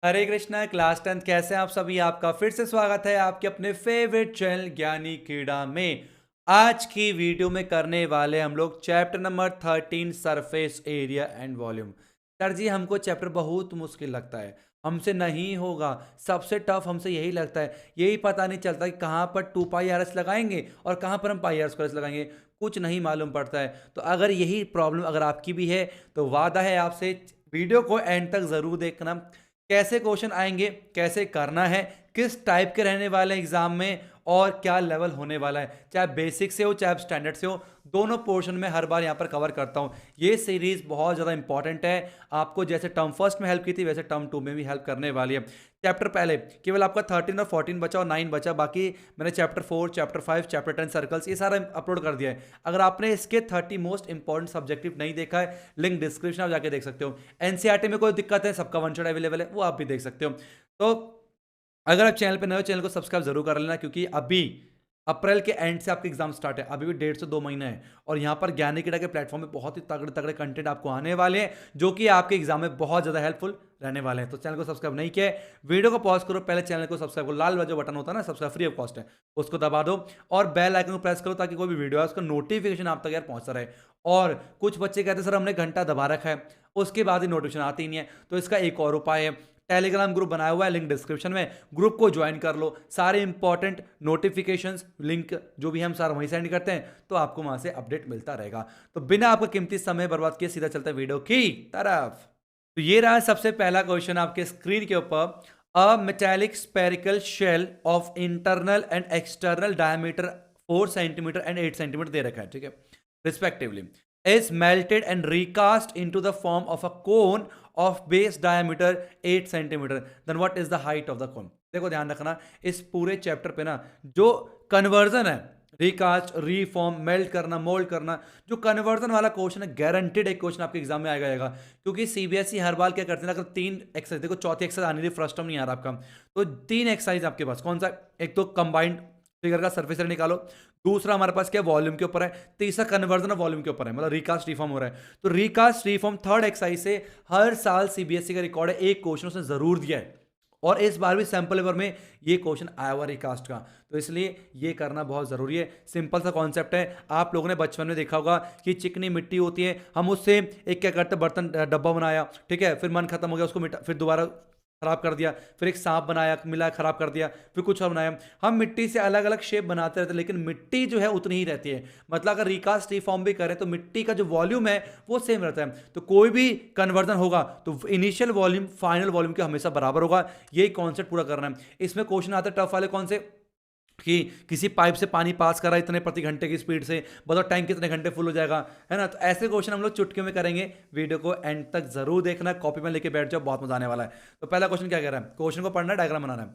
हरे Krishna class 10th कैसे हैं आप सभी। आपका फिर से स्वागत है आपके अपने फेवरेट चैनल ज्ञानी क्रीड़ा में। आज की वीडियो में करने वाले हम लोग chapter number 13 surface area and volume. Sir ji हमको चैप्टर बहुत मुश्किल लगता है, हमसे नहीं होगा। सबसे टफ हमसे यही लगता है, यही पता नहीं चलता कि कहाँ पर 2 पाई आर एस लगाएंगे और कहाँ पर हम पाई आर स्क्वायर लगाएंगे, कुछ नहीं मालूम पड़ता है। तो अगर यही प्रॉब्लम अगर आपकी भी है तो वादा है आपसे, वीडियो को एंड तक जरूर देखना। कैसे क्वेश्चन आएंगे, कैसे करना है, किस टाइप के रहने वाले हैं एग्जाम में और क्या लेवल होने वाला है, चाहे बेसिक से हो चाहे स्टैंडर्ड से हो, दोनों पोर्शन में हर बार यहाँ पर कवर करता हूँ। ये सीरीज बहुत ज़्यादा इंपॉर्टेंट है, आपको जैसे टर्म फर्स्ट में हेल्प की थी वैसे टर्म टू में भी हेल्प करने वाली है। चैप्टर पहले केवल आपका 13 और 14 बचा और 9 बचा, बाकी मैंने चैप्टर 4, चैप्टर 5, चैप्टर 10 सर्कल्स ये सारा अपलोड कर दिया है। अगर आपने इसके 30 मोस्ट इंपॉर्टेंट सब्जेक्टिव नहीं देखा है, लिंक डिस्क्रिप्शन आप जाके देख सकते हो। एनसीईआरटी में कोई दिक्कत है, सबका वन शॉट अवेलेबल है, वो आप भी देख सकते हो। तो अगर आप चैनल पे नए हो, चैनल को सब्सक्राइब जरूर कर लेना, क्योंकि अभी अप्रैल के एंड से आपके एग्जाम स्टार्ट है, अभी भी 1.5 से 2 महीने हैं और यहाँ पर ज्ञानी क्रीड़ा के प्लेटफॉर्म में बहुत ही तगड़े तगड़े कंटेंट आपको आने वाले हैं, जो कि आपके एग्जाम में बहुत ज़्यादा हेल्पफुल रहने वाले हैं। तो चैनल को सब्सक्राइब नहीं किया है, वीडियो को पॉज करो, पहले चैनल को सब्सक्राइब करो, लाल जो बटन होता है ना सब्सक्राइब, फ्री ऑफ कॉस्ट है, उसको दबा दो और बेल आइकन को प्रेस करो ताकि कोई भी वीडियो है उसका नोटिफिकेशन आप तक यार पहुंचता रहे। और कुछ बच्चे कहते हैं सर हमने घंटा दबा रखा है, उसके बाद ही नोटिफिकेशन आती नहीं है, तो इसका एक और उपाय है, टेलीग्राम ग्रुप बनाया हुआ है, लिंक डिस्क्रिप्शन में, ग्रुप को ज्वाइन कर लो। सारे इंपॉर्टेंट नोटिफिकेशंस लिंक जो भी हम सारा वहीं सेंड करते हैं, तो आपको वहां से अपडेट मिलता रहेगा। तो बिना आपका कीमती समय बर्बाद किए सीधा चलते हैं वीडियो की तरफ। तो ये रहा सबसे पहला क्वेश्चन आपके स्क्रीन के ऊपर। A metallic spherical shell of internal and external diameter 4 centimetre and 8 centimetre दे रखा है, ठीक है, respectively, is melted and recast into the form of a cone of base diameter 8 centimetre, then what is the height of the cone। देखो ध्यान रखना, इस पूरे चैप्टर पे ना जो कन्वर्जन है, रिकास्ट, रीफॉर्म, मेल्ट करना, मोल्ड करना, जो कन्वर्जन वाला क्वेश्चन है गारंटेड एक क्वेश्चन आपके एग्जाम में आएगा। क्योंकि सीबीएसई हर बार क्या करते हैं, अगर 3 एक्सरसाइज, देखो चौथी एक्सरसाइज आनी थी, फर्स्ट टर्म नहीं आ रहा आपका, तो 3 एक्सरसाइज आपके पास कौन सा, एक तो कंबाइंड फिगर का सर्फेस एरिया निकालो, दूसरा हमारे पास क्या वॉल्यूम के ऊपर है, तीसरा कन्वर्जन ऑफ वॉल्यूम के ऊपर है, मतलब रिकास्ट रिफॉर्म हो रहा है। तो रिकास्ट रिफॉर्म थर्ड एक्सरसाइज से हर साल सीबीएसई का रिकॉर्ड है, एक क्वेश्चन उसने जरूर दिया है और इस बार भी सैंपल पेपर में ये क्वेश्चन आया हुआ रिकास्ट का, तो इसलिए ये करना बहुत जरूरी है। सिंपल सा कॉन्सेप्ट है, आप लोगों ने बचपन में देखा होगा कि चिकनी मिट्टी होती है, हम उससे एक क्या करते, बर्तन डब्बा बनाया, ठीक है, फिर मन खत्म हो गया उसको फिर दोबारा खराब कर दिया, फिर एक सांप बनाया, मिला, खराब कर दिया, फिर कुछ और बनाया। हम मिट्टी से अलग अलग शेप बनाते रहते हैं, लेकिन मिट्टी जो है उतनी ही रहती है। मतलब अगर रिकास्ट रिफॉर्म भी करें तो मिट्टी का जो वॉल्यूम है वो सेम रहता है। तो कोई भी कन्वर्जन होगा तो इनिशियल वॉल्यूम फाइनल वॉल्यूम के हमेशा बराबर होगा, यही कॉन्सेप्ट पूरा करना है। इसमें क्वेश्चन आते हैं टफ वाले कौन से, कि किसी पाइप से पानी पास करा इतने प्रति घंटे की स्पीड से, बताओ टैंक कितने घंटे फुल हो जाएगा, है ना। तो ऐसे क्वेश्चन हम लोग चुटकी में करेंगे, वीडियो को एंड तक जरूर देखना, कॉपी में लेके बैठ जाओ, बहुत मजा आने वाला है। तो पहला क्वेश्चन क्या कह रहा है, क्वेश्चन को पढ़ना है, डायग्राम बनाना है।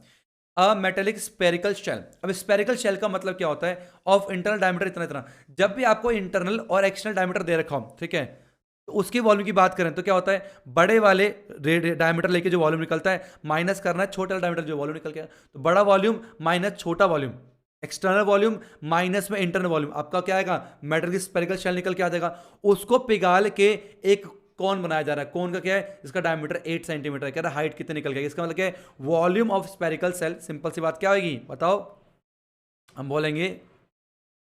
अ मेटेलिक स्पेरिकल शेल, अब स्पेरिकल शेल का मतलब क्या होता है, ऑफ इंटरनल डायमीटर इतना इतना। जब भी आपको इंटरनल और एक्सटर्नल डायमीटर दे रखा हो, ठीक है, तो उसकी वॉल्यूम की बात करें तो क्या होता है, बड़े वाले डायमीटर लेके जो वॉल्यूम निकलता है माइनस करना है छोटे डायमीटर जो वॉल्यूम निकल गया, तो बड़ा वॉल्यूम माइनस छोटा वॉल्यूम, एक्सटर्नल वॉल्यूम माइनस में इंटरनल वॉल्यूम, आपका क्या आएगा, मेटल की स्पेरिकल शेल निकल के आ जाएगा। उसको पिघाल के एक कौन बनाया जा रहा है, कौन का क्या है, इसका डायमीटर 8 सेंटीमीटर है, कह रहा है हाइट कितने निकल गया, इसका मतलब क्या है, volume of spherical shell. Simple सी बात क्या होगी बताओ, हम बोलेंगे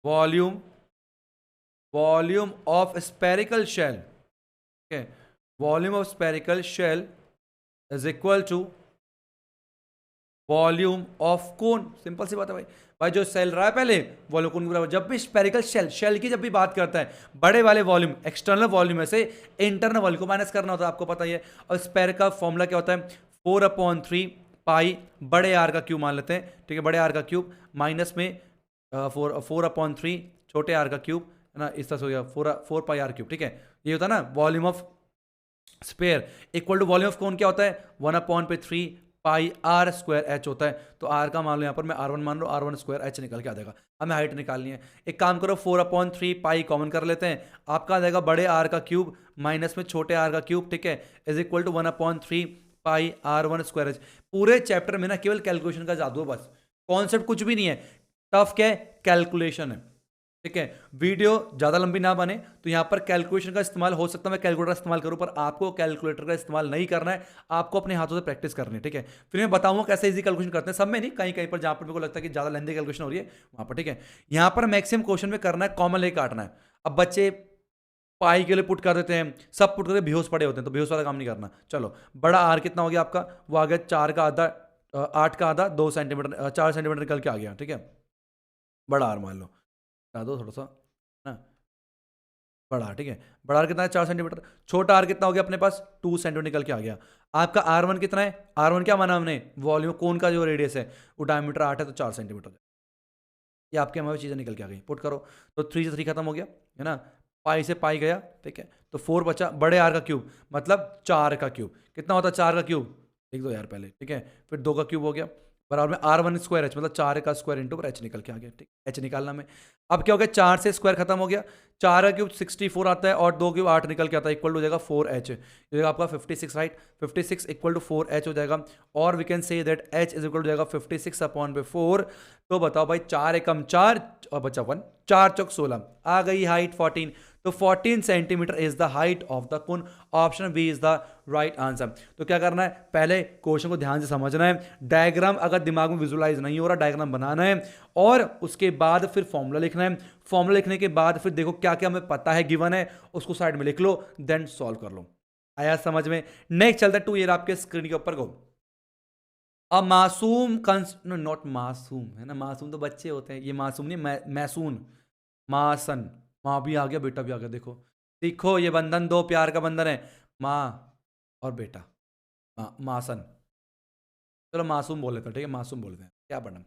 volume, volume of spherical shell, ठीक है, volume of spherical shell is equal to volume of cone. Simple सी बात है भाई, भाई जो सेल रहा है पहले वॉल्यूम कोन के बराबर। जब भी स्पेरिकल शेल, शेल की जब भी बात करता है, बड़े वाले वॉल्यूम एक्सटर्नल वॉल्यूम में से इंटरनल वॉल्यूम को माइनस करना होता है, आपको पता ही है। और स्पेर का फॉर्मूला क्या होता है, 4/3 पाई बड़े आर का क्यूब मान लेते हैं, ठीक है, बड़े आर का क्यूब माइनस में 4/3 छोटे आर का क्यूब, है ना, इस तरह से हो गया 4 पाई आर क्यूब, ठीक है। ये होता है ना volume of sphere equal to volume of cone क्या होता है, 1/3 पाई आर स्क्वायर एच होता है। तो आर का मान लो, यहाँ पर मैं R1 मान लो, R1 स्क्वायर एच निकल के आ जाएगा। हमें हाइट निकालनी है, एक काम करो 4/3 पाई कॉमन कर लेते हैं, आपका आ जाएगा बड़े आर का क्यूब माइनस में छोटे आर का क्यूब, ठीक है, is equal to 1/3 pi R1 square h. पूरे चैप्टर में ना केवल कैलकुलेशन का जादू है बस, कॉन्सेप्ट कुछ भी नहीं है, टफ क्या है, कैलकुलेशन है, ठीक है। वीडियो ज़्यादा लंबी ना बने तो यहाँ पर कैलकुलेशन का इस्तेमाल हो सकता है, मैं कैलकुलेटर इस्तेमाल करूँ, पर आपको कैलकुलेटर का इस्तेमाल नहीं करना है, आपको अपने हाथों से प्रैक्टिस करनी है। ठीक है, फिर मैं बताऊंगा कैसे इजी कैलकुलेशन करते हैं, सब में नहीं, कहीं कहीं पर जहाँ पर मेरे को लगता है कि ज़्यादा लेंथी कैलकुलेशन हो रही है वहाँ पर। ठीक है, यहाँ पर मैक्सिमम क्वेश्चन में करना है कॉमन लेके काटना है। अब बच्चे पाई के लिए पुट कर देते हैं, सब पुट करके बेहोश पड़े होते हैं, तो बेहोश वाला काम नहीं करना। चलो, बड़ा आर कितना हो गया आपका, वो आ गया 4 का आधा, 8 का आधा, 2 सेंटीमीटर, 4 सेंटीमीटर निकल के आ गया। ठीक है, बड़ा आर मान लो, हटा दो थोड़ा सा ना, बड़ा आर। ठीक है, बड़ा आर कितना है, 4 सेंटीमीटर। छोटा आर कितना हो गया अपने पास, 2 सेंटीमीटर निकल के आ गया। आपका R1 कितना है, R1 क्या माना हमने, वॉल्यूम, कोन का जो रेडियस है वो डायमीटर 8 है, तो 4 सेंटीमीटर। ये आपके हमारी चीज़ें निकल के आ गई, पुट करो तो 3 से 3 खत्म हो गया, है ना, पाई से पाई गया। ठीक है, तो 4 बचा, बड़े आर का क्यूब मतलब 4 का क्यूब कितना होता है, 4 का क्यूब लिख दो यार पहले। ठीक है, फिर 2 का क्यूब हो गया, बराबर में R1 स्क्वायर एच, मतलब 4 का स्क्वायर इंटू एच निकल के आ गया। ठीक, एच निकालना में, अब क्या हो गया, 4 से स्क्वायर खत्म हो गया, 4 का क्यूब 64 आता है और 2 क्यूब 8 निकल के आता है, इक्वल हो जाएगा 4H, ये आपका 56, राइट, 56 इक्वल टू 4H हो जाएगा। और we can say that H is equal हो जाएगा 56 अपॉन पे 4। तो बताओ भाई, 4 एकम 4 और बचा 1, 4 चौक 16, आ गई हाइट 14। तो 14 centimetre is the height of the cone, option B is the right answer. तो क्या करना है, पहले क्वेश्चन को ध्यान से समझना है, डायग्राम अगर दिमाग में विजुलाइज नहीं हो रहा, डायग्राम बनाना है, और उसके बाद फिर फॉर्मूला लिखना है। फॉर्मूला लिखने के बाद फिर देखो क्या क्या हमें पता है, गिवन है, उसको साइड में लिख लो, देन सॉल्व कर लो। आया समझ में? नेक्स्ट चलता है 2 ईयर आपके स्क्रीन के ऊपर को। अब मासूम नॉट मासूम, है ना, मासूम तो बच्चे होते हैं, ये मासूम नहीं, मैसून, मासन, माँ भी आ गया, बेटा भी आ गया। देखो सीखो, ये बंधन दो प्यार का बंधन है, माँ और बेटा, मासन। चलो मासूम बोल लेते हैं, ठीक है, मासूम बोल लेते हैं, क्या पढ़ना।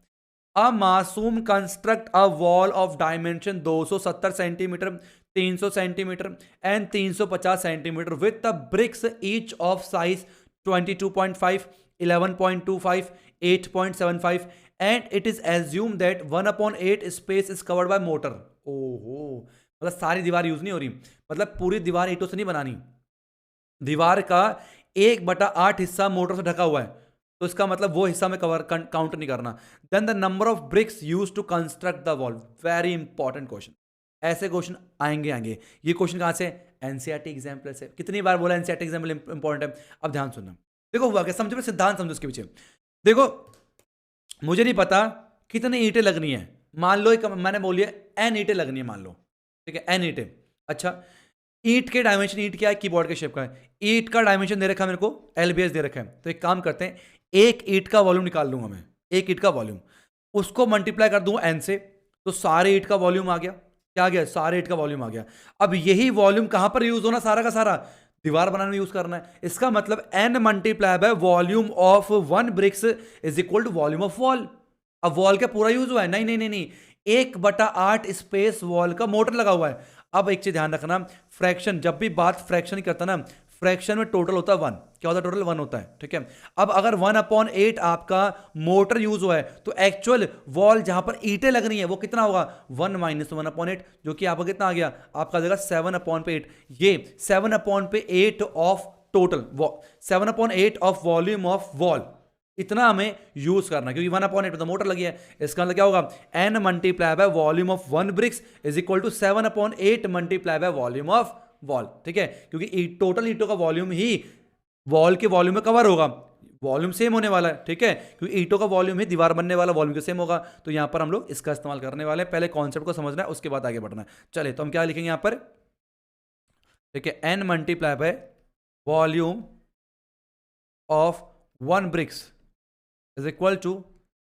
A mason construct a wall of dimension 270 centimetre, 300 centimetre and 350 centimetre with the bricks each of size 22.5, 11.25, 8.75 and it is assumed that 1/8 space is covered by mortar। ओहो, मतलब सारी दीवार यूज नहीं हो रही, मतलब पूरी दीवार ईंटों से नहीं बनानी, दीवार का 1/8 हिस्सा मोटर से ढका हुआ है, तो इसका मतलब वो हिस्सा में कवर काउंट नहीं करना। Then the number of bricks use to construct the wall, very important question, ऐसे क्वेश्चन आएंगे। ये क्वेश्चन कहां से, एनसीईआरटी एग्जाम्पल से। कितनी बार बोला एनसीईआरटी एग्जाम्पल इंपॉर्टेंट है, अब ध्यान सुनना। देखो हुआ क्या, समझो, सिद्धांत समझो उसके पीछे। देखो, मुझे नहीं पता कितनी ईंटें लगनी है, मान लो एक मैंने बोलिए एन ईंटें लगनी है, मान लो, ठीक है, एन ईंटें। अच्छा, ईंट के डायमेंशन, ईंट क्या है, कीबोर्ड के शेप का है, ईंट का डायमेंशन दे रखा है मेरे को, एलबीएस दे रखा है। तो एक काम करते हैं, एक ईंट का वॉल्यूम निकाल लूंगा मैं, एक ईंट का वॉल्यूम, उसको मल्टीप्लाई कर दूंगा एन से, तो सारे ईंट का वॉल्यूम आ गया। क्या आ गया, सारे ईंट का वॉल्यूम आ गया। अब यही वॉल्यूम कहां पर यूज होना, सारा का सारा दीवार बनाने में यूज करना है। इसका मतलब n multiply by volume of 1 bricks is equal to volume of wall. अब वॉल का पूरा यूज हुआ है, नहीं नहीं नहीं नहीं, 1/8 स्पेस वॉल का मोटर लगा हुआ है। अब एक चीज ध्यान रखना, फ्रैक्शन, जब भी बात फ्रैक्शन की करता ना, फ्रैक्शन में टोटल होता है 1, क्या होता है, टोटल 1 होता है। ठीक है, अब अगर 1/8 आपका मोटर यूज हुआ है, तो एक्चुअल वॉल जहां पर ईंटें लग रही है वो कितना होगा, 1 - 1/8, जो कि आपका कितना आ गया, आपका देगा 7/8। ये 7/8 of total, 7/8 of volume of wall, इतना हमें यूज करना, क्योंकि 1/8 तो मोटर लगी है। इसका मतलब क्या होगा, n multiply by volume of 1 bricks is equal to 7/8 multiply by volume of wall. ठीक है, क्योंकि टोटल ईंटों का वॉल्यूम ही वॉल के वॉल्यूम में कवर होगा, वॉल्यूम सेम होने वाला है। ठीक है, क्योंकि ईंटों का वॉल्यूम ही दीवार बनने वाला वॉल्यूम के सेम होगा। तो यहां पर हम लोग इसका इस्तेमाल करने वाले हैं, पहले कॉन्सेप्ट को समझना है, उसके बाद आगे बढ़ना है। चले, तो हम क्या लिखेंगे यहां पर, ठीक है, n multiply by volume of 1 bricks is equal to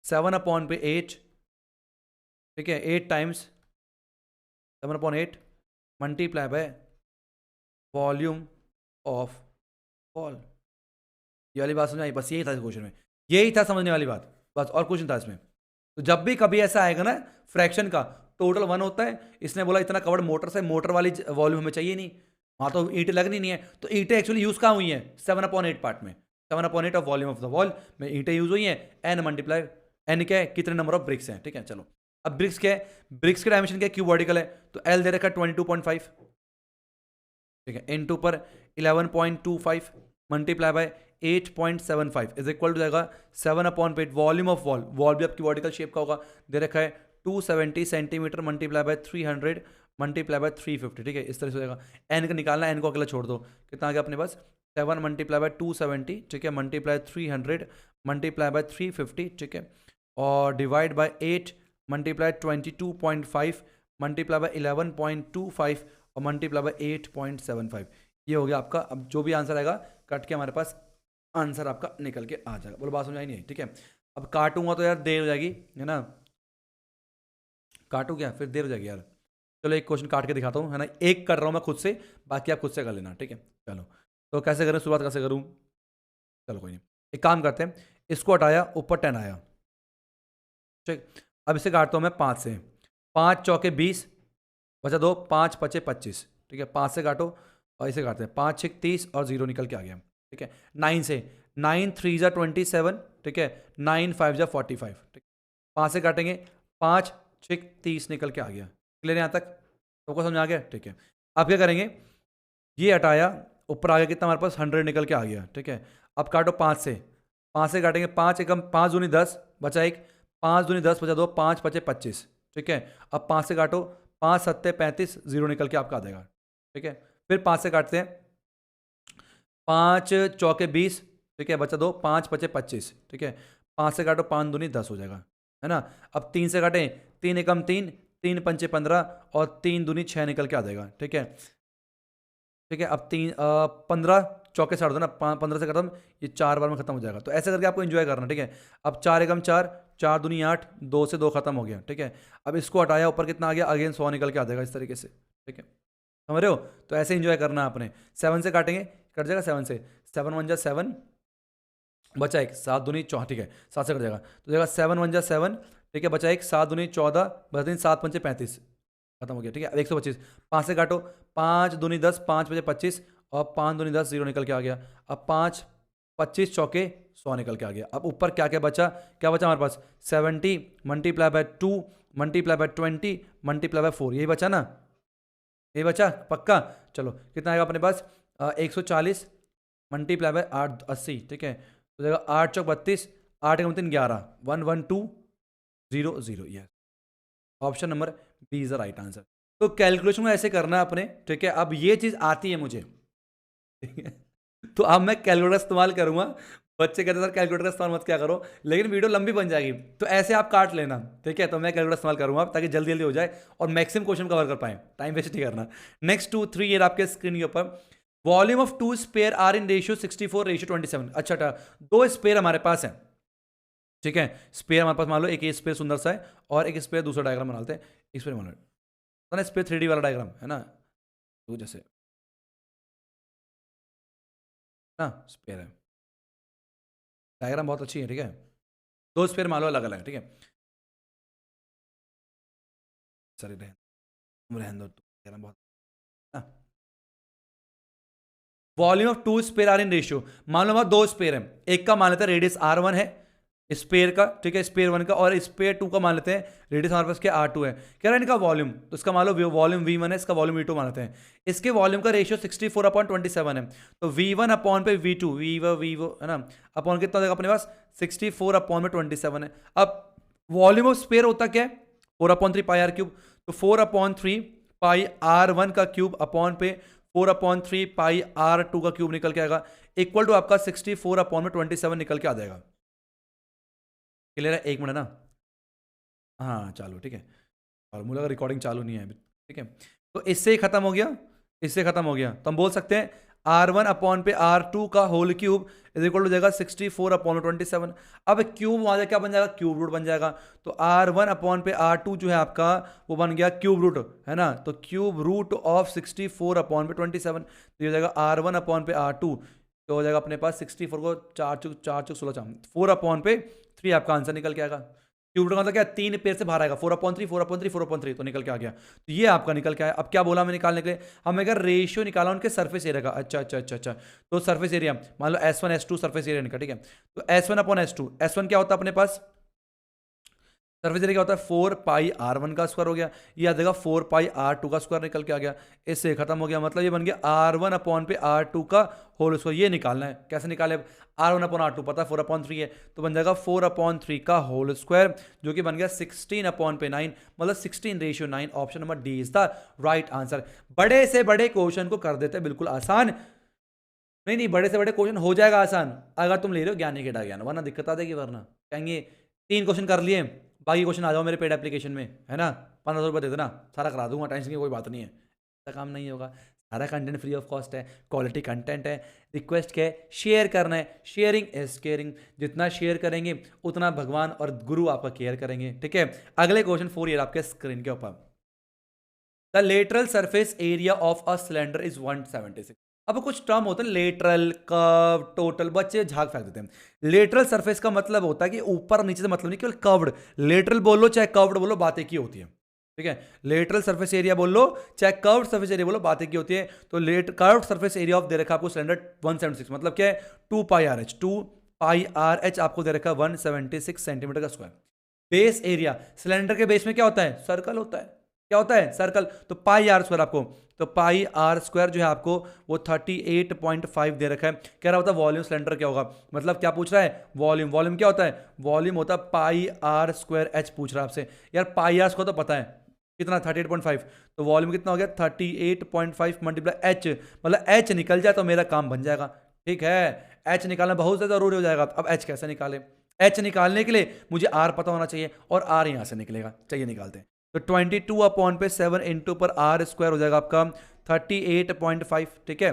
7/8, ठीक है, 8 times 7/8 multiply by volume of wall. ये वाली बात समझ आई, बस यही था इस क्वेश्चन में, यही था समझने वाली बात, बस और कुछ नहीं था इसमें। तो जब भी कभी ऐसा आएगा ना, फ्रैक्शन का टोटल 1 होता है, इसने बोला इतना कवर्ड मोटर से, मोटर वाली वॉल्यूम हमें चाहिए नहीं, वहां तो ईंटें लगनी नहीं है, तो ईंटें एक्चुअली यूज कहाँ हुई है, 7/8 पार्ट में, 7/8 of volume of the wall में ईंटें यूज हुई हैं, एन मल्टीप्लाई, एन क्या है, कितने नंबर ऑफ ब्रिक्स हैं। ठीक है, चलो, अब ब्रिक्स क्या है, ब्रिक्स के डायमेंशन क्या है, क्यूब वर्टिकल है, तो एल दे रखा है 22.5, ठीक है, इन टू पर 11.25 multiply by 8.75 is equal to जाएगा 7/8 वॉल्यूम ऑफ वॉल, वॉल भी आपकी वर्टिकल शेप का होगा, दे रखा है 270 centimetre multiply by 300 multiply by 350, ठीक है, इस तरह से हो जाएगा। एन का निकालना, एन को अगला छोड़ दो, कितना आ गया अपने पास 7 मल्टीप्लाई बाय 270, ठीक है, मल्टीप्लाई 300 मल्टीप्लाई बाय 350, ठीक है, और divide by 8 multiply 22.5 multiply by 11.25 और मल्टीप्लाई बाय 8.75। ये हो गया आपका। अब जो भी आंसर आएगा कट के हमारे पास आंसर आपका निकल के आ जाएगा। बोलो बात समझ आई नहीं? ठीक है, अब काटूंगा तो यार देर हो जाएगी, है ना, काटू क्या फिर देर हो जाएगी यार। चलो एक क्वेश्चन काट के दिखाता हूँ, है ना, एक कर रहा हूँ मैं खुद से, बाकी आप खुद से कर लेना, ठीक है। चलो तो कैसे करें, शुरुआत कैसे करूँ? चलो कोई नहीं, एक काम करते हैं, इसको हटाया, ऊपर 10 आया, ठीक। अब इसे काटता हूँ मैं 5 से, 5 चौके 20 बचा 2, 5 पचे 25, ठीक है, 5 से काटो और इसे काटते हैं, 5 6 30 और 0 निकल के आ गया, ठीक है। 9 से, 9 3 जा 27, ठीक है, 9 5 जा 45, ठीक। 5 से काटेंगे, 5 6 30 निकल के आ गया। क्लियर यहाँ तक सबको समझ आ गया? ठीक है। अब क्या करेंगे, ये हटाया, ऊपर आ गया कितना हमारे पास 100 निकल के आ गया, ठीक है। अब काटो 5 से, 5 से काटेंगे, 5 एकम 5 दूनी 10 बचा 1, 5 दूनी 10 बचा 2, 5 पचे 25, ठीक है। अब 5 से काटो, 5 सत्ते 35, 0 निकल के आपका आ जाएगा, ठीक है। फिर 5 से काटते हैं, 5 चौके 20, ठीक है, बचा 2, 5 पचे 25, ठीक है। 5 से काटो, 5 दूनी 10 हो जाएगा, है ना। अब 3 से काटें, 3 एकम 3, 3 पंचे 15 और 3 दूनी 6 निकल के आ जाएगा, ठीक है, ठीक है। अब 15 चौके साठ दो ना, 15 से खत्म, ये 4 बार में खत्म हो जाएगा। तो ऐसे करके आपको एंजॉय करना, ठीक है। अब 4 एकम 4, 4 दूनी 8, 2 से 2 खत्म हो गया, ठीक है। अब इसको हटाया, ऊपर कितना आ गया, अगेन 100 निकल के आ जाएगा इस तरीके से, ठीक है, समझ रहे हो? तो ऐसे एंजॉय करना है आपने। 7 से काटेंगे, कट जाएगा 7 से, 7 1 जा 7 बचा 1, 7 दूनी 4, ठीक है, 7 से कट जाएगा तो जाएगा 7 1 जा 7, ठीक है, बचा 1, 7 दूनी 14 बचा 3, 7 पंचे 35 खत्म हो गया, ठीक है। अब 125, 5 से काटो, 5 दूनी 10, 5 बजे 25 और 5 दूनी 10, 0 निकल के आ गया। अब 5 25 चौके 100 निकल के आ गया। अब ऊपर क्या क्या बचा, क्या बचा हमारे पास 70 multiply by 2 multiply by 20 multiply by 4, यही बचा ना, यही बचा पक्का। चलो कितना आएगा अपने पास 140 मल्टीप्लाई बाय 8 80, ठीक है, तो जाएगा 8 चौक 32, 8 एकम 3 11, 1 1 2 0 0, yes, option number B is the right answer. तो कैलकुलेशन को ऐसे करना है अपने, ठीक है। अब ये चीज आती है मुझे, ठीक है, तो अब मैं कैलकुलेटर इस्तेमाल करूंगा। बच्चे कहते हैं सर कैलकुलेटर का इस्तेमाल मत क्या करो, लेकिन वीडियो लंबी बन जाएगी, तो ऐसे आप काट लेना, ठीक है। तो मैं कैलकुलेटर इस्तेमाल करूंगा ताकि जल्दी जल्दी हो जाए और मैक्सिमम क्वेश्चन कवर कर पाए, टाइम वेस्ट नहीं करना। नेक्स्ट 2 3 ये आपके स्क्रीन के ऊपर, volume of 2 sphere are in ratio 64:27। अच्छा, 2 स्पेयर हमारे पास है, ठीक है। स्पेयर हमारे पास मान लो, एक ये स्पेयर सुंदर सा है और एक स्पेयर दूसरा डायग्राम बनाते हैं। इस पर मान लो स्पेयर 3D वाला डायग्राम है ना, तो जैसे ना स्पेयर है, डायग्राम बहुत अच्छी है, ठीक है। 2 स्पेयर मान लो अलग अलग है, ठीक है। सॉरी रहने दो, डायग्राम बहुत volume of 2 sphere are in ratio, मान लो हमारा 2 स्पेयर है, एक का मान लेते हैं रेडियस R1 है स्पेयर का, ठीक है, स्पेयर 1 का, और स्पेयर 2 का मान लेते हैं रेडियस हमारे पास क्या R2 है। कह रहा है इनका वॉल्यूम, तो इसका मान लो वॉल्यूम V1 है, इसका वॉल्यूम V2 मान लेते हैं। इसके वॉल्यूम का रेशियो 64/27 है, तो V1 अपॉन पे V2 वीवो है ना, अपॉन कितना देगा अपने पास 64/27 है। अब वॉल्यूम ऑफ स्पेयर होता क्या है 4/3 पाई R क्यूब, तो 4/3 पाई R1 का क्यूब अपॉन पे 4/3 पाई R2 का क्यूब निकल के आएगा, इक्वल टू आपका 64/27 निकल के आ जाएगा। क्लियर है? 1 मिनट ना, हाँ चालू, ठीक है, और मुझे लगा रिकॉर्डिंग चालू नहीं है अभी, ठीक है। तो इससे ही खत्म हो गया, इससे खत्म हो गया, तो हम बोल सकते हैं R1 अपॉन पे R2 का whole cube is equal to जाएगा 64/27। अब क्यूब वहां जाए क्या बन जाएगा, क्यूब रूट बन जाएगा। तो R1 अपॉन पे R2 जो है आपका वो बन गया क्यूब रूट, है ना, तो क्यूब रूट ऑफ 64/27, तो ये हो जाएगा R1 अपॉन पे R2, तो हो जाएगा अपने पास 64 को 4 चुक 16 4/3 आपका आंसर निकल के आएगा। क्यूब रूट का मतलब क्या, 3 पेड़ से बाहर आएगा, 4/3 4/3 4/3, तो निकल के आ गया। तो ये आपका निकल के आया। अब क्या बोला हमें निकालने के लिए, हमें अगर रेशियो निकाला उनके सरफेस एरिया का, अच्छा, तो सरफेस एरिया मान लो S1 S2 सरफेस एरिया निकला, ठीक है। तो S1/S2, S1 क्या होता है अपने पास सरफेस एरिया क्या होता है 4 पाई R1 का स्क्वायर हो गया, ये आ जाएगा 4 पाई R2 का स्क्वायर निकल के आ गया, इससे खत्म हो गया। मतलब ये बन गया R1 अपॉन पे R2 का होल स्क्वायर। ये निकालना है, कैसे निकाले? R1 अपॉन R2 पता है 4 अपॉन 3 है, तो बन जाएगा 4 अपॉन 3 का होल स्क्वायर, जो कि बन गया 16 अपॉन पे 9, मतलब 16:9। Option number D is the right answer. बड़े से बड़े क्वेश्चन को कर देते हैं बिल्कुल आसान। नहीं नहीं, बड़े से बड़े क्वेश्चन हो जाएगा आसान अगर तुम ले रहे हो ज्ञानी केडा ज्ञान, वरना दिक्कत आ जाएगी। वरना कहेंगे 3 क्वेश्चन कर लिए, बाकी क्वेश्चन आ जाओ मेरे पेड एप्लीकेशन में, है ना, 1500 रुपये दे देना, सारा करा दूंगा, टेंशन की कोई बात नहीं है। ऐसा काम नहीं होगा, सारा कंटेंट फ्री ऑफ कॉस्ट है, क्वालिटी कंटेंट है। रिक्वेस्ट क्या है? शेयर करना है, शेयरिंग इज केयरिंग। जितना शेयर करेंगे उतना भगवान और गुरु आपका केयर करेंगे, ठीक है। अगले क्वेश्चन 4 ईयर आपके स्क्रीन के ऊपर। The lateral surface area of a cylinder is 176। अब कुछ टर्म होते हैं, लेटरल, कर्व, टोटल, बच्चे झाग फेंक देते हैं। लेटरल सरफेस का मतलब होता है कि ऊपर नीचे से मतलब नहीं, केवल कर्व्ड। लेटरल बोलो चाहे कर्व्ड बोलो, बात एक ही होती है, ठीक है। लेटरल सरफेस एरिया बोलो चाहे कर्व्ड सरफेस एरिया बोलो, बात एक ही होती है। तो कर्व्ड सरफेस एरिया ऑफ दे रखा आपको सिलेंडर 176, मतलब क्या है 2 pi R H, 2 pi R H आपको दे रखा 176 सेंटीमीटर का स्क्वायर। बेस एरिया, सिलेंडर के बेस में क्या होता है? सर्कल होता है। क्या होता है? सर्कल। तो पाई आर स्क्वायर आपको, तो पाई आर स्क्वायर जो है आपको वो 38.5 दे रखा है। कह रहा होता है वॉल्यूम सिलेंडर क्या होगा, मतलब क्या पूछ रहा है? वॉल्यूम। वॉल्यूम क्या होता है? वॉल्यूम होता है पाई आर स्क्वायर एच पूछ रहा है आपसे। यार पाई आर स्क्वायर तो पता है कितना, 38.5, तो वॉल्यूम कितना हो गया 38.5 मल्टीप्लाई एच, मतलब एच निकल जाए तो मेरा काम बन जाएगा, ठीक है। एच निकालना बहुत ज़्यादा जरूरी हो जाएगा। अब एच कैसे निकाले? एच निकालने के लिए मुझे आर पता होना चाहिए, और आर यहां से निकलेगा, चाहिए निकालते हैं। तो 22 अपॉन पे 7 इंटू पर आर स्क्वायर हो जाएगा आपका 38.5, ठीक है।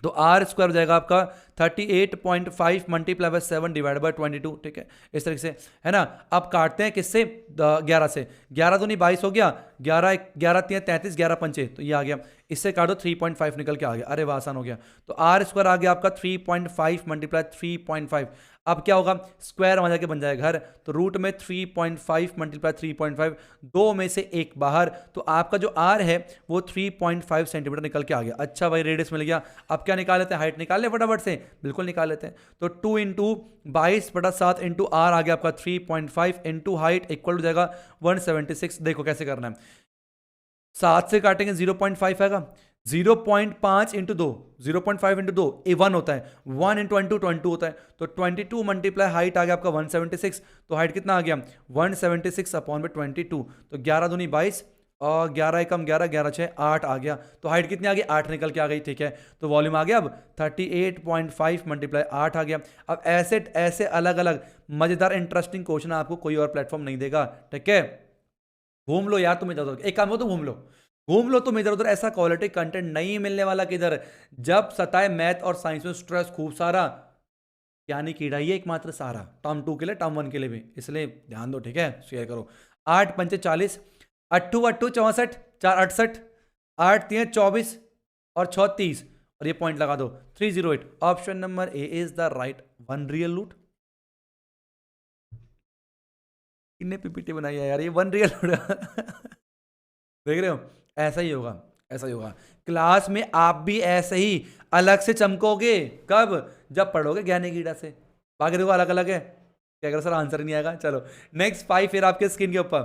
तो आर स्क्वायर हो जाएगा आपका 38.5 मल्टीप्लाई बाय 7 डिवाइड बाय 22, ठीक है, इस तरीके से, है ना। अब काटते हैं किससे? 11 से। 11 दूनी 22 हो गया, 11 11 3 33, 11 पंचे, तो ये आ गया। इससे काट दो 3.5 निकल के आ गया, अरे वाह आसान हो गया। तो आर स्क्वायर आ गया आपका 3.5 मल्टीप्लाई 3.5। अब क्या होगा? स्क्वायर वहां जाके बन जाएगा घर, तो रूट में 3.5 मल्टीप्लाई 3.5, दो में से एक बाहर, तो आपका जो आर है वो 3.5 सेंटीमीटर निकल के आ गया। अच्छा भाई रेडियस मिल गया। अब क्या निकाल लेते हैं? हाइट निकाल ले फटाफट से, बिल्कुल निकाल लेते हैं। तो 2 इंटू 22/7 इंटू आर आ गया आपका 3.5 इंटू हाइट इक्वल हो जाएगा 176। देखो कैसे करना है, 7 से काटेंगे 0.5 आएगा, 0.5 इंटू 2, 0.5 इंटू 2 ए 1 होता है, 1 इंटू 1 22 होता है, तो 22 मल्टीप्लाई हाइट आ गया आपका 176, तो हाइट कितना आ गया 176 अपॉन में 22, तो 11 दूनी 22 और 11 एकम 11, 11 6 8 आ गया, तो हाइट कितनी आ गई 8 निकल के आ गई, ठीक है। तो वॉल्यूम आ गया अब 38.5 मल्टीप्लाई 8 आ गया। अब ऐसे ऐसे अलग अलग मजेदार इंटरेस्टिंग क्वेश्चन आपको कोई और प्लेटफॉर्म नहीं देगा, ठीक है। घूम लो यार, तुम इधर उधर, एक काम हो तो घूम लो, घूम लो तुम इधर उधर, ऐसा क्वालिटी कंटेंट नहीं मिलने वाला किधर। जब सताए मैथ और साइंस में स्ट्रेस खूब सारा, यानी कीड़ा ही है एकमात्र सारा, टर्म 2 के लिए टर्म 1 के लिए भी, इसलिए ध्यान दो, ठीक है। शेयर करो। 8 पंचे 40, 8 8 64, 4 68, 8 3 24 और 6 30, और ये पॉइंट लगा दो 308। Option number A is the right one. Real root कितने पीपीटी बनाई है यार, ये वन रियल देख रहे हो, ऐसा ही होगा, ऐसा ही होगा। क्लास में आप भी ऐसे ही अलग से चमकोगे, कब? जब पढ़ोगे ज्ञानी कीड़ा से। बाकी देखो अलग अलग है, क्या कर सर आंसर नहीं आएगा। चलो नेक्स्ट 5 फिर आपके स्क्रीन के ऊपर।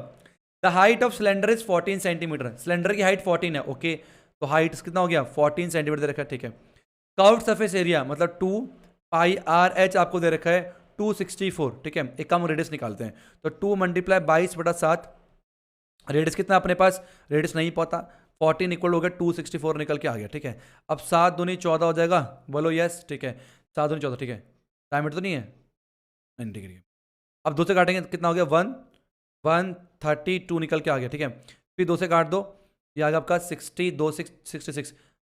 The height of cylinder is 14 centimetre. Cylinder की हाइट 14 है, ओके, तो हाइट कितना हो गया 14 सेंटीमीटर दे रखा है, ठीक है। कर्व्ड सरफेस एरिया मतलब 2 पाई आर एच आपको दे रखा है 264, ठीक है। एक काम रेडियस निकालते हैं, तो 2 मल्टीप्लाई 22/7, रेडियस कितना अपने पास, रेडियस नहीं पता, 14 इक्वल हो गया 264 निकल के आ गया, ठीक है। अब 7 दूनी 14 हो जाएगा, बोलो यस, ठीक है, 7 दूनी 14, ठीक है। टाइम तो नहीं है, नहीं, ठीक है। अब 2 से काटेंगे कितना हो गया 132 निकल के आ गया, ठीक है। फिर 2 से काट दो, ये आ गया आपका 62 66,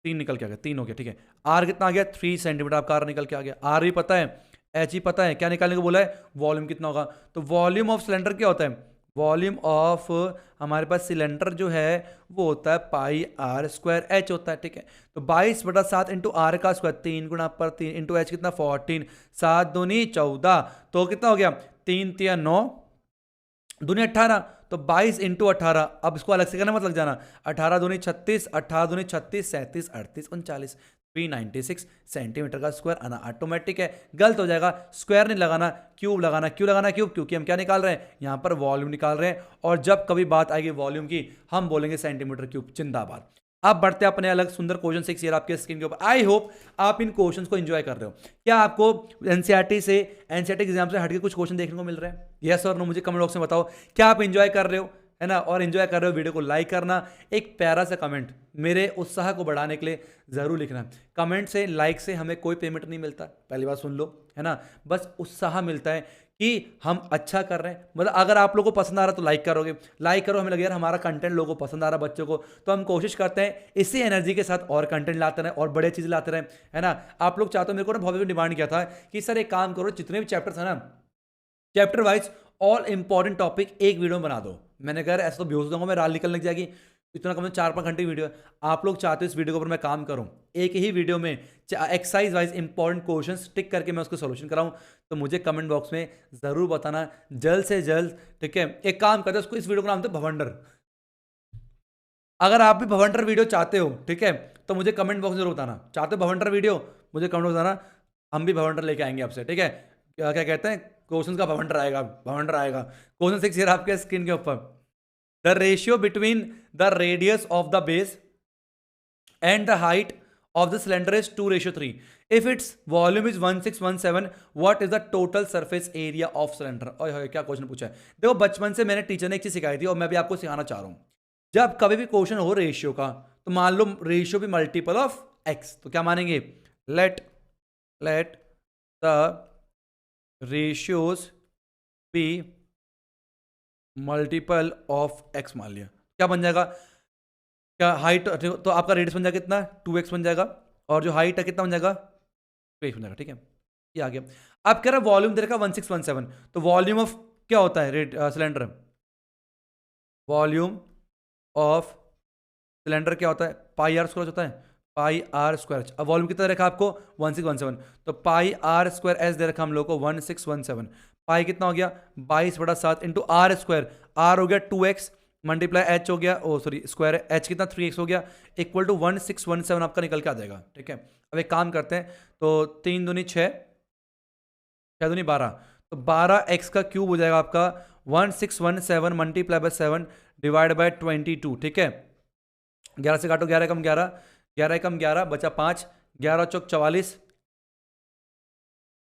3 निकल के आ गया, 3 हो गया, ठीक है। आर कितना आ गया 3 सेंटीमीटर आपका आर निकल के आ गया। आर भी पता है, एच ही पता है, क्या निकालने को बोला है? वॉल्यूम कितना होगा। तो वॉल्यूम ऑफ सिलेंडर क्या होता है? वॉल्यूम ऑफ हमारे पास सिलेंडर जो है वो होता है पाई आर स्क्वायर एच होता है, ठीक है। तो 22/7 इंटू आर का स्क्वायर, 3 गुणा पर 3 इंटू एच कितना 14, 7 दूनी 14, तो कितना हो गया 3 3 9 दूनी 18, तो 22 इंटू 18, अब इसको अलग से करना मत लग जाना, 18 दूनी 36, 18 दूनी 36, 37 38 39, 396 सेंटीमीटर का स्क्वायर आना ऑटोमेटिक है। गलत हो जाएगा, स्क्वायर नहीं लगाना, क्यूब लगाना। क्यों लगाना क्यूब? क्योंकि हम क्या निकाल रहे हैं, यहाँ पर वॉल्यूम निकाल रहे हैं, और जब कभी बात आएगी वॉल्यूम की हम बोलेंगे सेंटीमीटर क्यूब। जिंदाबाद। अब बढ़ते हैं अपने अलग सुंदर क्वेश्चन 6 ईयर आपके स्क्रीन के ऊपर। आई होप आप इन क्वेश्चंस को एंजॉय कर रहे हो। क्या आपको एनसीईआरटी एग्जाम से हटके कुछ क्वेश्चन देखने को मिल रहे हैं? यस और नो मुझे कमेंट बॉक्स में बताओ। क्या आप एंजॉय कर रहे हो, है ना? और एंजॉय कर रहे हो वीडियो को लाइक करना, एक प्यारा सा कमेंट मेरे उत्साह को बढ़ाने के लिए जरूर लिखना। कमेंट से, लाइक से हमें कोई पेमेंट नहीं मिलता, पहली बात सुन लो, है ना? बस उत्साह मिलता है कि हम अच्छा कर रहे हैं। मतलब अगर आप लोगों को पसंद आ रहा है तो लाइक करोगे, लाइक करो, हमें लगे यार हमारा कंटेंट लोगों को पसंद आ रहा है, बच्चों को, तो हम कोशिश करते हैं इसी एनर्जी के साथ और कंटेंट लाते रहें और बड़े चीज़ लाते रहें, है ना? आप लोग चाहते हो, मेरे को ना बहुत डिमांड किया था कि सर एक काम करो, जितने भी चैप्टर्स हैं ना, chapter wise all important topic एक वीडियो में बना दो। मैंने कहा ऐसा तो बेहोश हो जाऊंगा मैं, रात निकल लग जाएगी, इतना कम से 4-5 घंटे की वीडियो है। आप लोग चाहते हो इस वीडियो के ऊपर मैं काम करूं, एक ही वीडियो में एक्सरसाइज वाइज इंपॉर्टेंट क्वेश्चंस टिक करके मैं उसको सॉल्यूशन कराऊं, तो मुझे कमेंट बॉक्स में जरूर बताना जल्द से जल्द, ठीक है? एक काम करते हैं, उसको, इस वीडियो का नाम था भवंडर। अगर आप भी भवंडर वीडियो चाहते हो, ठीक है, तो मुझे कमेंट बॉक्स में जरूर बताना। चाहते हो भवंडर वीडियो, मुझे कमेंट बॉक्स बताना, हम भी भवंडर लेके आएंगे आपसे, ठीक है? क्या क्या कहते हैं, क्वेश्चन का भवंडर आएगा, भवंडर आएगा। क्वेश्चन 6 ईयर आपके स्क्रीन के ऊपर। The ratio between the radius of the base and the height of the cylinder is 2:3. If its volume is 1617, what is the total surface area of cylinder? ओए क्या question पूछा है। देखो बचपन से मैंने टीचर ने एक चीज सिखाई थी और मैं भी आपको सिखाना चाह रहा हूं। जब कभी भी क्वेश्चन हो रेशियो का, तो मान लो रेशियो भी मल्टीपल ऑफ एक्स, तो क्या मानेंगे, let the ratios be multiple of x मान लिया, क्या बन जाएगा? क्या हाइट, तो आपका रेडियस बन जाएगा कितना, 2x बन जाएगा, और जो हाइट है कितना बन जाएगा, 2x बन जाएगा, ठीक है? ये आ गया। अब कह रहा है वॉल्यूम दे रखा 1617, तो वॉल्यूम ऑफ क्या होता है सिलेंडर, वॉल्यूम ऑफ सिलेंडर क्या होता है, पाई आर स्क्वायर होता है, पाई आर स्क्वायर। अब वॉल्यूम कितना दे रखा आपको, 1617, तो पाई आर स्क्वायर एस दे रखा हम लोग को 1617। पाई कितना हो गया, 22/7 इंटू आर स्क्वायर, आर हो गया 2x मल्टीप्लाई एच हो गया, ओ सॉरी स्क्वायर है, एच कितना 3x हो गया, इक्वल टू 1617 आपका निकल के आ जाएगा, ठीक है? अब एक काम करते हैं, तो 3 दूनी 6, 6 दूनी 12, तो 12x का क्यूब हो जाएगा आपका 1617 मल्टीप्लाई बाय 7 डिवाइड बाय 22, ठीक है? 11 से काटो, 11 कम 11, 11 कम 11 बचा 5, 11 चौक 44,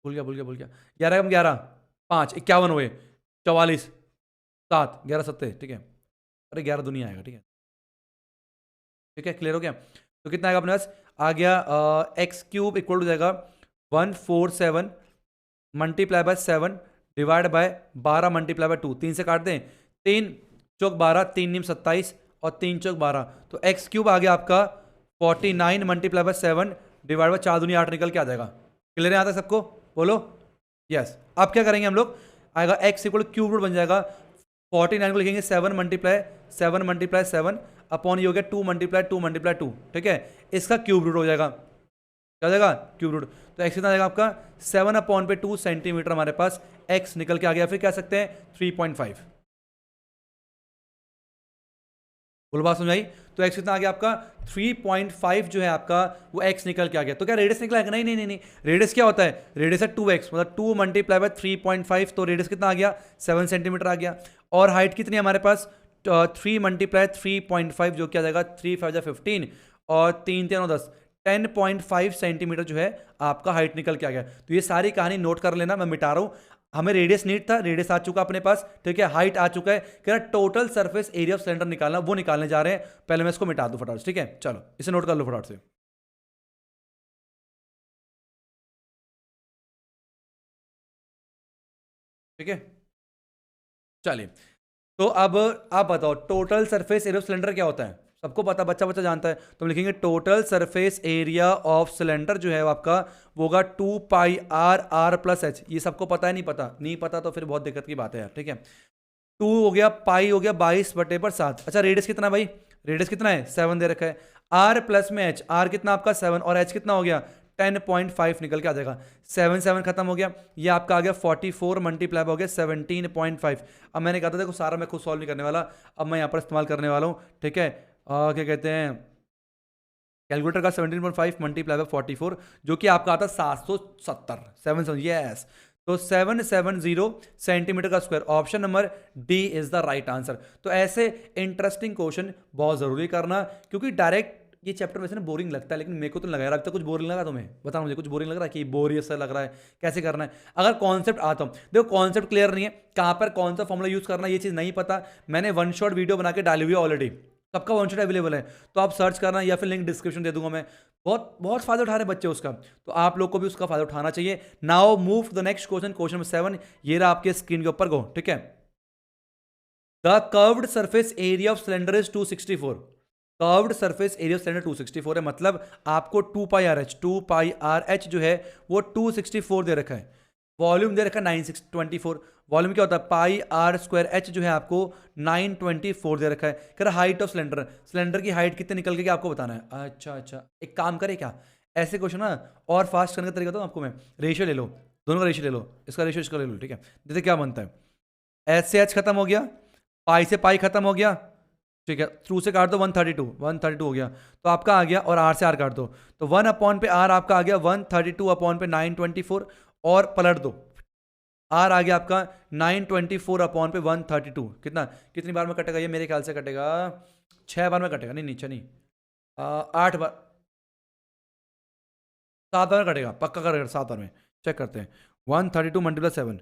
भूल गया, 11 कम 11 5, 51 हुए, 44 7, 11 सत्ते, ठीक है? अरे 11 दुनिया आएगा, ठीक है? ठीक है, क्लियर हो गया? तो कितना आएगा अपने पास, आ गया एक्स क्यूब इक्वल टू जाएगा 147 multiply by 7 divide by 12 multiply bye 2, 3 से काट दें, 3 चौक 12, 3 नीम 27 और 3 चौक 12, तो एक्स क्यूब आ गया आपका 49 मल्टीप्लाई बाय 7 डिवाइड बाय 4 दूनी 8 निकल के आ जाएगा। क्लियर है आता सबको, बोलो यस। अब क्या करेंगे हम लोग, आएगा एक्स इक्वल क्यूब रूट बन जाएगा, 49 को लिखेंगे 7 मल्टीप्लाई 7 अपॉन ये हो गया 2 मल्टीप्लाई 2, ठीक है? इसका क्यूब रूट हो जाएगा, क्या हो जाएगा, क्यूब रूट। तो एक्स कितना जाएगा आपका 7/2 सेंटीमीटर हमारे पास एक्स निकल के आ गया। फिर कह सकते हैं 3.5, बोल बात समझाई? तो एक्स कितना आ गया आपका 3.5 जो है आपका वो एक्स निकल के आ गया। तो क्या रेडियस निकला है? नहीं, रेडियस क्या होता है, रेडियस है 2x, मतलब 2 मल्टीप्लाई बाय 3.5, तो रेडियस कितना आ गया 7 सेंटीमीटर आ गया। और हाइट कितनी है हमारे पास 3 मल्टीप्लाई 3.5 जो क्या आ जाएगा 3 5 15 और 3 3 10, 10.5 सेंटीमीटर जो है आपका हाइट निकल के आ गया। तो ये सारी कहानी नोट कर लेना, मैं मिटा रहा हूँ। हमें रेडियस नीड था, रेडियस आ चुका अपने पास, ठीक है? हाइट आ चुका है, कह रहा total surface area of cylinder निकालना, वो निकालने जा रहे हैं। पहले मैं इसको मिटा दूं फटाफट से, ठीक है? चलो इसे नोट कर लो फटाफट से, ठीक है? चलिए, तो अब आप बताओ total surface area of cylinder क्या होता है? सबको पता, बच्चा बच्चा जानता है। तो हम लिखेंगे total surface area of cylinder जो है वो आपका वो होगा 2 पाई आर प्लस एच। ये सबको पता है, नहीं पता? नहीं पता तो फिर बहुत दिक्कत की बात है यार, ठीक है? 2 हो गया, पाई हो गया 22/7। अच्छा रेडियस कितना भाई, रेडियस कितना है 7 दे रखा है, आर प्लस में एच, आर कितना आपका 7 और एच कितना हो गया 10.5 निकल के आ जाएगा। 7 7 खत्म हो गया, ये आपका आ गया 44 मल्टीप्लाई हो गया 17.5। अब मैंने कहा था देखो सारा मैं खुद सॉल्व नहीं करने वाला, अब मैं यहाँ पर इस्तेमाल करने वाला हूँ, ठीक है? क्या कहते हैं, कैलकुलेटर का 17.5 मल्टीप्लाई बाय 44 जो कि आपका आता है 770 7 यस। तो 770 सेंटीमीटर का square, option number D is the right answer. तो ऐसे इंटरेस्टिंग क्वेश्चन बहुत जरूरी करना, क्योंकि डायरेक्ट ये चैप्टर वैसे ना बोरिंग लगता है, लेकिन मेरे को तो लग रहा है अब तक कुछ बोरिंग लगा तुम्हें, बताओ मुझे कुछ बोरिंग लग रहा है कि बोरियत सा लग रहा है, कैसे करना है। अगर कॉन्सेप्ट आता हूं, देखो कॉन्सेप्ट क्लियर नहीं है, कहां पर कौन सा फॉर्मुला यूज करना है ये चीज नहीं पता, मैंने वन शॉट वीडियो बना के डाली हुई है ऑलरेडी, सबका वन शॉट अवेलेबल है, तो आप सर्च करना या फिर लिंक डिस्क्रिप्शन दे दूंगा मैं। बहुत बहुत फायदा उठा रहे बच्चे उसका, तो आप लोग को भी उसका फायदा उठाना चाहिए। Now move to the next question, question number 7, ये रहा आपके स्क्रीन के ऊपर, गो, ठीक है। The curved surface area of cylinder is 264, curved surface area of cylinder 264 है, मतलब आपको 2 पाई आर एच जो है वो 264 दे रखा है, वॉल्यूम दे रखा है 924, वॉल्यूम क्या होता है पाई आर स्क्वायर एच जो है आपको 924 दे रखा है। कह रहा हाइट ऑफ सिलेंडर, सिलेंडर की हाइट कितने निकल के आपको बताना है। अच्छा अच्छा, एक काम करे क्या, ऐसे क्वेश्चन ना और फास्ट करने का तरीका तो आपको मैं, रेशियो ले लो, दोनों का रेशियो ले लो, इसका रेशियो इसका ले लो, ठीक है। जैसे क्या बनता है, एच से एच खत्म हो गया, पाई से पाई खत्म हो गया, ठीक है, थ्रू से काट दो 132 हो गया, तो आपका आ गया, और आर से आर काट दो, तो 1 अपॉन पे आर आपका आ गया 132 अपॉन पे 924, और पलट दो, आर आ गया आपका 924 अपॉन पे 132, कितनी बार में कटेगा ये, मेरे ख्याल से कटेगा 6 बार में कटेगा, नहीं नीचे नहीं, 8 बार, 7 बार में कटेगा, पक्का करेगा 7 बार में, चेक करते हैं, 132 मल्टीप्लाई 7,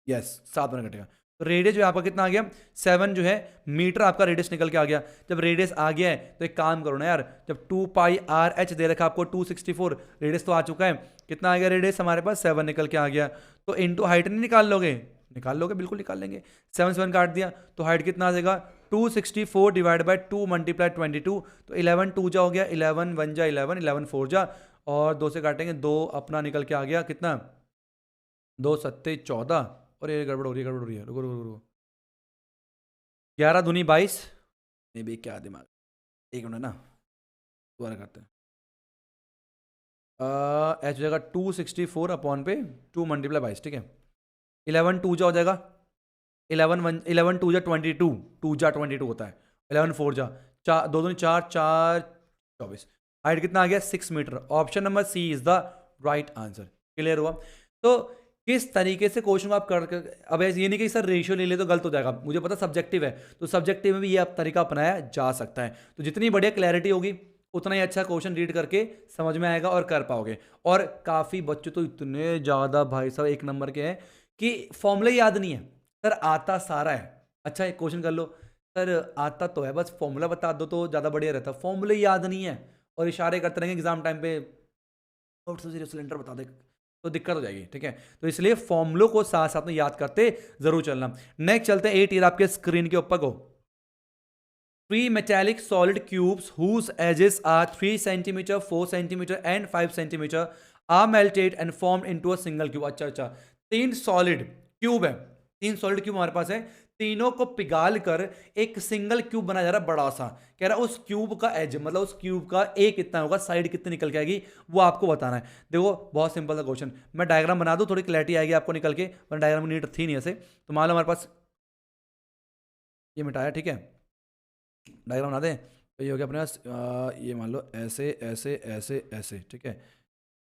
यस 7 बार में कटेगा। तो रेडियस जो है आपका कितना आ गया, 7 जो है मीटर आपका रेडियस निकल के आ गया। जब रेडियस आ गया है तो एक काम करो ना यार, जब 2 पाई आर एच दे रखा आपको 264, रेडियस तो आ चुका है, कितना आ गया रेडियस हमारे पास 7 निकल के आ गया, तो इनटू हाइट नहीं निकाल लोगे, निकाल लोगे, बिल्कुल निकाल लेंगे, 7 7 काट दिया तो हाइट कितना आ जाएगा 264 डिवाइड बाई 2 मल्टीप्लाई 22, तो 11 2 जा हो गया, 11 1 जा 11, 11 4 जा, और 2 से काटेंगे 2 अपना निकल के आ गया कितना, 2 सत्ते 14, और ये गड़बड़ हो रही है, गड़बड़ हो रही है, रुको रुको रुको, 11 दूनी 22, नहीं भाई क्या दिमाग, एक मिनट ना, दोबारा करते हैं, एच हो जाएगा 264 अपॉन पे 2 मल्टीप्लाई 22, ठीक है, 11 2 जा हो जाएगा, 11 2 जा 22, 2 जा 22 होता है, 11 4 जा, 4 2 दूनी 4 4 24, हाइट कितना आ गया 6 metre, option number C is the right answer. Clear हुआ। तो किस तरीके से क्वेश्चन को आप अब ये नहीं कि सर रेशियो ले ले तो गलत हो जाएगा, मुझे पता सब्जेक्टिव है, तो सब्जेक्टिव में भी ये तरीका अपनाया जा सकता है। तो जितनी बढ़िया क्लैरिटी होगी उतना ही अच्छा क्वेश्चन रीड करके समझ में आएगा और कर पाओगे। और काफ़ी बच्चे तो इतने ज़्यादा भाई साहब एक नंबर के हैं कि फॉर्मूला याद नहीं है, सर आता सारा है, अच्छा एक क्वेश्चन कर लो, सर आता तो है बस फॉर्मूला बता दो तो ज़्यादा बढ़िया रहता, फॉर्मूला याद नहीं है और इशारे करते रहेंगे एग्जाम टाइम पे, सिलेंडर बता दे तो दिक्कत हो जाएगी, ठीक है। तो इसलिए फॉर्मूलों को साथ साथ में याद करते जरूर चलना। नेक्स्ट चलते हैं 8 ईयर आपके स्क्रीन के ऊपर, को 3 metallic solid cubes whose edges are 3 centimeter, 4 centimeter and 5 centimeter are melted and formed into a single cube। अच्छा अच्छा, 3 सॉलिड क्यूब है, 3 सॉलिड क्यूब हमारे पास है, तीनों को पिघाल कर एक सिंगल क्यूब बनाया जा रहा है बड़ा सा। कह रहा है उस क्यूब का एज मतलब उस क्यूब का ए कितना होगा, साइड कितनी निकल के आएगी वो आपको बताना है। देखो बहुत सिंपल सा क्वेश्चन, मैं डायग्राम बना दूं थोड़ी क्लैरिटी आएगी आपको निकल के, वरना डायग्राम नीड थी नहीं ऐसे। तो मान लो हमारे पास ये मिटाया, ठीक है, डायग्राम बना दें तो ये हो गया अपने पास, ये मान लो ऐसे ऐसे ऐसे ऐसे, ठीक है,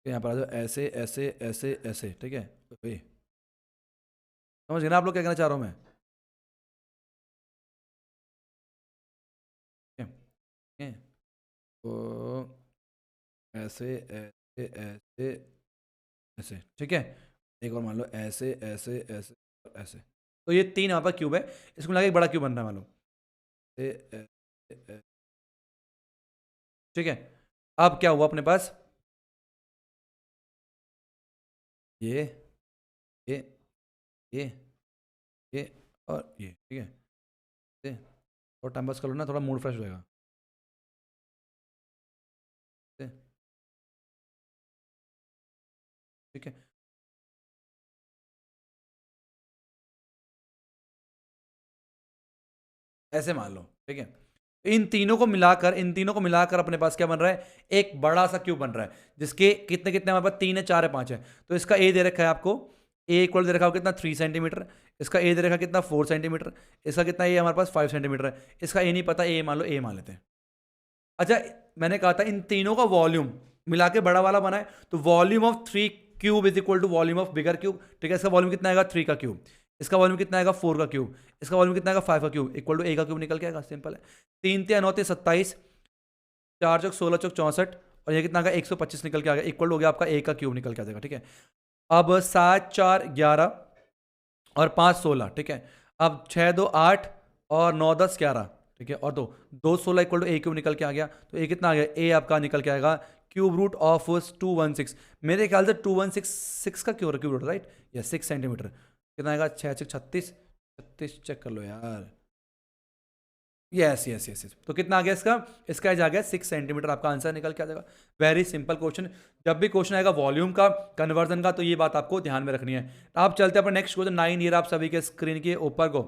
यहाँ पर आ जाओ ऐसे ऐसे ऐसे ऐसे, ठीक है, समझ गए ना आप लोग क्या कहना चाह रहा हूँ मैं, ठीक है? तो ऐसे ऐसे ऐसे ऐसे, ठीक है, एक और मान लो ऐसे ऐसे ऐसे ऐसे, तो ये 3 यहाँ पर क्यूब है, इसको मिला के एक बड़ा क्यूब बन रहा है मान लो, ठीक है। अब क्या हुआ अपने पास, ये ये ये ये और ये, ठीक है, और टाइम पास कर लो ना, थोड़ा मूड फ्रेश हो जाएगा, ठीक है। ऐसे मान लो, ठीक है, इन तीनों को मिलाकर अपने पास क्या बन रहा है, एक बड़ा सा क्यूब बन रहा है, जिसके कितने कितने हमारे पास 3 है 4 है 5 है। तो इसका ए दे रखा है आपको, ए इक्वल दे रखा होगा कितना 3 सेंटीमीटर, इसका ए दे रखा कितना 4 सेंटीमीटर, इसका कितना ए हमारे पास 5 सेंटीमीटर है, इसका ए नहीं पता, ए मान लो, ए मान लेते हैं, अच्छा, मैंने कहा था इन तीनों का वॉल्यूम मिला के बड़ा वाला बनाए, तो volume of 3 cube is equal to volume of bigger cube. ठीक है, इसका वॉल्यूम कितना आएगा 3 का क्यूब, इसका वॉल्यूम कितना आएगा 4 का क्यूब, इसका वॉल्यूम कितना आएगा 5 का क्यूब, इक्वल टू ए का क्यूब निकल के आएगा। सिंपल है। 3 3 9 27, 4 चौक 16 चौक 64, और ये कितना आएगा 125 निकल के आ गया, इक्वल हो गया आपका ए का क्यूब निकल के आ जाएगा। ठीक है, अब 7 4 11 और 5 16। ठीक है, अब 6 2 8 और 9 10 11। ठीक है, और 2 16 इक्वल टू ए क्यूब निकल के आ गया, तो ए कितना आ गया, ए आपका निकल के आएगा क्यूब रूट ऑफ 216। मेरे ख्याल से 216 का क्यूब रूट राइट, या 6 सेंटीमीटर। कितना आएगा 6 6 36, 36 चेक कर लो यार। यस यस यस यस, तो कितना आ गया इसका, इसका एज आ गया 6 सेंटीमीटर, आपका आंसर निकल के आ जाएगा। Very simple question. जब भी क्वेश्चन आएगा वॉल्यूम का, कन्वर्जन का, तो ये बात आपको ध्यान में रखनी है। आप चलते हैं अपने नेक्स्ट क्वेश्चन 9 ईयर, आप सभी के स्क्रीन के ऊपर को।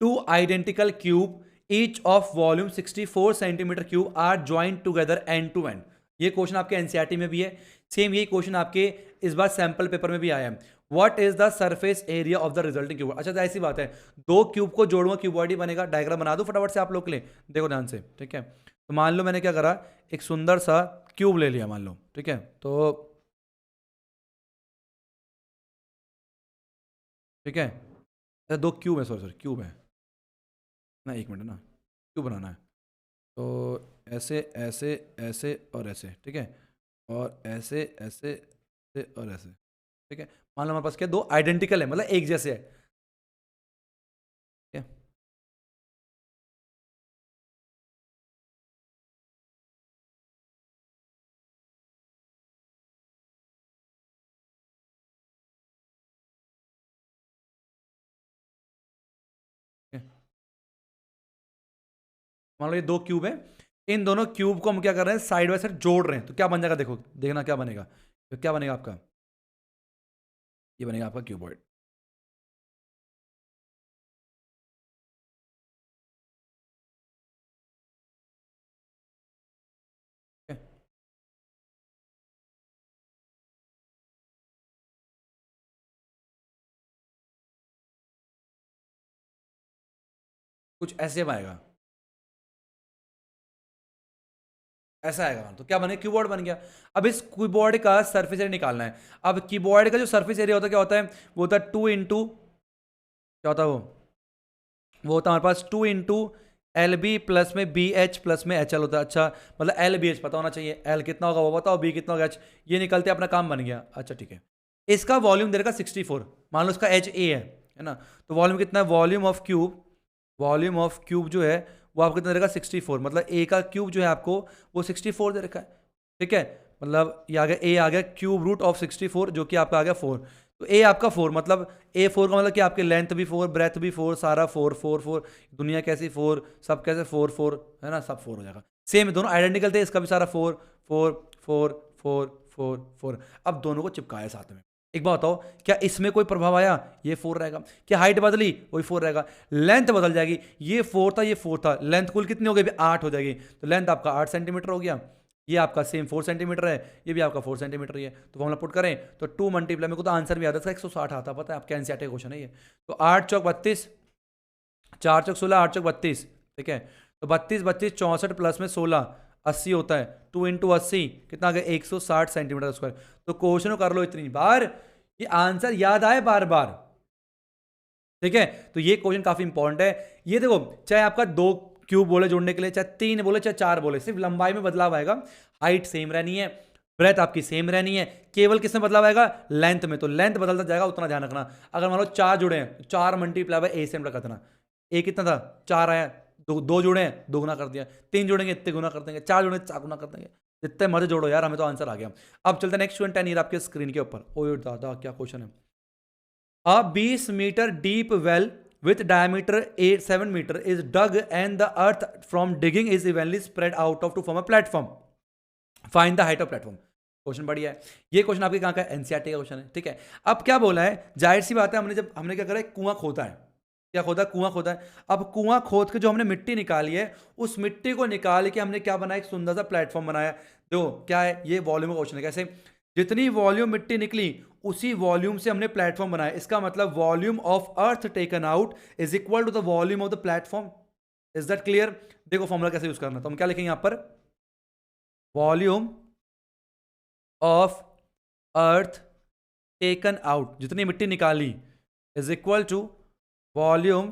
Two identical cube each of volume 64 centimetre cube are joint together end to end. ये क्वेश्चन आपके एनसीईआरटी में भी है, सेम यही क्वेश्चन आपके इस बार सैंपल पेपर में भी आया है। What is the surface area of the resulting cube. अच्छा, तो ऐसी बात है, दो क्यूब को जोड़ूंगा क्यूबॉइड बनेगा। डायग्राम बना दो फटाफट से आप लोग के लिए, देखो ध्यान से। ठीक है, तो मान लो मैंने क्या करा, एक सुंदर सा क्यूब ले लिया मान लो। ठीक है, तो ठीक है, अच्छा, दो क्यूब है, सॉरी सॉरी क्यूब है ना, एक मिनट ना, क्यूब बनाना है। तो ऐसे ऐसे ऐसे और ऐसे। ठीक है, और ऐसे ऐसे ऐसे और ऐसे। ठीक है, मान लो हमारे पास क्या, दो आइडेंटिकल है, मतलब एक जैसे है। ठीक है, ठीक है? मान लो ये दो क्यूब है, इन दोनों क्यूब को हम क्या कर रहे हैं, साइड बाय साइड जोड़ रहे हैं, तो क्या बन जाएगा, देखो देखना क्या बनेगा। तो क्या बनेगा आपका, ये बनेगा आपका क्यूबॉइड। ठीक है? कुछ ऐसे आएगा, ऐसा आएगा, तो क्या बने, कीबोर्ड बन गया। अब इस कीबोर्ड का सरफेस एरिया निकालना है। अब कीबोर्ड का जो सरफेस एरिया होता है क्या होता है, वो होता है 2 इंटू, क्या होता है वो होता है हमारे पास 2 इंटू एल बी प्लस में बी एच प्लस में एच एल होता है। अच्छा, मतलब एल बी एच पता होना चाहिए, एल कितना होगा वो बताओ, बी कितना होगा, एच ये निकलते अपना काम बन गया। अच्छा ठीक है, इसका वॉल्यूम दे रखा 64, मान लो इसका एच ए है ना, तो वॉल्यूम कितना है, volume of cube, volume of cube जो है वो आपको कितना दे रखा 64, मतलब ए का क्यूब जो है आपको वो 64 दे रखा है। ठीक है, मतलब ये आ गया, ए आ गया क्यूब रूट ऑफ 64, जो कि आपका आ गया 4। तो ए आपका 4, मतलब ए 4 का मतलब कि आपके लेंथ भी 4, ब्रेथ भी 4, सारा 4 4 4, दुनिया कैसी 4, सब कैसे 4 4 है ना, सब 4 हो जाएगा। सेम दोनों आइडेंटिकल थे, इसका भी सारा 4 4 4 4 4 4। अब दोनों को चिपकाया साथ में। एक बात बताओ, क्या इसमें कोई प्रभाव आया, ये 4 रहेगा। क्या हाइट बदली, वही 4 रहेगा। लेंथ बदल जाएगी, ये 4 था ये 4 था, लेंथ कुल कितनी हो गई, 8 हो जाएगी। तो लेंथ आपका 8 सेंटीमीटर हो गया, ये आपका सेम 4 सेंटीमीटर है, ये भी आपका 4 सेंटीमीटर ही है। तो फॉर्मूला पुट करें तो 2 मल्टीप्लाई, मेरे को तो आंसर भी आता है 160 आता, पता है आपका एनसीईआरटी क्वेश्चन है ये। तो 8 चौक 32, 4 चौक 16, 8 चौक 32। ठीक है, तो 32 32 64 प्लस में 16 80 होता है, 2 इंटू 80 कितना आ गया 160 सेंटीमीटर स्क्वायर। तो क्वेश्चन कर लो इतनी बार, ये आंसर याद आए बार बार। ठीक है, तो ये क्वेश्चन काफी इंपॉर्टेंट है। ये देखो, चाहे आपका दो क्यूब बोले जोड़ने के लिए, चाहे 3 बोले चाहे 4 बोले, सिर्फ लंबाई में बदलाव आएगा, हाइट सेम रहनी है, ब्रेथ आपकी सेम रहनी है, केवल किसमें बदलाव आएगा, लेंथ में। तो लेंथ बदलता जाएगा, उतना ध्यान रखना। अगर मान लो 4 जुड़े हैं, 4 मल्टीप्लाई बाय ए सेम रखा था ना, ए कितना था 4 आया, दो जुड़े हैं, 2 गुना कर दिया, 3 जुड़ेंगे इतने गुना कर देंगे, 4 जुड़ेंगे 4 गुना कर देंगे, जितने मर्जी जोड़ो यार, हमें तो आंसर आ गया। अब चलते हैं नेक्स्ट 10 ईयर आपके स्क्रीन के ऊपर। ओ दादा क्या क्वेश्चन है। A 20 meter deep well with diameter 7 meter is dug and the earth from digging is evenly spread out of to form a platform. Find the height of platform. Question बढ़िया है। ये question आपके कहाँ का, NCERT का question है। ठीक है, अब क्या बोला है, जाहिर सी बात है, हमने क्या करा है, कुआं खोदा है। क्या खोदा, कुआं खोदा है। अब कुआं खोद के जो हमने मिट्टी निकाली है, उस मिट्टी को निकाल के हमने क्या बनाया, एक सुंदर सा प्लेटफॉर्म बनाया। देखो क्या है, ये वॉल्यूम का क्वेश्चन है। कैसे, जितनी वॉल्यूम मिट्टी निकली उसी वॉल्यूम से हमने प्लेटफॉर्म बनाया। इसका मतलब volume of earth taken out is equal to the volume of the platform. Is that clear? देखो फॉर्मूला कैसे यूज करना, तो हम क्या लिखेंगे यहां पर, volume of earth taken out, जितनी मिट्टी निकाली, is equal to volume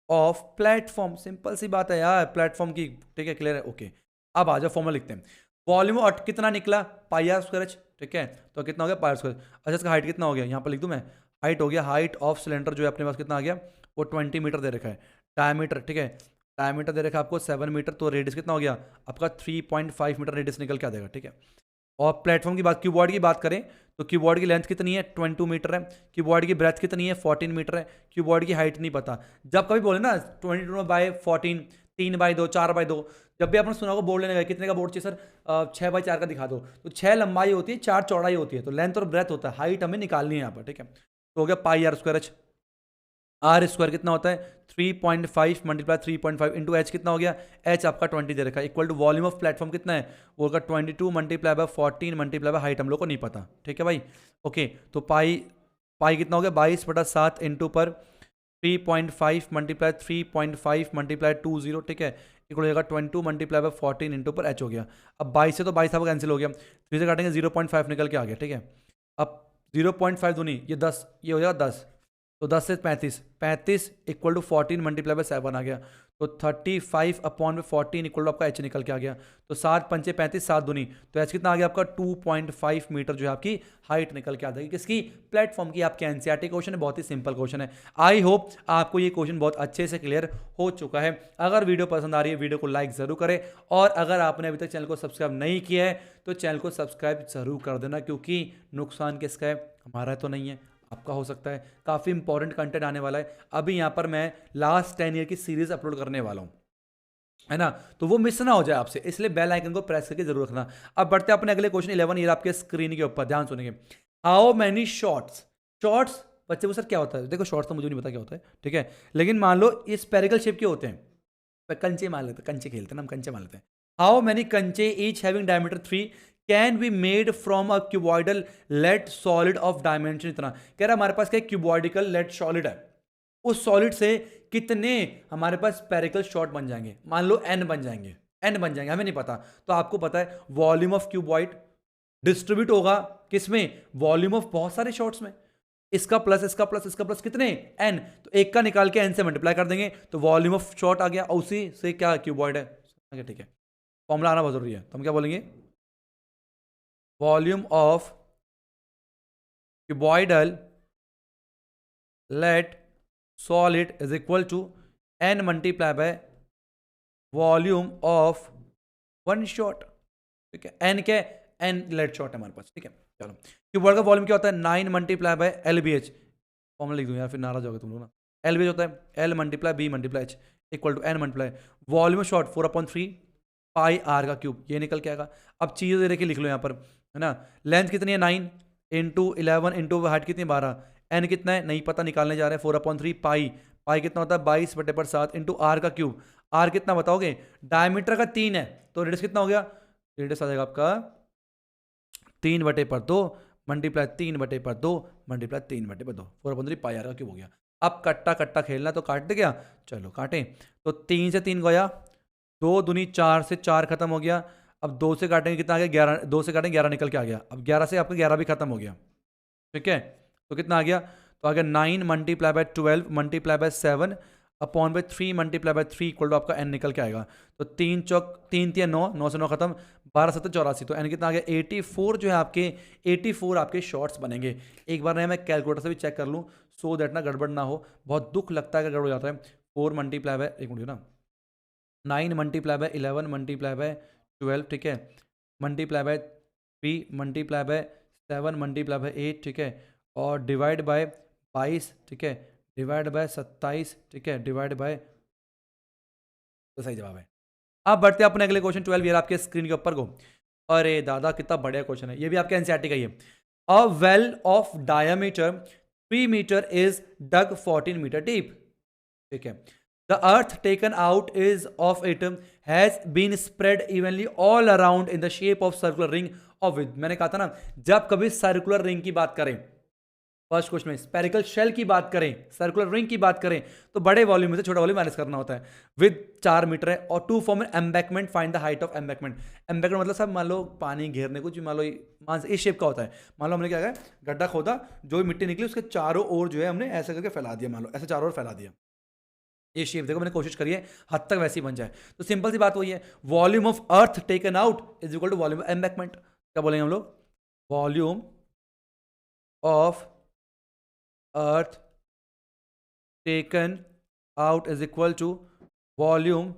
of platform. Simple सी बात है यार, प्लेटफॉर्म की, ठीक है, क्लियर है, ओके। अब आ जाओ फॉर्मूला लिखते हैं, वॉल्यूम ऑफ कितना निकला, पाई आर स्क्वायर एच, ठीक है, तो कितना हो गया, पाई आर स्क्वायर। अच्छा इसका हाइट कितना हो गया, यहाँ पर लिख दूं मैं, हाइट हो गया, हाइट ऑफ सिलेंडर जो है अपने पास कितना आ गया, वो 20 मीटर दे रखा है। डायमीटर, ठीक है, डायमीटर दे रखा है आपको 7 मीटर, तो रेडियस कितना हो गया आपका 3.5 मीटर रेडियस निकल के आ जाएगा, ठीक है। और प्लेटफॉर्म की बात, क्यूबॉइड की बात करें तो क्यूबॉइड की लेंथ कितनी है, 22 मीटर है। क्यूबॉइड की ब्रेथ कितनी है, 14 मीटर है। क्यूबॉइड की हाइट नहीं पता, जब कभी बोले ना 22/14, 3/2, 4/2, जब भी आपने सुना होगा बोर्ड लेने गए, कितने का बोर्ड चाहिए सर, 6/4 का दिखा दो, तो 6 लंबाई होती है, 4 चौड़ाई होती है, तो लेंथ और ब्रेथ होता है, हाइट हमें निकालनी है यहाँ पर, ठीक है। तो हो गया pi r square h. R square कितना होता है, 3.5 मल्टीप्लाई 3.5 इंटू एच कितना हो गया, एच आपका 20 दे रखा है, equal to volume of platform कितना है, वो होगा 22 multiply by 14 multiply by height हम लोग को नहीं पता, ठीक है भाई, ओके। तो पाई कितना हो गया 22/7 इंटू पर 3.5 मल्टीप्लाई 3.5 मल्टीप्लाई 20, ठीक है, इक्वल हो जाएगा 22 मल्टीप्लाई बाय 14 इंटू पर एच हो गया। अब 22 से तो 22 आपका कैंसिल हो गया, 3 से काटेंगे 0.5 निकल के आ गया, ठीक है। अब 0.5 दूनी ये 10, ये हो जाएगा 10, तो 10 से 35, 35 इक्वल टू 14 मल्टीप्लाई बाय 7 आ गया, तो 35/14 इक्वल टू आपका एच निकल के आ गया। तो 7 पंचे 35, 7 दूनी, तो एच कितना आ गया आपका 2.5 मीटर जो है आपकी हाइट निकल के आ जाएगी, किसकी, प्लेटफॉर्म की। आपके एनसीईआरटी क्वेश्चन है, बहुत ही सिंपल क्वेश्चन है। आई होप आपको ये क्वेश्चन बहुत अच्छे से क्लियर हो चुका है। अगर वीडियो पसंद आ रही है, वीडियो को लाइक जरूर करें, और अगर आपने अभी तक चैनल को सब्सक्राइब नहीं किया है तो चैनल को सब्सक्राइब जरूर कर देना, क्योंकि नुकसान किसका है, हमारा तो नहीं है, आपका हो सकता है। काफ़ी इंपॉर्टेंट कंटेंट आने वाला है, अभी यहाँ पर मैं लास्ट 10 ईयर की सीरीज अपलोड करने वाला हूँ, है ना, तो वो मिस ना हो जाए आपसे, इसलिए बेल आइकन को प्रेस करके जरूर रखना। अब बढ़ते हैं अपने अगले क्वेश्चन 11, ये आपके स्क्रीन के ऊपर, ध्यान सुनेंगे। हाउ मैनी शॉर्ट्स, शॉर्ट्स बच्चे को सर क्या होता है, देखो शॉर्ट्स तो मुझे नहीं पता क्या होता है, ठीक है, लेकिन मान लो ये स्पेरिकल शेप के होते हैं, कंचे मान लेते हैं, कंचे खेलते हैं ना हम, कंचे मान लेते हैं। हाउ मैनी कंचे each having diameter 3 can be made from a cuboidal lead solid of dimension इतना। कह रहा है हमारे पास क्या क्यूबॉइडिकल लेड सॉलिड है, उस सॉलिड से कितने हमारे पास स्पेरिकल शॉट बन जाएंगे, मान लो n बन जाएंगे, n बन जाएंगे, हमें नहीं पता। तो आपको पता है वॉल्यूम ऑफ क्यूबॉइड डिस्ट्रीब्यूट होगा किसमें, वॉल्यूम ऑफ बहुत सारे शॉट्स में, इसका प्लस इसका प्लस इसका प्लस कितने, n, तो एक का निकाल के n से मल्टीप्लाई कर देंगे, तो वॉल्यूम ऑफ शॉट आ गया, और उसी से क्या क्यूबॉइड है, ठीक है। फॉर्मूला आना बहुत जरूरी है, तो हम क्या बोलेंगे, volume of cuboidal lead solid is equal to n multiply by volume of one shot, ठीक है। n क्या है, n लेड शॉट है हमारे पास, ठीक है। चलो क्यूबॉइड का वॉल्यूम क्या होता है, 9 मल्टीप्लाई बाय LBH, फॉर्मूला लिख दूं यार फिर नाराज होगे तुम लोग ना, LBH होता है L multiply B multiply H equal to n multiply volume shot 4/3 pi r का क्यूब, ये निकल के आएगा। अब चीज़ दे रखी लिख लो यहाँ पर, है ना, लेंथ कितनी है 9 इंटू 11 इंटू हाइट कितनी 12, n कितना है नहीं पता, निकालने जा रहे हैं 4/3 पाई कितना होता है 22/7 इंटू आर का क्यूब, आर कितना बताओगे, डायमीटर का 3 है, तो रेडियस कितना हो गया, रेडियस आ जाएगा आपका 3/2 मल्टीप्लाई 3/2 मल्टीप्लाई 3/2, 4/3 पाई आर का क्यूब हो गया। अब कट्टा कट्टा खेलना तो काट दे क्या, चलो काटें, तो 3 से 3 गया, 2 दूनी 4 से 4 खत्म हो गया। अब 2 से काटेंगे कितना आ गया 11, 2 से काटेंगे 11 निकल के आ गया। अब 11 से आपका 11 भी खत्म हो गया, ठीक है, तो कितना आ गया, तो आ गया 9 multiply by 12 multiply by 7 upon by 3 multiply by 3 equal to आपका n निकल के आएगा। तो 3 चौक 3 3 9, 9 से 9 खत्म, 12 7 84, तो n कितना आ गया 84 जो है आपके 84 आपके शॉर्ट्स बनेंगे। एक बार मैं कैलकुलेटर से भी चेक कर लूँ, सो दैट ना गड़बड़ ना हो, बहुत दुख लगता है कि गड़बड़ हो जाता है। 4 मल्टीप्लाई बाय, एक मिनट ना, 9 मल्टीप्लाई बाय 11 मल्टीप्लाई बाय 12, ठीक है, multiply by 3 multiply by 7 multiply by 8, ठीक है, और डिवाइड बाय 22, ठीक है, डिवाइड बाय 27, ठीक है, डिवाइड बाय, तो सही जवाब है। अब बढ़ते हैं अपने अगले क्वेश्चन 12, ये आपके स्क्रीन के ऊपर को। अरे दादा कितना बढ़िया क्वेश्चन है, ये भी आपके एनसीईआरटी का ही है। A well of diameter 3 metre is dug 14 metre deep, ठीक है। The earth taken out is of it has been spread evenly all around in the shape of circular ring of width। मैंने कहा था ना, जब कभी सर्कुलर रिंग की बात करें फर्स्ट क्वेश्चन में स्पेरिकल शेल की बात करें, सर्कुलर रिंग की बात करें, तो बड़े वॉल्यूम में से छोटा वॉल्यूम माइनस करना होता है। विद 4 मीटर है और to form embankment, find the height of embankment. Embankment मतलब सब मान लो पानी घेरने को, मान लो इस शेप का होता है। मान लो हमने क्या किया, गड्ढा खोदा, जो भी मिट्टी निकली उसके चारों ओर जो है हमने ऐसे करके फैला दिया, मान लो ऐसे चारों ओर फैला दिया। ये शेप देखो मैंने कोशिश करी है हद तक वैसी बन जाए। तो सिंपल सी बात वही है, volume of earth taken out is equal to volume of embankment. क्या बोलेंगे हम लोग, volume of earth taken out is equal to volume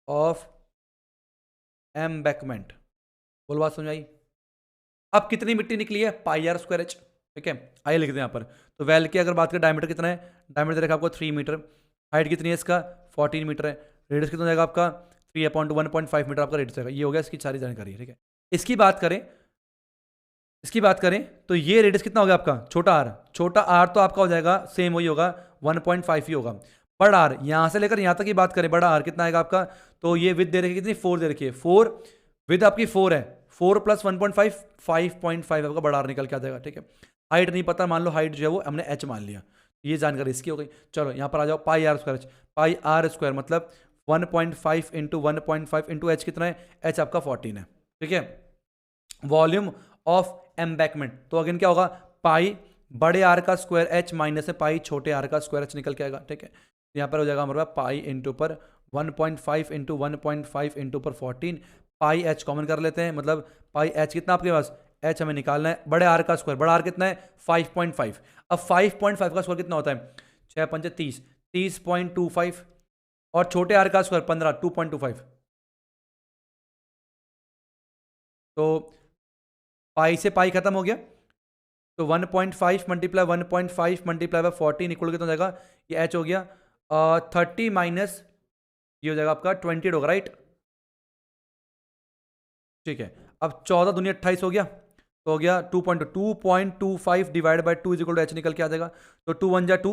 of embankment. बोल बात समझ आई। अब कितनी मिट्टी निकली है, पाई आर स्क्वायर एच। ठीक है, आइए लिखते हैं यहाँ पर। तो वेल की अगर बात करें, डायमीटर कितना है, डायमीटर देखा आपको 3 मीटर, हाइट कितनी है इसका 14 मीटर है, रेडियस कितना जाएगा आपका 3/1.5 मीटर आपका रेडियस जाएगा। ये हो गया इसकी सारी जानकारी। ठीक है, इसकी बात करें तो ये रेडियस कितना हो गया आपका, छोटा आर तो आपका हो जाएगा सेम वही होगा 1.5 ही होगा। बड़ा आर यहाँ से लेकर यहाँ तक की बात करें, बड़ा आर कितना आएगा आपका, तो ये विद दे रखी कितनी 4 दे रखी है, 4 विद आपकी 4 है, 4 + 1.5 5.5 आपका बड़ा आर निकल के आ जाएगा। ठीक है, हाइट नहीं पता, मान लो हाइट जो है वो हमने एच मान लिया, ये जानकारी इसकी हो गई। चलो यहाँ पर आ जाओ, pi r square h, pi r square मतलब 1.5 × 1.5 × एच कितना है, एच आपका 14 है। ठीक है, वॉल्यूम ऑफ एम्बैकमेंट, तो अगेन क्या होगा, पाई बड़े आर का स्क्वायर एच माइनस है पाई छोटे आर का स्क्वायर एच निकल के आएगा। ठीक है, यहाँ पर हो जाएगा हमारे पास पाई इंटू पर 1.5 × 1.5 इंटू पर 14, पाई एच कॉमन कर लेते हैं, मतलब पाई एच कितना आपके पास, एच हमें निकालना है, बड़े आर का स्क्वायर, बड़ा आर कितना है 5.5। अब 5.5 का स्क्वायर कितना होता है, 6 × 5 = 30, 30.25, और छोटे आर का स्क्वायर 15, 2.25। तो पाई से पाई खत्म हो गया, तो 1.5 मल्टीप्लाई 1.5 मल्टीप्लाई 14 इक्वल कितना हो जाएगा, ये एच हो गया 30 माइनस ये हो जाएगा आपका 20 होगा, राइट। ठीक है, अब 14 दूनी 28 हो गया, तो हो गया 2.25 divide by 2 is equal to h निकल के आ जाएगा। तो 2 1 जा 2,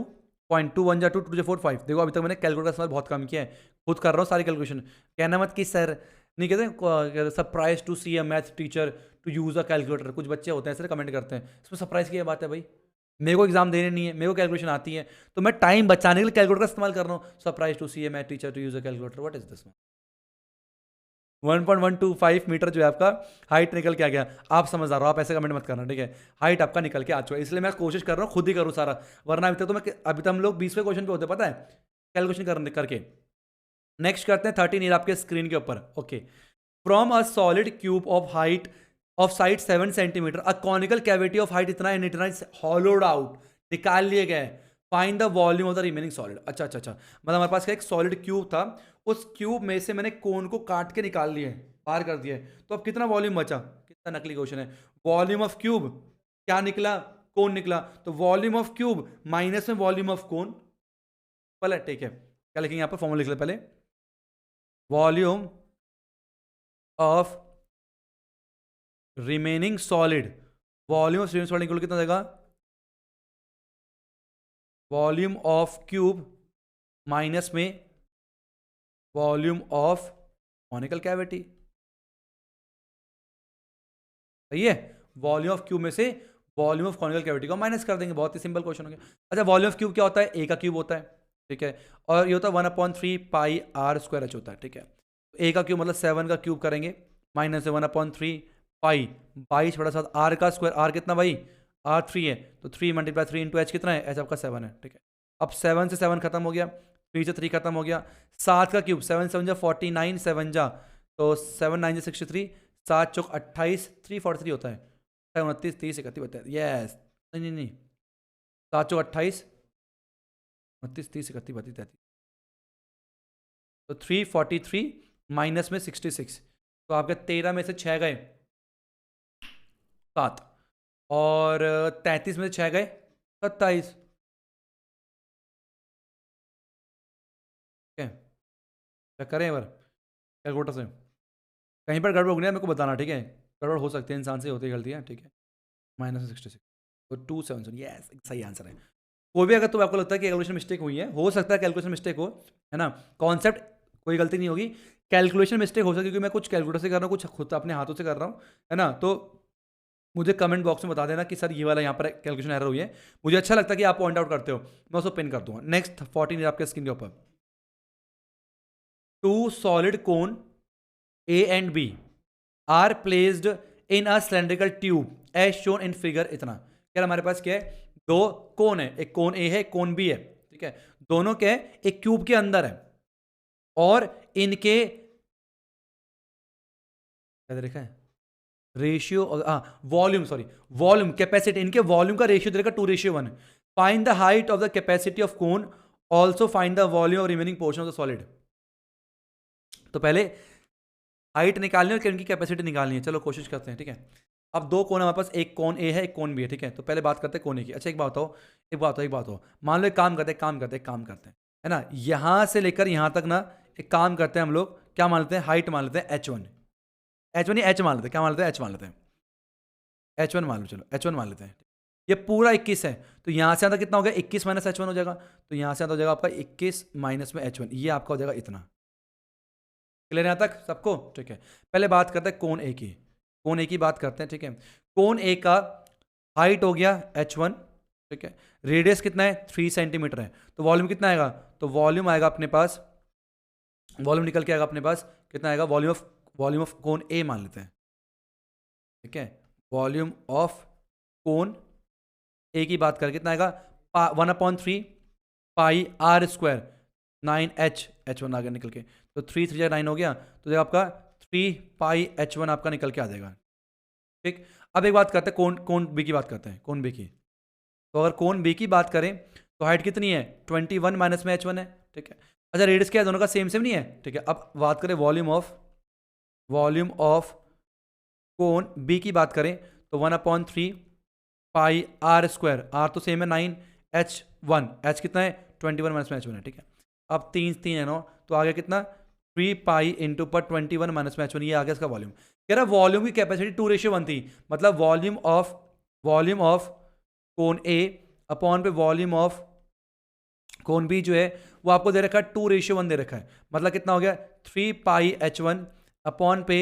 2 1 जा 2, 2 4 5। देखो अभी तक मैंने कैलकुलेटर का इस्तेमाल बहुत कम किया है, खुद कर रहा हूँ सारी कैलकुलेशन। कहना मत कि सर नहीं कहते surprise to see a math teacher to use a calculator, कुछ बच्चे होते हैं ऐसे कमेंट करते हैं, इसमें सरप्राइज की बात है भाई, मेरे को एग्जाम देने नहीं है, मेरे को कैलकुलेशन आती है, तो मैं टाइम बचाने के लिए कैलकुलेटर का इस्तेमाल कर रहा हूँ। Surprise to see a math teacher to use a calculator, what is this. 1.125 metre जो है आपका हाइट निकल के आ गया। आप समझदार हो, आप ऐसे कमेंट मत करना, ठीक है। हाइट आपका निकल के आ चुका है, इसलिए मैं कोशिश कर रहा हूँ खुद ही करूँ सारा, वरना अभी तो हम लोग 20वें क्वेश्चन पे होते, पता है, कैलकुलेशन करके। नेक्स्ट करते हैं 13 ईयर आपके स्क्रीन के ऊपर। Okay, from a solid cube of height of side 7 centimetre a conical cavity of height इतना हॉलोड आउट, निकाल लिए गए। Find the volume of the remaining solid. अच्छा, मतलब हमारे पास क्या एक सॉलिड क्यूब था, उस क्यूब में से मैंने कोन को काट के निकाल लिए, बाहर कर दिया, तो अब कितना वॉल्यूम बचा। कितना नकली क्वेश्चन है। वॉल्यूम ऑफ क्यूब क्या निकला, कोन निकला, तो वॉल्यूम ऑफ क्यूब माइनस में वॉल्यूम ऑफ कोन, पहले ठीक है, क्या लिखेंगे यहाँ पर, फॉर्मूला लिख ले पहले, volume of remaining solid, volume of remaining solid कितना देगा, वॉल्यूम ऑफ क्यूब माइनस में वॉल्यूम ऑफ कॉनिकल कैविटी। सही है, वॉल्यूम ऑफ क्यूब में से वॉल्यूम ऑफ कॉनिकल कैविटी को माइनस कर देंगे, बहुत ही सिंपल क्वेश्चन हो गया। अच्छा, वॉल्यूम ऑफ क्यूब क्या होता है, ए का क्यूब होता है, ठीक है, और ये होता है 1/3 पाई आर स्क्वायर एच होता है। ठीक है, ए का क्यूब मतलब 7 का क्यूब करेंगे, माइनस से 1/3 पाई 22/7 आर का स्क्वायर, आर कितना भाई, आर 3 है, तो 3 × 3 × एच कितना है, एच आपका 7 है। ठीक है, अब 7 से 7 खत्म हो गया, 3 से 3 खत्म हो गया, 7 का क्यूब 7 7 जा 49, 7 जा तो 7 9 जा 63, 7 चौक 28, 343 होता है, 29 30 31 32, यस, नहीं 7 चौक 28, 29 30 31 32 33, तो 343 माइनस में 66, तो आपके 13 में से 6 गए 7, और 33 में से 6 गए 27। क्या करें एक बार कैलकुलेटर से, कहीं पर गड़बड़ हो गया मेरे को बताना, ठीक है, गड़बड़ हो सकती है, इंसान से होती है गलतियाँ, ठीक है। -66 तो 277, यस सही आंसर है। कोई भी अगर तो आपको लगता है कि कैलकुलेशन मिस्टेक हुई है, हो सकता है कैलकुलेशन मिस्टेक हो, है ना, कॉन्सेप्ट कोई गलती नहीं होगी, कैलकुलेशन मिस्टेक हो सकती है, क्योंकि मैं कुछ कैलकुलेटर से कर रहा हूँ, कुछ खुद अपने हाथों से कर रहा हूँ, है ना, तो मुझे कमेंट बॉक्स में बता देना कि सर ये वाला यहाँ पर कैलकुलेशन एरर हुई है। मुझे अच्छा लगता है कि आप पॉइंट आउट करते हो, मैं उसको पिन कर दूंगा। नेक्स्ट 14 आपके स्क्रीन के ऊपर, two solid cone A and B are placed in a cylindrical tube as shown in figure. इतना क्या हमारे पास क्या है, दो कोन है, एक कोन ए है एक कोन बी है, ठीक है, दोनों क्या है एक क्यूब के अंदर है और इनके क्या देखा है ratio, volume, sorry volume, capacity, इनके वॉल्यूम का रेशियो देगा 2:1। Find the height of the capacity of cone, also find the volume of remaining portion of the solid. तो पहले हाइट निकालनी है और इनकी कैपेसिटी निकालनी है। चलो कोशिश करते हैं, ठीक है। अब दो कोन हमारे पास, एक कोन ए है एक कोन बी है, ठीक है। तो पहले बात करते हैं कोन ए की। अच्छा एक बात हो, मान लो एक काम करते हैं, है ना, यहां से लेकर यहां तक ना एक काम करते हैं हम लोग, क्या मान लेते हैं, हाइट मान लेते हैं h1, एच मान लेते हैं, क्या मान लेते हैं, एच मान लेते हैं, h1 मान लो, चलो h1 मान लेते हैं। ये पूरा 21 है, तो यहां से आता कितना हो गया, 21 माइनस h1 हो जाएगा, तो यहां से आता हो जाएगा आपका 21 माइनस में h1, ये आपका हो जाएगा इतना। क्लियर है यहाँ तक सबको, ठीक है। पहले बात करते हैं कोन ए की, कोन ए की बात करते हैं, ठीक है। कोन ए का हाइट हो गया h1, ठीक है, रेडियस कितना है 3 सेंटीमीटर है, तो वॉल्यूम कितना आएगा, तो वॉल्यूम आएगा अपने पास, वॉल्यूम निकल के आएगा अपने पास कितना आएगा, वॉल्यूम ऑफ कोन ए मान लेते हैं, ठीक है। वॉल्यूम ऑफ कोन ए की बात करें कितना आएगा, 1/3 pi r square 9h, h1 आ गया निकल के, तो 3 3 9 हो गया, तो जब आपका 3 पाई h1 आपका निकल के आ जाएगा, ठीक। अब एक बात करते हैं कोन बी की बात करते हैं, कोन बी की। तो अगर कोन बी की बात करें तो हाइट कितनी है 21 माइनस में h1 है, ठीक है। अच्छा रेडियस क्या है, दोनों का सेम नहीं है, ठीक है। अब बात करें वॉल्यूम ऑफ कोन बी की बात करें तो 1/3 पाई आर स्क्वायर, आर तो सेम है 9h1, h कितना है 21 माइनस में h1 है, ठीक है। अब 3 है 9, तो आ गया कितना 3 पाई इंटू पर 21 माइनस में h1, ये आ गया इसका वॉल्यूम। कह रहा वॉल्यूम की कैपेसिटी 2:1 थी, मतलब volume of cone A upon पे वॉल्यूम ऑफ कोन बी जो है वो आपको दे रखा है 2:1 दे रखा है, मतलब कितना हो गया 3 पाई h1 अपॉन पे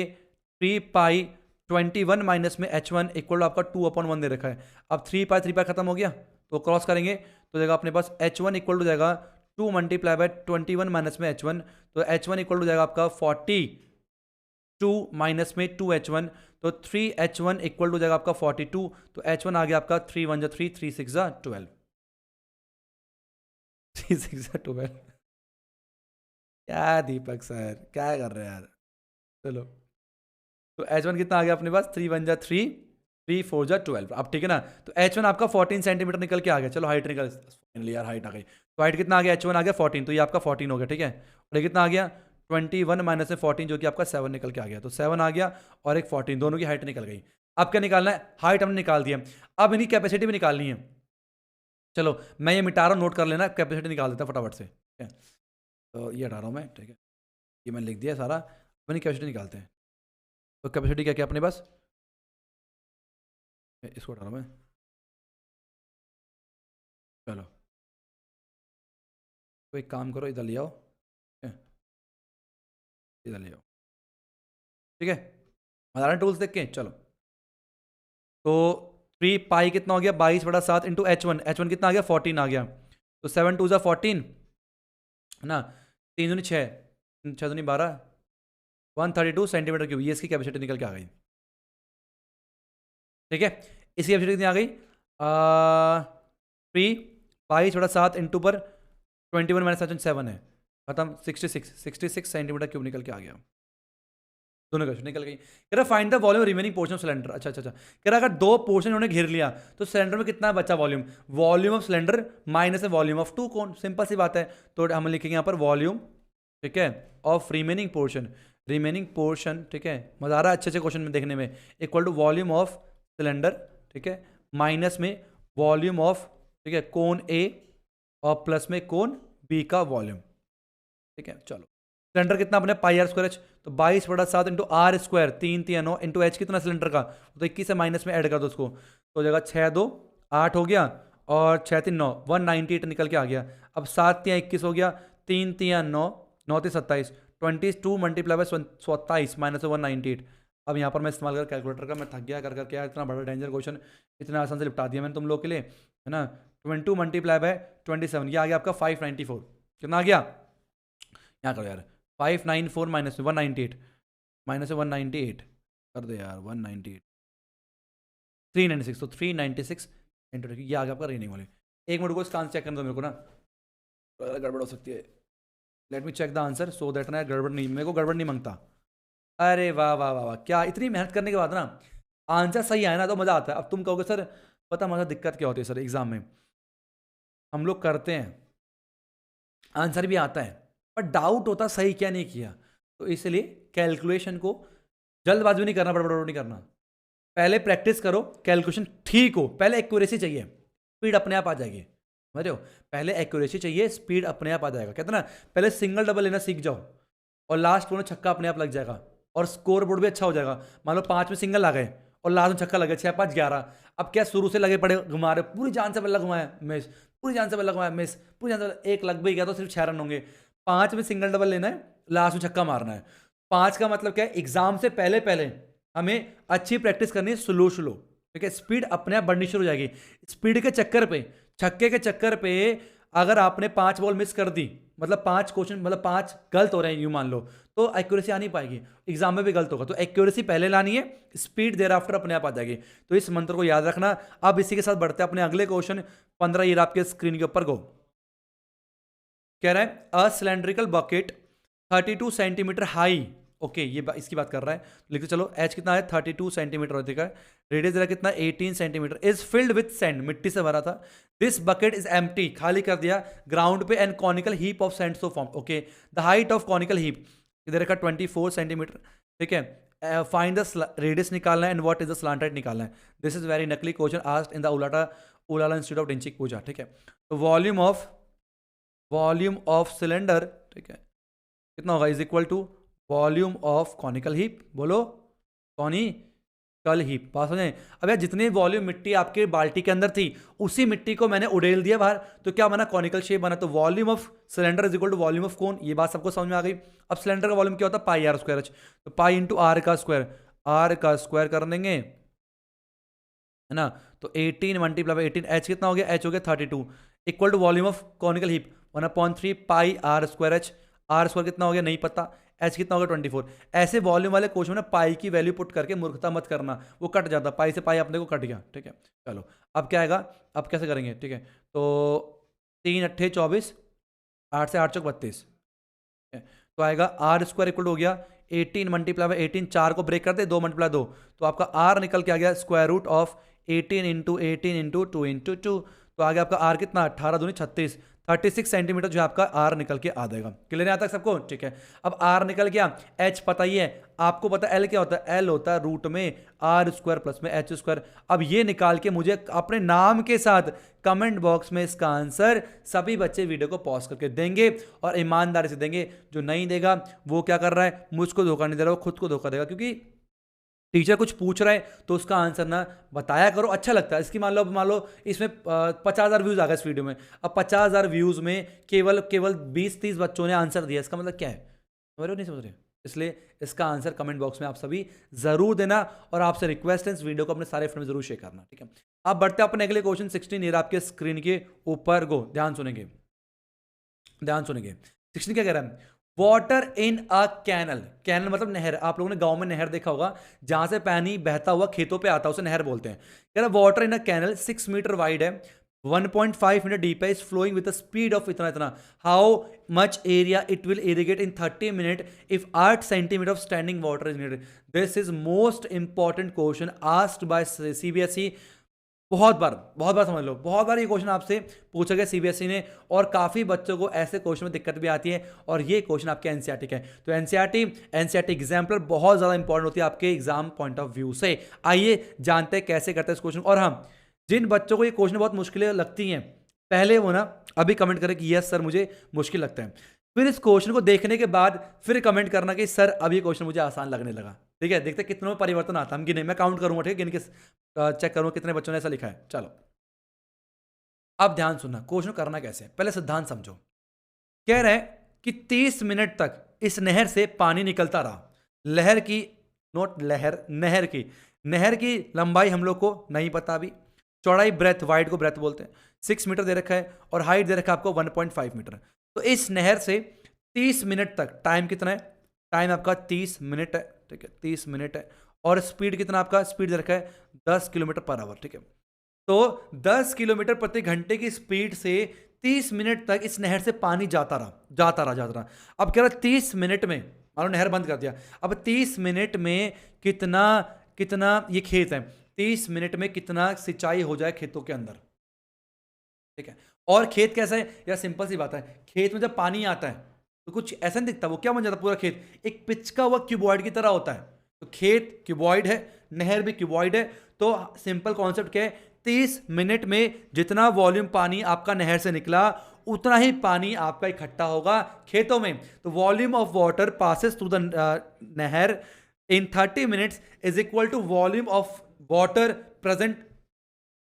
3 पाई 21 माइनस में h1 इक्वल आपका 2/1 दे रखा है। अब 3 पाई खत्म हो गया, तो क्रॉस करेंगे तो जाएगा अपने पास h1 इक्वल टू जाएगा 2 मल्टीप्लाई बाय 21 माइनस में h1, तो h1 इक्वल टू जाएगा आपका 42 माइनस में 2h1, तो 3h1 इक्वल टू जाएगा आपका 42, तो h1 आ गया आपका 3 1 3 3 6 12, 3 6 12। क्या दीपक सर क्या कर रहे हैं यार, चलो तो h1 कितना आ गया अपने पास 3 1 3 3 4 12। अब ठीक है ना, तो h1 आपका 14 सेंटीमीटर निकल के आ गया। चलो हाइट निकल, फाइनली यार हाइट आ गई, तो हाइट कितना आ गया h1 आ गया 14, तो ये आपका 14 हो गया, ठीक है। और ये कितना आ गया 21 माइनस में 14 जो कि आपका 7 निकल के आ गया, तो 7 आ गया और एक 14, दोनों की हाइट निकल गई। अब क्या निकालना है, हाइट हमने निकाल दिया, अब इनकी कैपेसिटी भी निकालनी है। चलो मैं ये मिटा रहा हूँ, नोट कर लेना, कैपेसिटी निकाल देता फटाफट से, ठीक है। तो ये हटा रहा हूँ मैं, ठीक है, ये मैंने लिख दिया सारा, अब इनकी कैपेसिटी निकालते हैं। तो कैपेसिटी क्या क्या अपने पास, इसको हटा रहा हूँ मैं, चलो तो एक काम करो, इधर ले आओ, इधर ले आओ, ठीक है। बता रहे टूल्स देख के, चलो तो 3 पाई कितना हो गया 22/7 इंटू h1 कितना आ गया 14 आ गया, तो 7 2 14 है ना, 3 दूनी 6 6 दूनी 12 132 सेंटीमीटर क्यूब, ये इसकी कैपेसिटी निकल के आ गई, ठीक है। इसकी कैपेसिटी कितनी आ गई 3 22/7 इंटू पर 21 माइनस 7 है, खत्म 66 सेंटीमीटर क्यूब निकल के आ गया, दोनों क्वेश्चन निकल गई। कह रहा find the volume remaining portion of cylinder. अच्छा कह रहा अगर दो पोर्शन उन्होंने घेर लिया तो सिलेंडर में कितना बचा volume of cylinder minus volume of two cone, simple सी बात है। तो हम लिखेंगे यहाँ पर वॉल्यूम, ठीक है, ऑफ रिमेनिंग पोर्शन, ठीक है, मजा आ रहा है अच्छे क्वेश्चन में देखने में, equal to volume of cylinder, ठीक है, माइनस में वॉल्यूम ऑफ, ठीक है, कोन ए और प्लस में कोन बी का वॉल्यूम, ठीक है। चलो सिलेंडर कितना अपने पाई आर स्क्वायर एच, तो 22/7 into r square 3 3 9 into H कितना सिलेंडर का, तो 21 से माइनस में ऐड कर दो उसको, तो जगह 6 2 8 हो गया और 6 3 9 198 निकल के आ गया। अब 7 3 21 हो गया, 3 3 9 9 3 27 22 मल्टीप्लाई बाय 27 माइनस 198, अब यहाँ पर मैं इस्तेमाल कर कैलकुलेटर का, मैं थक गया कर करके यार, इतना बड़ा डेंजर क्वेश्चन इतना आसान से निपटा दिया मैंने तुम लोग के लिए, है ना। 22 मल्टीप्लाई बाय 27, ये आ गया आपका 594। कितना आ गया, यहाँ करो यार, 594 माइनस 198, माइनस 198 कर दे यार, 198 396, तो 396 इंटू, ये आ गया आपका रीनिंग वाले। एक मिनट को इसका आंसर चेक करने दो मेरे को ना, गड़बड़ हो सकती है। Let me check the answer so that ना गड़बड़ नहीं, मेरे को गड़बड़ नहीं मांगता। अरे वाह वाह वाह वाह, क्या इतनी मेहनत करने के बाद ना आंसर सही आया ना तो मज़ा आता है। अब तुम कहोगे सर पता मज़ा दिक्कत क्या होती है सर एग्जाम में, हम लोग करते हैं आंसर भी आता है पर डाउट होता सही क्या नहीं किया, तो इसलिए कैलकुलेशन को जल्दबाजी नहीं करना, बड़बड़ नहीं करना, पहले प्रैक्टिस करो, कैलकुलेशन ठीक हो, पहले एक्यूरेसी चाहिए, स्पीड अपने आप आ जाएगी, समझ रहे हो। पहले एक्यूरेसी चाहिए, स्पीड अपने आप आ जाएगा। कहते ना पहले सिंगल डबल लेना सीख जाओ और लास्ट में छक्का अपने आप लग जाएगा और स्कोर बोर्ड भी अच्छा हो जाएगा। मान लो 5 में सिंगल आ गए और लास्ट में छक्का लगे, 6 5 11, अब क्या शुरू से लगे पड़े घुमा रहे, पूरी जान से बल्ला घुमाया मिस, पूरी जान से बल्ला घुमाया मिस, पूरी जान से एक लग भी गया तो सिर्फ 6 रन होंगे। 5 में सिंगल डबल लेना है, लास्ट में छक्का मारना है। 5 का मतलब क्या है, एग्जाम से पहले पहले हमें अच्छी प्रैक्टिस करनी है, स्लो स्लो, ठीक है। स्पीड अपने आप बढ़नी शुरू हो जाएगी। स्पीड के चक्कर पे, छक्के के चक्कर पे अगर आपने 5 बॉल मिस कर दी, मतलब 5 क्वेश्चन, मतलब 5 गलत हो रहे हैं यूं मान लो, तो एक्यूरेसी आ नहीं पाएगी, एग्जाम में भी गलत होगा। तो एक्यूरेसी पहले लानी है, स्पीड देर आफ्टर अपने आप आ जाएगी। तो इस मंत्र को याद रखना। अब इसी के साथ बढ़ते हैं अपने अगले क्वेश्चन 15, ये आपके स्क्रीन के ऊपर गो। कह रहा है a cylindrical bucket 32 centimetre high, okay ये इसकी बात कर रहा है, लिखते चलो। एच कितना है 32 सेंटीमीटर होती है, रेडियस जरा कितना 18 centimetre, is filled with sand, मिट्टी से भरा था। दिस बकेट इज एम्प्टी, खाली कर दिया ग्राउंड पे, and conical heap of sand so form, okay. The height of conical heap इधर रखा 24 सेंटीमीटर, ठीक है। फाइंड द रेडियस निकालना है and what is the slant height निकालना है। दिस इज वेरी नकली क्वेश्चन आस्क्ड इन द उलाला इंस्टीट्यूट ऑफ डिंचिक पूजा, ठीक है। तो वॉल्यूम ऑफ सिलेंडर, ठीक है, कितना होगा, is equal to volume of conical heap, बोलो कॉनिकल हीप, पास हो जाए। अब यार जितनी वॉल्यूम मिट्टी आपके बाल्टी के अंदर थी उसी मिट्टी को मैंने उड़ेल दिया बाहर, तो क्या बना, कॉनिकल शेप बना। तो volume of cylinder is equal to volume of cone, ये बात सबको समझ में आ गई। अब सिलेंडर का वॉल्यूम क्या होता है, पाई आर स्क्वायर एच, तो पाई इंटू आर का स्क्वायर, आर का स्क्वायर कर देंगे, है ना। तो 18 मल्टीप्लाई बाई 18, एच कितना हो गया, एच हो गया 32, equal to volume of conical heap 1/3 pi r square h, r square कितना हो गया नहीं पता, एच कितना होगा 24। ऐसे वॉल्यूम वाले क्वेश्चन में पाई की वैल्यू पुट करके मूर्खता मत करना, वो कट जाता, पाई से पाई अपने को कट गया, ठीक है। चलो अब क्या आएगा, अब कैसे करेंगे, ठीक है। तो 3 अट्ठे 24, 8 से 8 चौक 32, तो आएगा आर स्क्वायर इक्वल हो गया 18 मल्टीप्लाई बाई 18, 4 को ब्रेक कर दे, 2 मल्टीप्लाई 2, तो आपका आर निकल के आ गया square root of 18 into 18 into 2 into 2, तो आ गया आपका आर कितना 18 दूनी 36, 36 सेंटीमीटर जो है आपका आर निकल के आ जाएगा। क्लियर है यहाँ तक सबको, ठीक है। अब आर निकल गया, एच पता ही है आपको, पता एल क्या होता है, एल होता है रूट में आर स्क्वायर प्लस में एच स्क्वायर। अब ये निकाल के मुझे अपने नाम के साथ कमेंट बॉक्स में इसका आंसर सभी बच्चे वीडियो को पॉज करके देंगे और ईमानदारी से देंगे। जो नहीं देगा वो क्या कर रहा है, मुझको धोखा नहीं दे रहा, वो खुद को धोखा देगा, क्योंकि टीचर कुछ पूछ रहा है तो उसका आंसर ना बताया करो, अच्छा लगता है। इसकी मान लो इसमें 50,000 व्यूज आ गए इस वीडियो में, अब 50,000 व्यूज में केवल 20-30 बच्चों ने आंसर दिया, इसका मतलब क्या है, समझ रहे हो नहीं समझ रहे। इसलिए इसका आंसर कमेंट बॉक्स में आप सभी जरूर देना और आपसे रिक्वेस्ट है इस वीडियो को अपने सारे फ्रेंड में जरूर शेयर करना, ठीक है। अब बढ़ते हैं अपने अगले क्वेश्चन 16, ये आपके स्क्रीन के ऊपर गो, ध्यान सुनेंगे 16 क्या कह रहा है, water in a canal, canal मतलब नहर, आप लोगों ने गांव में नहर देखा होगा जहां से पानी बहता हुआ खेतों पे आता है, उसे नहर बोलते हैं। कह रहा water in a canal 6 metre wide है, 1.5 मीटर डीप है, is flowing with speed of इतना इतना, how much area it will irrigate in 30 minute if 8 centimetre of standing water is needed. This is most important question asked by CBSE, बहुत बार समझ लो, बहुत बार ये question आपसे पूछा गया सीबीएसई ने, और काफ़ी बच्चों को ऐसे क्वेश्चन में दिक्कत भी आती है, और ये क्वेश्चन आपके एनसीईआरटी का है। तो एनसीईआरटी एग्जाम्पलर बहुत ज़्यादा इंपॉर्टेंट होती है आपके एग्जाम पॉइंट ऑफ व्यू से। आइए जानते हैं कैसे करते हैं इस क्वेश्चन। और हाँ, जिन बच्चों को ये क्वेश्चन बहुत मुश्किलें लगती हैं, पहले वो ना अभी कमेंट करें कि यस सर मुझे मुश्किल लगता है, फिर इस क्वेश्चन को देखने के बाद फिर कमेंट करना कि सर अब ये क्वेश्चन मुझे आसान लगने लगा, ठीक है। देखते कितनों में परिवर्तन आता है, हम गिने, मैं काउंट करूंगा, ठीक है, गिन के चेक करूंगा कितने बच्चों ने ऐसा लिखा है। चलो अब ध्यान सुनना, क्वेश्चन करना कैसे है, पहले सिद्धांत समझो। कह रहे हैं कि 30 मिनट तक इस नहर से पानी निकलता रहा, लहर की नोट लहर, नहर की लंबाई हम लोग को नहीं पता अभी। चौड़ाई ब्रेथ, वाइड को ब्रेथ बोलते हैं, 6 मीटर दे रखा है और हाइट दे रखा है आपको 1.5 मीटर। तो इस नहर से 30 मिनट तक, टाइम कितना है, टाइम आपका 30 मिनट है, ठीक है, 30 मिनट है। और स्पीड कितना आपका, स्पीड दे रखा है 10 किलोमीटर पर आवर, ठीक है। तो 10 किलोमीटर प्रति घंटे की स्पीड से 30 मिनट तक इस नहर से पानी जाता रहा। अब कह रहा 30 मिनट में, मानो नहर बंद कर दिया, अब 30 मिनट में कितना कितना ये खेत है, 30 मिनट में कितना सिंचाई हो जाए खेतों के अंदर, ठीक है। और खेत कैसा है यार, सिंपल सी बात है, खेत में जब पानी आता है तो कुछ ऐसा नहीं दिखता, वो क्या बन जाता है, पूरा खेत एक पिचका हुआ क्यूबॉइड की तरह होता है। तो खेत क्यूबॉइड है, नहर भी क्यूबॉइड है। तो सिंपल कॉन्सेप्ट क्या है, 30 मिनट में जितना वॉल्यूम पानी आपका नहर से निकला उतना ही पानी आपका इकट्ठा होगा खेतों में। तो volume of water passes through the नहर in 30 minutes is equal to volume of water present,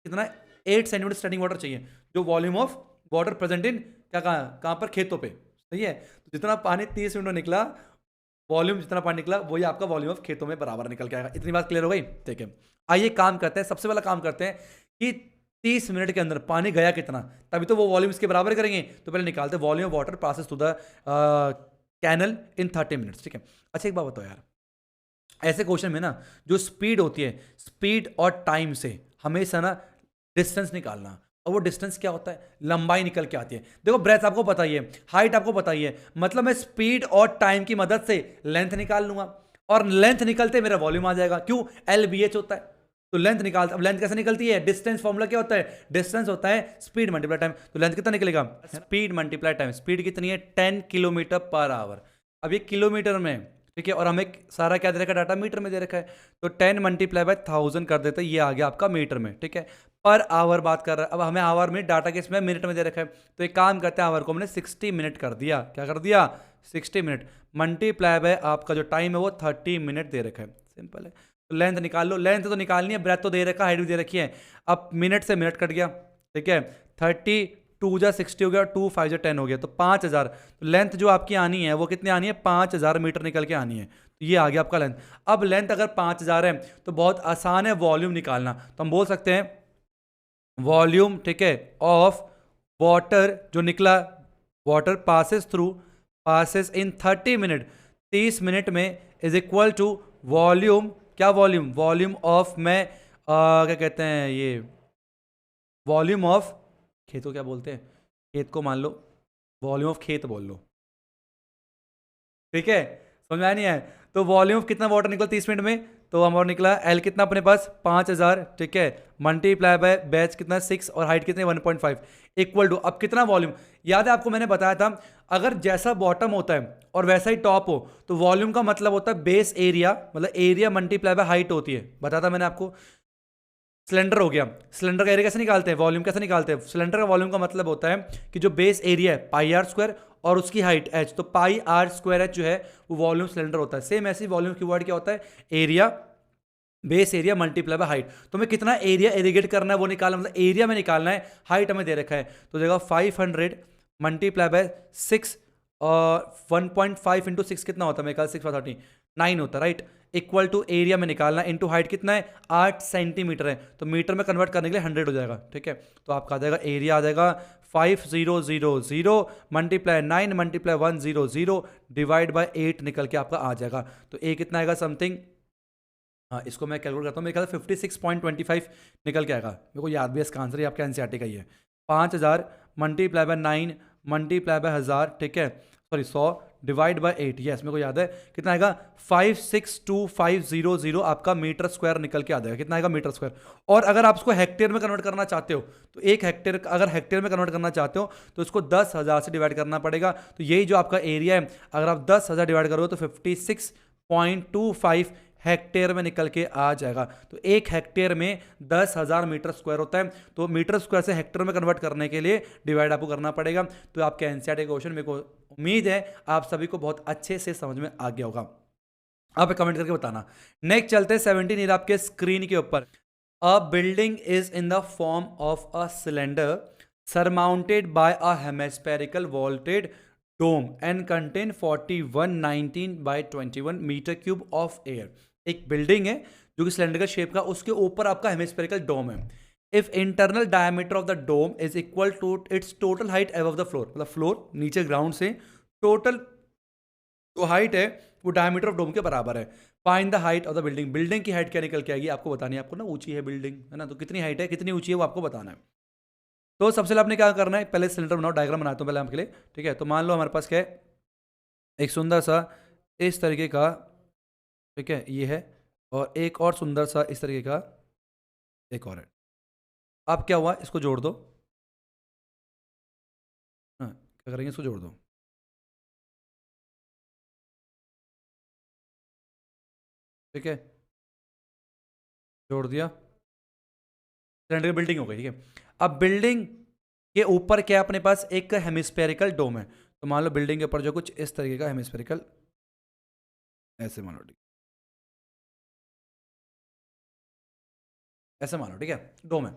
कितना, 8 सेंटीमीटर स्टैंडिंग वाटर चाहिए, जो volume of water present in कहाँ पर, खेतों पे, सही है। तो जितना पानी 30 मिनट में निकला, वॉल्यूम जितना पानी निकला वही आपका वॉल्यूम ऑफ खेतों में बराबर निकल के आएगा। इतनी बात क्लियर हो गई, ठीक है। आइए काम करते हैं, सबसे पहला काम करते हैं कि 30 मिनट के अंदर पानी गया कितना, तभी तो वो वॉल्यूम इसके बराबर करेंगे। तो पहले निकालते हैं volume of water passes through the canal in 30 minutes, ठीक है। अच्छा एक बात बताओ यार, ऐसे क्वेश्चन में ना जो स्पीड होती है, स्पीड और टाइम से हमेशा ना डिस्टेंस निकालना, और वो डिस्टेंस क्या होता है, लंबाई निकल के आती है। देखो ब्रेथ आपको पता ही है, हाइट आपको पता ही है, मतलब मैं स्पीड और टाइम की मदद से लेंथ निकाल लूंगा, और लेंथ निकलते मेरा वॉल्यूम आ जाएगा। क्यों, LBH होता है। तो लेंथ निकालते, अब लेंथ कैसे निकलती है, डिस्टेंस फॉर्मूला क्या होता है, डिस्टेंस होता है स्पीड मल्टीप्लाई टाइम। तो लेंथ कितना निकलेगा, स्पीड मल्टीप्लाई टाइम। स्पीड कितनी है, 10 किलोमीटर पर आवर। अब ये किलोमीटर में, ठीक है, और हमें सारा क्या दे रखा है, डाटा मीटर में दे रखा है। तो 10 मल्टीप्लाई बाय 1000 कर देते हैं, ये आ गया आपका मीटर में, ठीक है। पर आवर बात कर रहा है, अब हमें आवर में, डाटा के इसमें मिनट में दे रखा है। तो एक काम करते हैं, आवर को हमने 60 मिनट कर दिया, क्या कर दिया, 60 मिनट मल्टीप्लाई बाय आपका जो टाइम है वो 30 मिनट दे रखा है, सिंपल है। तो लेंथ निकाल लो, लेंथ तो निकालनी है, ब्रेथ तो दे रखा है, हाइट भी दे रखी है। अब मिनट से मिनट कट गया, ठीक है, 30 2 जा 60 हो गया, 2 5 जा 10 हो गया, तो 5000। तो लेंथ जो आपकी आनी है वो कितनी आनी है, 5000 मीटर निकल के आनी है। तो ये आ गया आपका लेंथ। अब लेंथ अगर 5000 है तो बहुत आसान है वॉल्यूम निकालना। तो हम बोल सकते हैं वॉल्यूम, ठीक है, ऑफ वाटर जो निकला, वाटर पासेस इन 30 मिनट, 30 मिनट में, इज इक्वल टू वॉल्यूम, क्या वॉल्यूम, वॉल्यूम ऑफ, मैं क्या कहते हैं ये, वॉल्यूम ऑफ खेत को क्या बोलते हैं, खेत को मान लो वॉल्यूम ऑफ खेत बोल लो, ठीक है, समझ में आया नहीं है। तो वॉल्यूम ऑफ कितना वाटर निकला 30 मिनट में, तो हमारा निकला एल कितना अपने पास 5000, ठीक है, मल्टीप्लाई बाय बैच कितना 6 और हाइट कितने 1.5 इक्वल टू, अब कितना वॉल्यूम, याद है आपको मैंने बताया था, अगर जैसा बॉटम होता है और वैसा ही टॉप हो तो वॉल्यूम का मतलब होता है बेस एरिया, मतलब एरिया मल्टीप्लाई बाय हाइट होती है, बताया था मैंने आपको। सिलेंडर हो गया, सिलेंडर का एरिया कैसे निकालते हैं, वॉल्यूम कैसे निकालते हैं, सिलेंडर का वॉल्यूम का मतलब होता है कि जो बेस एरिया है पाई आर स्क्वायर और उसकी हाइट h, तो पाई आर स्क्वायर एच जो है वो वॉल्यूम सिलेंडर होता है। सेम ऐसी वॉल्यूम की वर्ड क्या होता है, area, base area multiply by height. तो हमें कितना एरिया इरिगेट करना है वो निकालना, मतलब एरिया में निकालना है, हाइट हमें दे रखा है। तो देगा 500 मल्टीप्लाई बाय 6 और 1.5 इंटू 6 कितना होता है, मेरे ख्याल 6 9 होता है, राइट, इक्वल टू एरिया में निकालना, इनटू हाइट कितना है 8 सेंटीमीटर है, तो मीटर में कन्वर्ट करने के लिए 100 हो जाएगा, ठीक है। तो आपका आ जाएगा एरिया आ जाएगा 5000 मल्टीप्लाई 9 मल्टीप्लाई 100 डिवाइड बाय 8 निकल के आपका आ जाएगा। तो ए कितना आएगा समथिंग, हाँ इसको मैं कैलकुलेट करता हूँ, मेरे ख्याल 56.25 निकल के आएगा, मेरे को याद भी है इसका आंसर, ये आपका एनसीईआरटी का ही है। 5000 मल्टीप्लाई बाय 9 मल्टीप्लाई बाय 1000, ठीक है, सॉरी 100 डिवाइड बाय 8, यस मेरे को याद है, कितना आएगा 562500 आपका मीटर स्क्वायर निकल के आ जाएगा। कितना आएगा मीटर स्क्वायर। और अगर आप इसको हेक्टेयर में कन्वर्ट करना चाहते हो तो 1 हेक्टेयर, अगर हेक्टेयर में कन्वर्ट करना चाहते हो तो इसको 10,000 से डिवाइड करना पड़ेगा। तो यही जो आपका एरिया है, अगर आप 10,000 डिवाइड करोगे तो 56.25 हेक्टेयर में निकल के आ जाएगा। तो 1 हेक्टेयर में 10,000 मीटर स्क्वायर होता है। तो मीटर स्क्वायर से हेक्टेयर में कन्वर्ट करने के लिए डिवाइड आपको करना पड़ेगा। तो आपके एनसीईआरटी क्वेश्चन मेरे को उम्मीद है आप सभी को बहुत अच्छे से समझ में आ गया होगा। आप कमेंट करके बताना। नेक्स्ट चलते हैं 17 ईयर आपके स्क्रीन के ऊपर। A building is in the form of a cylinder surmounted by a hemispherical vaulted dome and contain 4119 by 21 meter cube of air. एक बिल्डिंग है जो कि सिलेंड्रिकल शेप का, उसके ऊपर आपका हेमिस्फेरिकल डोम है। If internal diameter of the dome is equal to its total height above the floor, मतलब फ्लोर नीचे ग्राउंड से टोटल जो हाइट है वो डायमीटर ऑफ डोम के बराबर है। Find the height of the building, building की हाइट क्या निकल के आएगी आपको बतानी है। आपको ना ऊंची है बिल्डिंग है ना, तो कितनी हाइट है कितनी ऊंची है वो आपको बताना है। तो सबसे पहले आपने क्या करना है, पहले सिलेंडर बनाओ, डायग्राम बनाता हूँ पहले आपके लिए, ठीक है। तो मान लो हमारे पास क्या है, एक सुंदर सा इस तरीके का, ठीक है, ये है, और एक और सुंदर सा इस तरीके का एक और है। अब क्या हुआ, इसको जोड़ दो। हाँ, क्या करेंगे, इसको जोड़ दो, ठीक है, जोड़ दिया, सिलेंडर की बिल्डिंग हो गई, ठीक है। अब बिल्डिंग के ऊपर क्या है अपने पास, एक हेमिस्फेरिकल डोम है। तो मान लो बिल्डिंग के ऊपर जो कुछ इस तरीके का हेमिस्फेरिकल, ऐसे मान लो, ठीक, ऐसे मान लो, ठीक है, डोम है।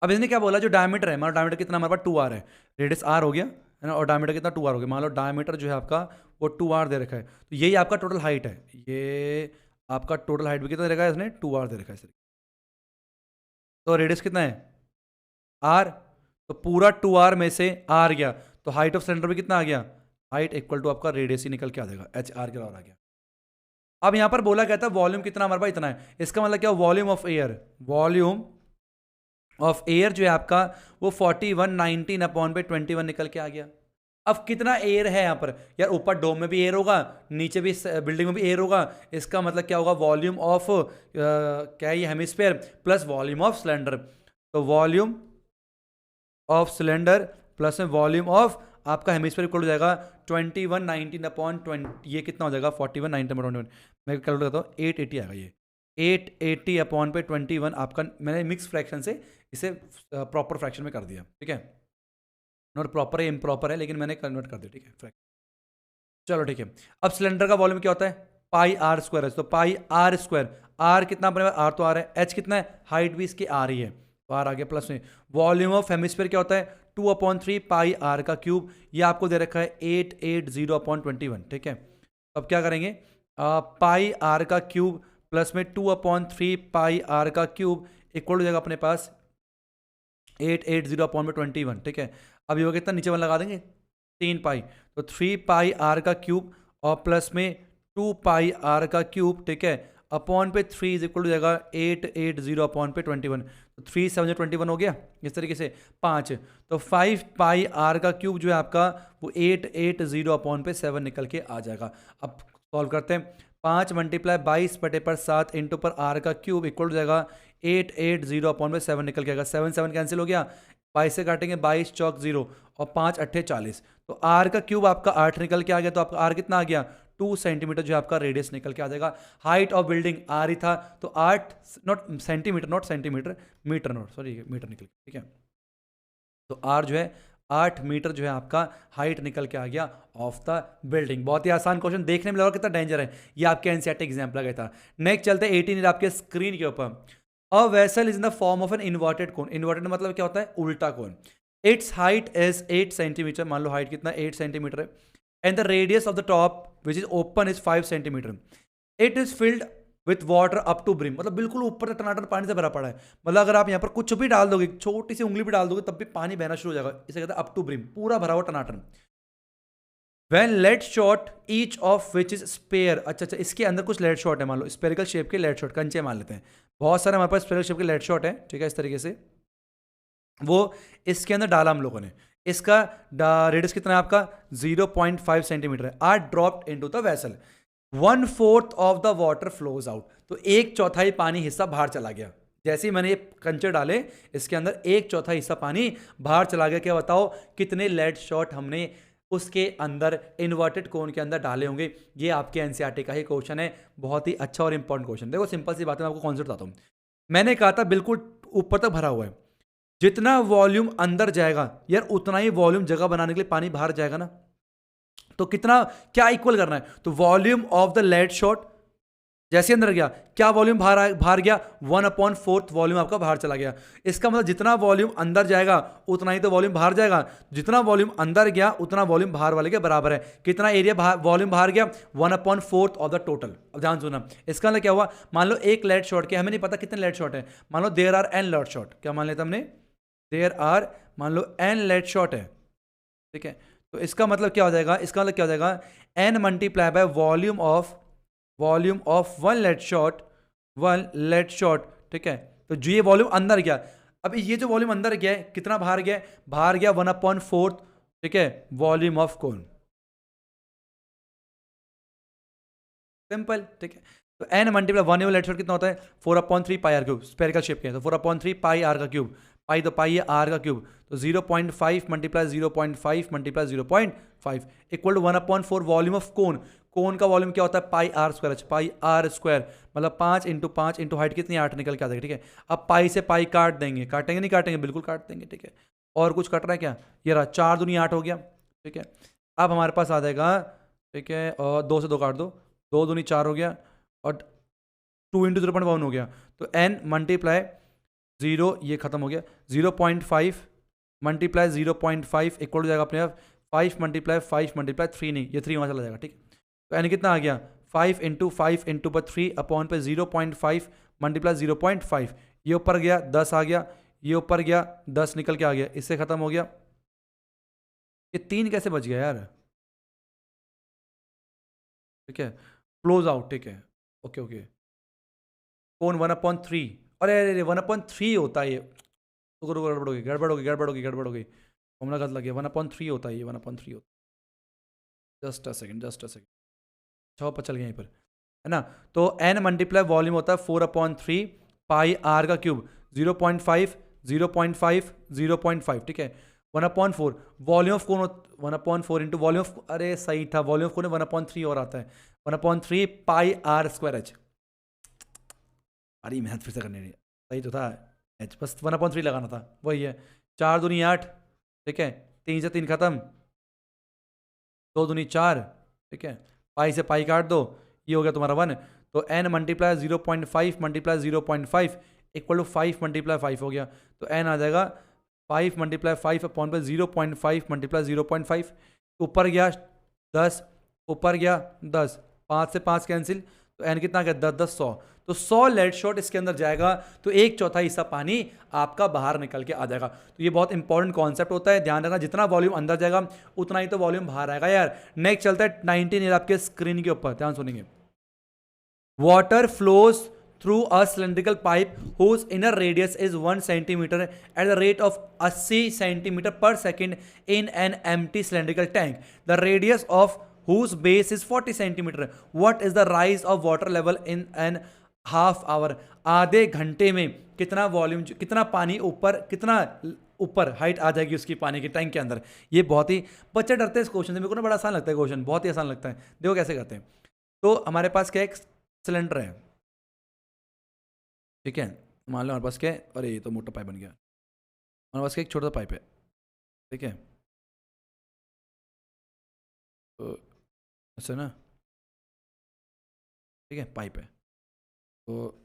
अब इसने क्या बोला, जो डायमीटर है, मान लो डायमीटर कितना हमारे पास 2r है, रेडियस r हो गया है ना, और डायमीटर कितना 2r हो गया। मान लो डायमीटर जो है आपका वो 2r दे रखा है, तो यही आपका टोटल हाइट है। ये आपका टोटल हाइट भी कितना दे रखा है इसने, 2r दे रखा है। तो रेडियस कितना है, r, तो पूरा 2r में से r गया, तो हाइट ऑफ सिलेंडर भी कितना आ गया, हाइट इक्वल टू आपका रेडियस ही निकल के आ जाएगा, एच आर के बराबर आ गया। अब यहां पर बोला गया था वॉल्यूम कितना हमारे पास इतना है, इसका मतलब क्या, volume of air, volume of air जो है आपका वो 4119 अपॉन पे 21 निकल के आ गया। अब कितना एयर है यहाँ पर यार, ऊपर डोम में भी एयर होगा, नीचे भी बिल्डिंग में भी एयर होगा, इसका मतलब क्या होगा, वॉल्यूम ऑफ क्या है ये, hemisphere plus volume of cylinder. तो वॉल्यूम ऑफ सिलेंडर प्लस में वॉल्यूम ऑफ आपका हेमिस्फेयर इक्वल हो जाएगा 2119 अपॉन 20, ये कितना हो जाएगा 4119 अपॉन 21, मैं कैलकुलेट करता हूँ 880 आएगा ये, 880 अपॉन पे 21 आपका, मैंने मिक्स फ्रैक्शन से इसे प्रॉपर फ्रैक्शन में कर दिया, ठीक है, नॉट प्रॉपर है इम्प्रॉपर है, लेकिन मैंने कन्वर्ट कर दिया, ठीक है, फ्रैक्शन। चलो ठीक है। अब सिलेंडर का वॉल्यूम क्या होता है, पाई आर स्क्वायर है, तो पाई आर स्क्वायर, आर कितना बनेगा, आर तो आर है, एच कितना है, हाइट भी इसकी आर ही है, तो आर आ गया, प्लस में वॉल्यूम ऑफ हेमिस्फीयर क्या होता है 2/3 पाई आर का क्यूब, ये आपको दे रखा है 880/21, ठीक है। अब क्या करेंगे, पाई आर का क्यूब प्लस में 2/3 पाई आर का क्यूब इक्वल हो जाएगा अपने पास 880/21, ठीक है। अब ये हो कितना, नीचे वन लगा देंगे 3 पाई, तो 3 पाई आर का क्यूब और प्लस में 2 पाई आर का क्यूब, ठीक है, अपॉन पे 3 इज इक्वल हो जाएगा 880 अपॉन पे 21, तो 3 7 21 हो गया, इस तरीके से 5, तो 5 पाई आर का क्यूब जो है आपका वो 880 अपॉन पे 7 निकल के आ जाएगा। अब सॉल्व करते हैं, 5 मल्टीप्लाई 22/7 इंटू पर आर का क्यूब इक्वल हो जाएगा 880 अपॉन में 7 निकल के आएगा, 7 7 कैंसिल हो गया, 22 से काटेंगे 22 चौक 0 और 5 8 40, तो आर का क्यूब आपका 8 निकल के आ गया, तो आपका आर कितना आ गया 2 सेंटीमीटर जो है आपका रेडियस निकल के आ जाएगा। हाइट ऑफ बिल्डिंग आर ही था, तो 8 not centimetre, not centimetre, metre not sorry metre निकल, ठीक है। तो आर जो है 8 मीटर जो है आपका हाइट निकल के आ गया ऑफ द बिल्डिंग। बहुत ही आसान क्वेश्चन, देखने में लगा कितना डेंजर है, ये आपके एनसीईआरटी एग्जाम लगा था। नेक्स्ट चलते 18 आपके स्क्रीन के ऊपर, a vessel is in the form of an inverted cone, inverted मतलब क्या होता है, उल्टा cone. Its height is 8 centimetre, मान लो हाइट कितना 8 सेंटीमीटर है, and the radius of the top which is open is 5 centimetre, it is filled with water up to brim, मतलब बिल्कुल ऊपर तक टनाटन पानी से भरा पड़ा है, मतलब अगर आप यहाँ पर कुछ भी डाल दोगे, छोटी सी उंगली भी डाल दोगे तब भी पानी बहना शुरू हो जाएगा, इसे कहते हैं अप टू ब्रिम, पूरा भरा हुआ टनाटन। When lead shot each of which is spare, अच्छा इसके अंदर कुछ लेड शॉट है, मान लो स्पेरिकल शेप के लेड शॉट, कंचे मान लेते हैं, बहुत सारे हमारे पास स्पेरिकल शेप के लेड शॉट है, ठीक है, इस तरीके से वो इसके अंदर डाला हम लोगों ने, इसका रेडियस कितना है आपका 0.5 सेंटीमीटर है, are dropped into the vessel, 1/4 of the water flows out, तो 1/4 पानी हिस्सा बाहर चला गया, जैसे ही मैंने ये कंचे डाले इसके अंदर 1/4 हिस्सा पानी बाहर चला गया। क्या बताओ कितने लेड शॉट हमने उसके अंदर इन्वर्टेड कोन के अंदर डाले होंगे, ये आपके एनसीईआरटी का ही क्वेश्चन है, बहुत ही अच्छा और इंपॉर्टेंट क्वेश्चन। देखो सिंपल सी बात है, मैं आपको कॉन्सेप्ट बताता हूँ, मैंने कहा था बिल्कुल ऊपर तक भरा हुआ है, जितना वॉल्यूम अंदर जाएगा यार उतना ही वॉल्यूम जगह बनाने के लिए पानी बाहर जाएगा ना, तो कितना क्या इक्वल करना है, तो volume of the lead shot जैसे अंदर गया क्या वॉल्यूम बाहर गया, 1/4 वॉल्यूम आपका बाहर चला गया। इसका मतलब जितना वॉल्यूम अंदर जाएगा उतना ही तो वॉल्यूम बाहर जाएगा, जितना वॉल्यूम अंदर गया उतना वॉल्यूम बाहर वाले के बराबर है। कितना एरिया वॉल्यूम बाहर गया, 1/4 ऑफ द टोटल। अब ध्यान सुना, इसका मतलब क्या हुआ, मान लो एक लेट शॉट के, हमें नहीं पता कितने लेट शॉट है, मान लो there are n let shot, क्या मान लेता हमने, देयर आर, मान लो एन लेट शॉट है, ठीक है। तो इसका मतलब क्या हो जाएगा, इसका मतलब क्या हो जाएगा, n multiply by volume of one lead shot, ठीक है। तो जो ये वॉल्यूम अंदर गया, अब ये जो वॉल्यूम अंदर गया है कितना बाहर गया 1/4, ठीक है, वॉल्यूम ऑफ कोन, सिंपल, ठीक है। तो n multiply one lead shot कितना होता है, 4/3 pi r cube, spherical shape के हैं तो 4/3 पाई आर का क्यूब, पाई तो पाई है आर का क्यूब, तो 0.5 multiply 0.5 multiply 0.5 equal to 1/4 volume of cone. Cone का वॉल्यूम क्या होता है, pi r square, pi r square मतलब 5 इंटू हाइट कितनी 8 निकल के आ जाएगी, ठीक है। अब पाई से पाई काट देंगे, काटेंगे नहीं काटेंगे, बिल्कुल काट देंगे, ठीक है। और कुछ कट रहा है क्या, ये रहा 4 दूनी 8 हो गया, ठीक है। अब हमारे पास आ जाएगा, ठीक है, और 2 से 2 काट दो, 2 दूनी 4 हो गया और 2 इंटू 0.1 हो गया, तो एन मल्टीप्लाई 0, ये खत्म हो गया, 0.5 मल्टीप्लाई 0.5 इक्वल हो जाएगा अपने आप 5 मल्टीप्लाई 3 नहीं, ये 3 वहाँ चला जाएगा, ठीक है। तो एन कितना आ गया, 5 इंटू पर 3 अपॉन पे 0.5 मल्टीप्लाई 0.5, ये ऊपर गया 10 आ गया, ये ऊपर गया 10 निकल के आ गया, इससे खत्म हो गया। ये 3 कैसे बच गया यार, ठीक है, क्लोज आउट, ठीक है, ओके ओके। कौन 1/3, अरे अरे 1/3 होता है ये, तो गड़बड़ हो गई, फॉर्मूला गलत लग गया, 1/3 होता है ये, 1/3 होता है, जस्ट अ सेकेंड, 6 पर चल गया यहीं पर, है ना। तो एन मल्टीप्लाई वॉल्यूम होता है 4/3 पाई आर का क्यूब, 0.5 0.5 0.5, ठीक है, 1/4 वॉल्यूम ऑफ कौन, 1/4 इंटू वॉल्यूम ऑफ, अरे सही था, वॉल्यूम ऑफ कौन है 1/3 और आता है, 1/3 पाई आर स्क्वायर एच, अरे मैथ फिर से करनी है, सही तो था एच, बस 1/3 लगाना था, वही है, 4 दूनी 8, ठीक है, 3 से 3 खत्म, 2 दूनी 4, ठीक है, पाई से पाई काट दो, ये हो गया तुम्हारा 1, तो n multiply 0.5 multiply 0.5 equal to 5 multiply 5 हो गया, तो एन आ जाएगा 5 मल्टीप्लाई 5 अपॉन पर 0.5 मल्टीप्लाई 0.5, ऊपर गया 10, ऊपर गया 10, 5 से 5 कैंसिल, तो एन कितना गया 10 10 100, तो 100 लेड शॉट इसके अंदर जाएगा, तो 1/4 हिस्सा पानी आपका बाहर निकल के आ जाएगा। तो ये बहुत इंपॉर्टेंट कॉन्सेप्ट होता है, ध्यान रखना, जितना वॉल्यूम अंदर जाएगा उतना ही तो वॉल्यूम बाहर आएगा यार। नेक्स्ट चलता है 19 ईयर आपके स्क्रीन के ऊपर, ध्यान सुनेंगे। Water flows through a cylindrical pipe whose inner radius is 1 centimeter at the rate of 80 centimeter per second in an empty cylindrical tank. The radius of whose base is 40 centimeter. What is the rise of water level in an half hour? आधे घंटे में कितना volume, कितना पानी ऊपर, कितना ऊपर height आ जाएगी उसकी पानी के टैंक के अंदर। ये बहुत ही, बच्चे डरते हैं इस क्वेश्चन से, मेरे को ना बड़ा आसान लगता है क्वेश्चन, बहुत ही आसान लगता है। देखो कैसे करते हैं, तो हमारे पास क्या एक सिलेंडर है, ठीक है, मान लो हमारे पास क्या है, अरे ये तो मोटा पाइप बन गया, हमारे पास क्या एक छोटा सा पाइप है, ठीक है, तो ऐसे ना, ठीक है, पाइप है, तो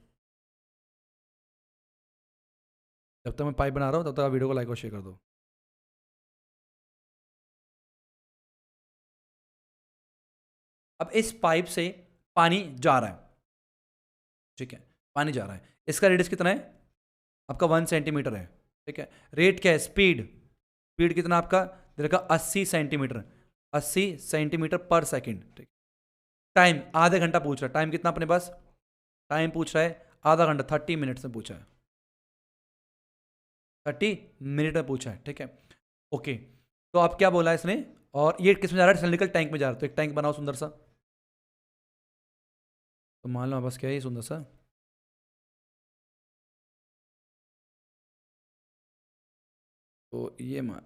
जब तक मैं पाइप बना रहा हूँ तब तक आप वीडियो को लाइक और शेयर कर दो। अब इस पाइप से पानी जा रहा है, ठीक है, पानी जा रहा है, इसका रेडियस कितना है आपका 1 सेंटीमीटर है, ठीक है। रेट क्या है, स्पीड, स्पीड कितना आपका देखा 80 सेंटीमीटर, 80 सेंटीमीटर पर सेकेंड, ठीक। टाइम आधे घंटा पूछ रहा है, टाइम कितना अपने पास, टाइम पूछ रहा है आधा घंटा, 30 मिनट्स में पूछा है, 30 मिनट में पूछा है, ठीक है, ओके। तो अब क्या बोला है इसने, और ये किस में जा रहा है, सिलिंड्रिकल टैंक में जा रहा है, तो एक टैंक बनाओ सुंदर सा, तो मान लो बस क्या है ये सुंदर सा, तो ये मान,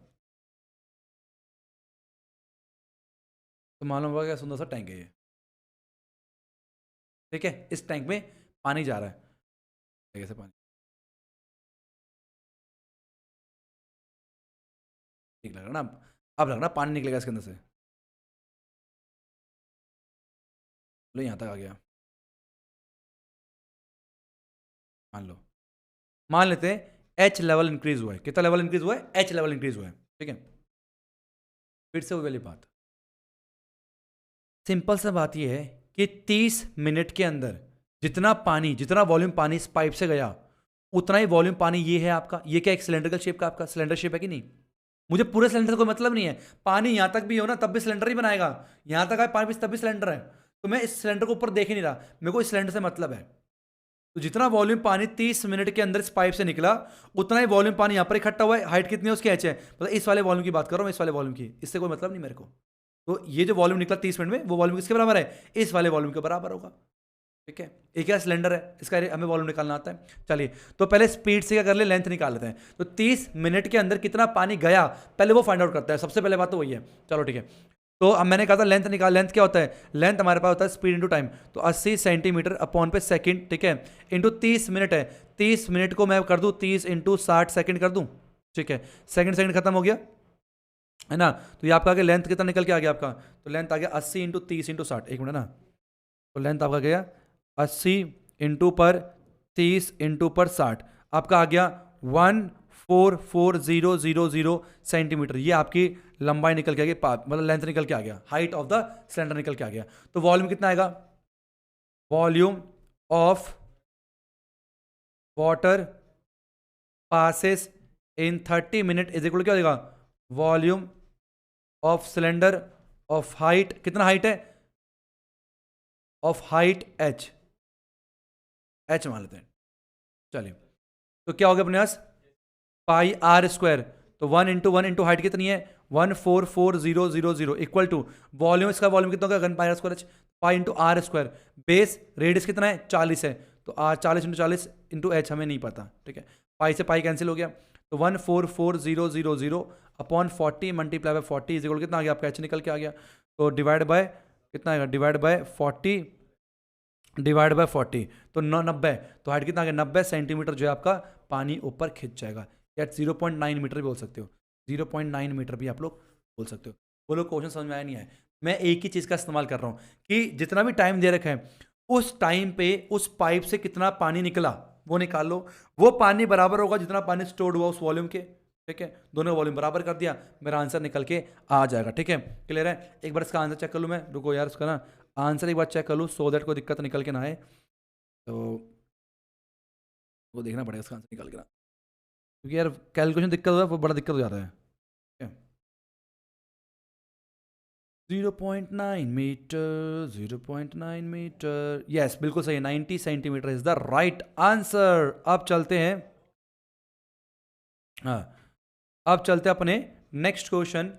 तो मान लो क्या सुंदर सा टैंक है ये, ठीक है, इस टैंक में पानी जा रहा है, कैसे पानी, ठीक लग रहा ना, अब लग रहा पानी निकलेगा इसके अंदर से, लो यहाँ तक आ गया, मान लेते हैं एच लेवल इंक्रीज हुआ है। कितना लेवल इंक्रीज हुआ है? एच लेवल इंक्रीज हुआ है। ठीक है, फिर से वो वाली बात, सिंपल सा बात ये है कि 30 मिनट के अंदर जितना वॉल्यूम पानी इस पाइप से गया, उतना ही वॉल्यूम पानी ये है आपका। ये क्या एक सिलेंड्रिकल शेप का आपका सिलेंडर शेप है कि नहीं? मुझे पूरे सिलेंडर से कोई मतलब नहीं है, पानी यहां तक भी हो ना तब भी सिलेंडर ही बनाएगा, यहां तक आए पानी तब भी सिलेंडर है। तो मैं इस सिलेंडर को ऊपर देख ही नहीं रहा, मेरे को इस सिलेंडर से मतलब है। तो जितना वॉल्यूम पानी 30 मिनट के अंदर इस पाइप से निकला, उतना ही वॉल्यूम पानी यहां पर इकट्ठा हुआ है। हाइट कितनी है उसकी? एच है। मतलब इस वाले वॉल्यूम की बात कर रहा हूं मैं, इस वाले वॉल्यूम की, इससे कोई मतलब नहीं मेरे को। तो ये जो वॉल्यूम निकला 30 मिनट में, वो वॉल्यूम किसके बराबर है? इस वाले वॉल्यूम के बराबर होगा। ठीक है, एक क्या सिलेंडर है, इसका हमें वॉल्यूम निकालना आता है। चलिए, तो पहले स्पीड से क्या कर ले, लेंथ निकाल लेते हैं। तो 30 मिनट के अंदर कितना पानी गया, पहले वो फाइंड आउट करता है। सबसे पहले बात तो वही है। चलो ठीक है, तो अब मैंने कहा था लेंथ निकाल। लेंथ क्या होता है? लेंथ हमारे पास होता है स्पीड इंटू टाइम। तो 80 सेंटीमीटर अपॉन पे सेकंड, ठीक है, इंटू 30 मिनट है। 30 मिनट को मैं कर दूं 30 इंटू 60 सेकंड कर दूं। ठीक है, सेकंड खत्म हो गया है ना। तो ये आपका आगे लेंथ कितना निकल के आ गया आपका? तो लेंथ आ गया 80 इंटू 30 इंटू 60। एक मिनट ना, तो लेंथ आपका गया 80 इंटू पर 30 इंटू पर 60, आपका आ गया 144,000 सेंटीमीटर। ये आपकी लंबाई निकल के आ गई, मतलब लेंथ निकल के आ गया, हाइट ऑफ द सिलेंडर निकल के आ गया। तो वॉल्यूम कितना आएगा? Volume of water passes in 30 minute is equal क्या हो जाएगा? Volume of cylinder of height, कितना हाइट है? ऑफ हाइट एच, एच मान लेते हैं। चलिए, तो क्या हो गया अपने पास? पाई आर स्क्वायर। तो 1 इंटू हाइट कितनी है? 144,000 इक्वल टू वॉल्यूम, इसका वॉल्यूम कितना होगा? Pi r square, pi into r square. Base radius कितना है? 40 है। तो आर 40 इंटू 40 इंटू एच हमें नहीं पता। ठीक है, पाई से पाई कैंसिल हो गया। तो 144,000 upon 40 multiply by 40 is equal कितना आ गया आपका? एच निकल के आ गया। तो डिवाइड बाय कितना आएगा? डिवाइड बाय 40 डिवाइड बाय 40, तो 90। तो हाइट कितना आ गया? 90 सेंटीमीटर जो है आपका पानी ऊपर खिंच जाएगा। या 0.9 मीटर भी बोल सकते हो, 0.9 मीटर भी आप लोग बोल सकते हो। बोलो क्वेश्चन समझ में आया नहीं आया? मैं एक ही चीज़ का इस्तेमाल कर रहा हूँ कि जितना भी टाइम दे रखा है, उस टाइम पे उस पाइप से कितना पानी निकला वो निकाल लो। वो पानी बराबर होगा जितना पानी स्टोर्ड हुआ उस वॉल्यूम के। ठीक है, दोनों वॉल्यूम बराबर कर दिया, मेरा आंसर निकल के आ जाएगा। ठीक है, क्लियर है? एक बार इसका आंसर चेक कर लूँ मैं, रुको यार, उसका ना आंसर एक बार चेक कर लूँ, सो दैट कोई दिक्कत निकल के ना आए। तो वो देखना पड़ेगा इसका आंसर निकल के ना, क्योंकि यार कैलकुलेशन दिक्कत हो है, वो बड़ा दिक्कत हो जाता है। 0.9 मीटर, 0.9 मीटर, यस बिल्कुल सही है, 90 centimetre is the right answer. अब चलते हैं, हाँ, अब चलते हैं अपने नेक्स्ट क्वेश्चन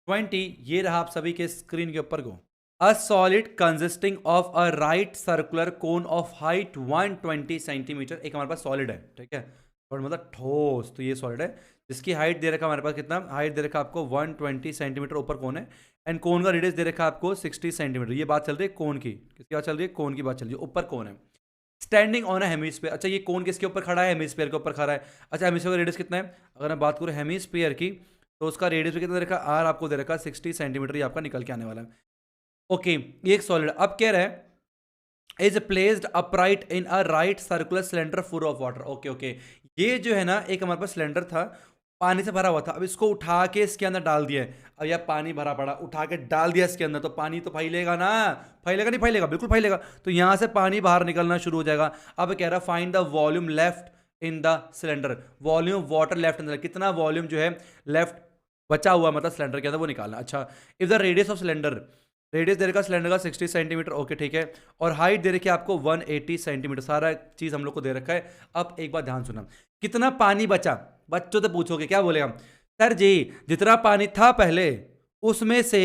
20। ये रहा आप सभी के स्क्रीन के ऊपर को। A solid consisting of a right circular cone of height 120 centimetre. एक हमारे पास सॉलिड है, ठीक है, और मतलब ठोस, तो ये सॉलिड है जिसकी हाइट दे रखा हमारे पास, कितना हाइट दे रखा आपको? 120 सेंटीमीटर ऊपर कोन है, एंड कोन का रेडियस दे रखा आपको 60 सेंटीमीटर। ये बात चल रही है कोन की, किसकी बात चल रही है? कोन की बात चल रही है, ऊपर कोन है, स्टैंडिंग ऑन है हेमिस्फीयर। अच्छा, ये कोन किसके ऊपर खड़ा है? हेमिस्फीयर के ऊपर खड़ा है। अच्छा, हेमिस्फीयर का रेडियस कितना है? अगर मैं बात करूँ हेमिस्फीयर की, तो उसका रेडियस कितना दे रखा? आर आपको दे रखा 60 सेंटीमीटर, ये आपका निकल के आने वाला है। ओके, ये एक सॉलिड। अब कह रहा है is placed upright in a right circular cylinder full of water. Okay okay, ये जो है ना, एक हमारे पास सिलेंडर था, पानी से भरा हुआ था। अब इसको उठा के इसके अंदर डाल दिया है। अब यार पानी भरा पड़ा, उठा के डाल दिया इसके अंदर, तो पानी तो फैलेगा ना, फैलेगा नहीं फैलेगा? बिल्कुल फैलेगा। तो यहां से पानी बाहर निकलना शुरू हो जाएगा। अब कह रहा find the volume left in the cylinder, volume water left in the, कितना वॉल्यूम जो है लेफ्ट बचा हुआ मतलब सिलेंडर के अंदर, वो निकालना। अच्छा, if the radius of cylinder, radius दे रखा सिलेंडर का 60 सेंटीमीटर, ओके ठीक है, और हाइट दे रखी है आपको 180 सेंटीमीटर, सारा चीज हम लोग को दे रखा है। अब एक बात ध्यान सुना, कितना पानी बचा? बच्चों से पूछोगे क्या बोलेगा? सर जी, जितना पानी था पहले उसमें से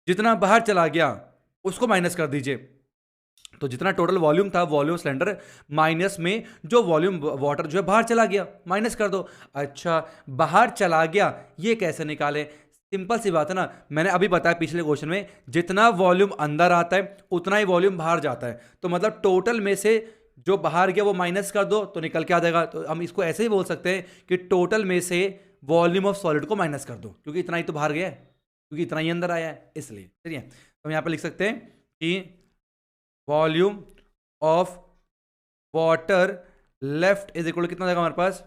जितना बाहर चला गया उसको माइनस कर दीजिए। तो जितना टोटल वॉल्यूम था, वॉल्यूम सिलेंडर माइनस में जो वॉल्यूम वाटर जो है बाहर चला गया, माइनस कर दो। अच्छा, बाहर चला गया, ये कैसे निकाले? सिंपल सी बात है ना, मैंने अभी बताया पिछले क्वेश्चन में, जितना वॉल्यूम अंदर आता है उतना ही वॉल्यूम बाहर जाता है। तो मतलब टोटल में से जो बाहर गया वो माइनस कर दो तो निकल के आ जाएगा। तो हम इसको ऐसे ही बोल सकते हैं कि टोटल में से वॉल्यूम ऑफ सॉलिड को माइनस कर दो, क्योंकि इतना ही तो बाहर गया है, क्योंकि इतना ही अंदर आया है, इसलिए। चलिए, तो हम यहाँ पर लिख सकते हैं कि volume of water left is equal कितना देगा हमारे पास,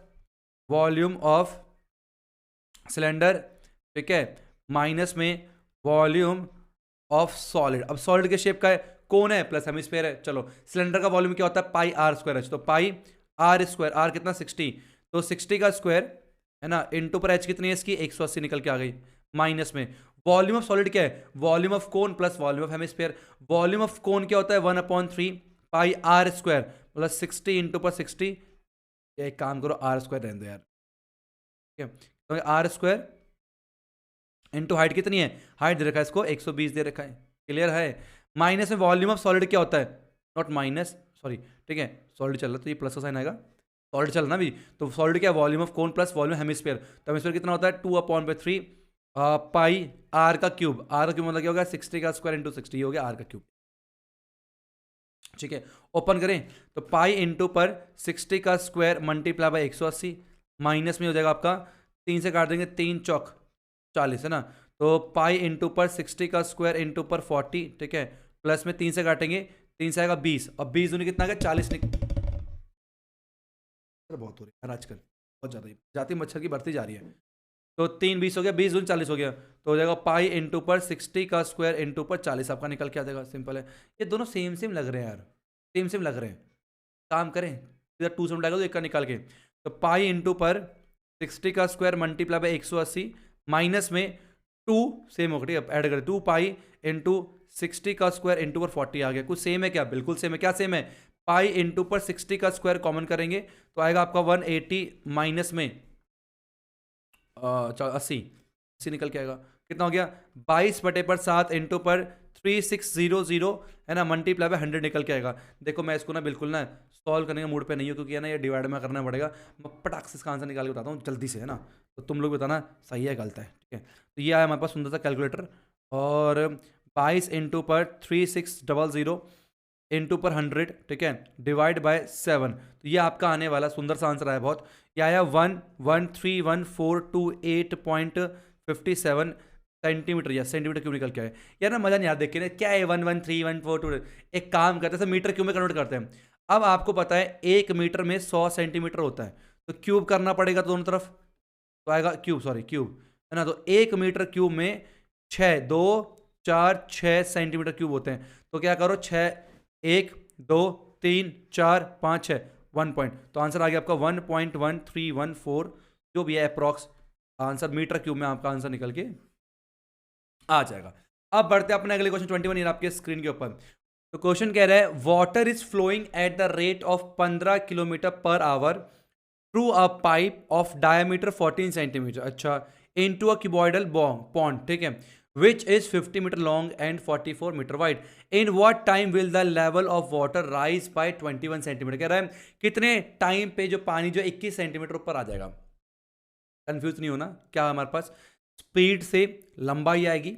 वॉल्यूम ऑफ सिलेंडर, ठीक है, माइनस में वॉल्यूम ऑफ सॉलिड। अब सॉलिड के शेप का है, कौन है, प्लस हेमिस्फीयर है। चलो सिलेंडर का वॉल्यूम क्या होता है, पाई आर स्क्वायर है, तो पाई आर स्क्वायर, आर कितना 60, तो 60 का स्क्वायर है ना, इनटू पर एच कितनी है इसकी 180 निकल के आ गई, माइनस में वॉल्यूम ऑफ सॉलिड क्या है, volume of cone plus volume of hemisphere. Volume of cone क्या होता है 1/3 pi r square plus 60 into पर 60। एक काम करो आर स्क्वायर रहने दो यार, ठीक है, तो आर स्क्वायर इंटू हाइट कितनी है, हाइट दे रखा है इसको 120 दे रखा है, क्लियर है। माइनस में वॉल्यूम ऑफ सॉलिड क्या होता है, नॉट माइनस सॉरी, ठीक है, सॉलिड चल रहा है तो ये प्लस का साइन आएगा, सॉलिड चल रहा ना भी, तो सॉलिड क्या है, volume of cone plus volume hemisphere, तो हेमिस्फीयर कितना होता है 2/3 पाई आर का क्यूब, आर का क्यूब मतलब क्या होगा 60 का स्क्वायर इंटू 60 हो गया आर का क्यूब, ठीक है। ओपन करें तो पाई इंटू पर 60 का स्क्वायर मल्टीप्लाई बाय 180, माइनस में हो जाएगा आपका 3 से काट देंगे, 3 चौक 40 है ना, तो पाई इंटू पर 60 का स्क्वायर इंटू पर 40, ठीक है, प्लस में 3 से काटेंगे, 3 से आएगा 20, और 20 दूनी कितना आएगा 40 बहुत हो रही है आजकल, बहुत ज़्यादा ही जाती मच्छर की बढ़ती जा रही है, तो 3 20 हो गया, 20 दूनी 40 हो गया, तो हो जाएगा पाई इंटू पर 60 का स्क्वायर इंटू पर 40 आपका निकल के आ जाएगा, सिंपल है। ये दोनों सेम सेम लग रहे हैं यार, सेम सेम लग रहे हैं, काम करें इधर 2 से मिलाएगा तो एक का निकाल के, तो पाई इंटू पर 60 का स्क्वायर मल्टीप्लाई बाय 180 माइनस में 2 सेम हो गया, ठीक है, ऐड करें 2 पाई इंटू 60 का स्क्वायर इंटू पर 40 आ गया, कुछ सेम है क्या, बिल्कुल सेम है, क्या सेम है, पाई इंटू पर 60 का स्क्वायर कॉमन करेंगे तो आएगा आपका 180 माइनस में 80 निकल के आएगा, कितना हो गया 22/7 इंटू पर 3600 है ना, मल्टीप्लाई बाय 100 निकल के आएगा। देखो मैं इसको ना बिल्कुल ना सॉल्व करने के मूड पे नहीं हूँ, क्योंकि है ना ये डिवाइड में करना पड़ेगा, मैं पटाख से इसका आंसर निकाल के बताता हूँ जल्दी से, है ना, तो तुम लोग बताना सही है गलत है, ठीक है। तो ये आया हमारे पास सुंदर सा कैलकुलेटर, और 22 इंटू पर 3600 इंटू पर 100, ठीक है, डिवाइड बाय 7, तो ये आपका आने वाला सुंदर सा आंसर आया बहुत, ये आया 1131428.57 सेंटीमीटर, या सेंटीमीटर क्यों निकल के आए यार, ना मजा नहीं याद देख के ना, क्या है 1131428, एक काम करते हैं मीटर क्यूब में कन्वर्ट करते हैं। अब आपको पता है 1 मीटर में 100 सेंटीमीटर होता है, तो क्यूब करना पड़ेगा दोनों तरफ, तो आएगा क्यूब, सॉरी क्यूब है ना, तो 1 मीटर क्यूब में 6 2 4 6 सेंटीमीटर क्यूब होते हैं, तो क्या करो 6 1 2 3 4 5 6 1 पॉइंट, तो आंसर आ गया आपका 1.1314 जो भी है अप्रॉक्स आंसर मीटर क्यूब में आपका आंसर निकल के आ जाएगा। अब बढ़ते हैं अपने अगले क्वेश्चन 21 ईयर आपके स्क्रीन के ऊपर। तो क्वेश्चन कह रहा है water is flowing at the rate of 15 kilometre per hour through a pipe of diameter 14 centimetre, अच्छा, इनटू अ क्यूबॉइडल पॉन्ड, ठीक है, which is 50 metre long and 44 metre wide, in what time will the level of water rise by 21 centimetre. कह रहा है कितने time पे जो पानी जो 21 सेंटीमीटर ऊपर आ जाएगा। कंफ्यूज नहीं होना, क्या है हमारे पास स्पीड से लंबाई आएगी,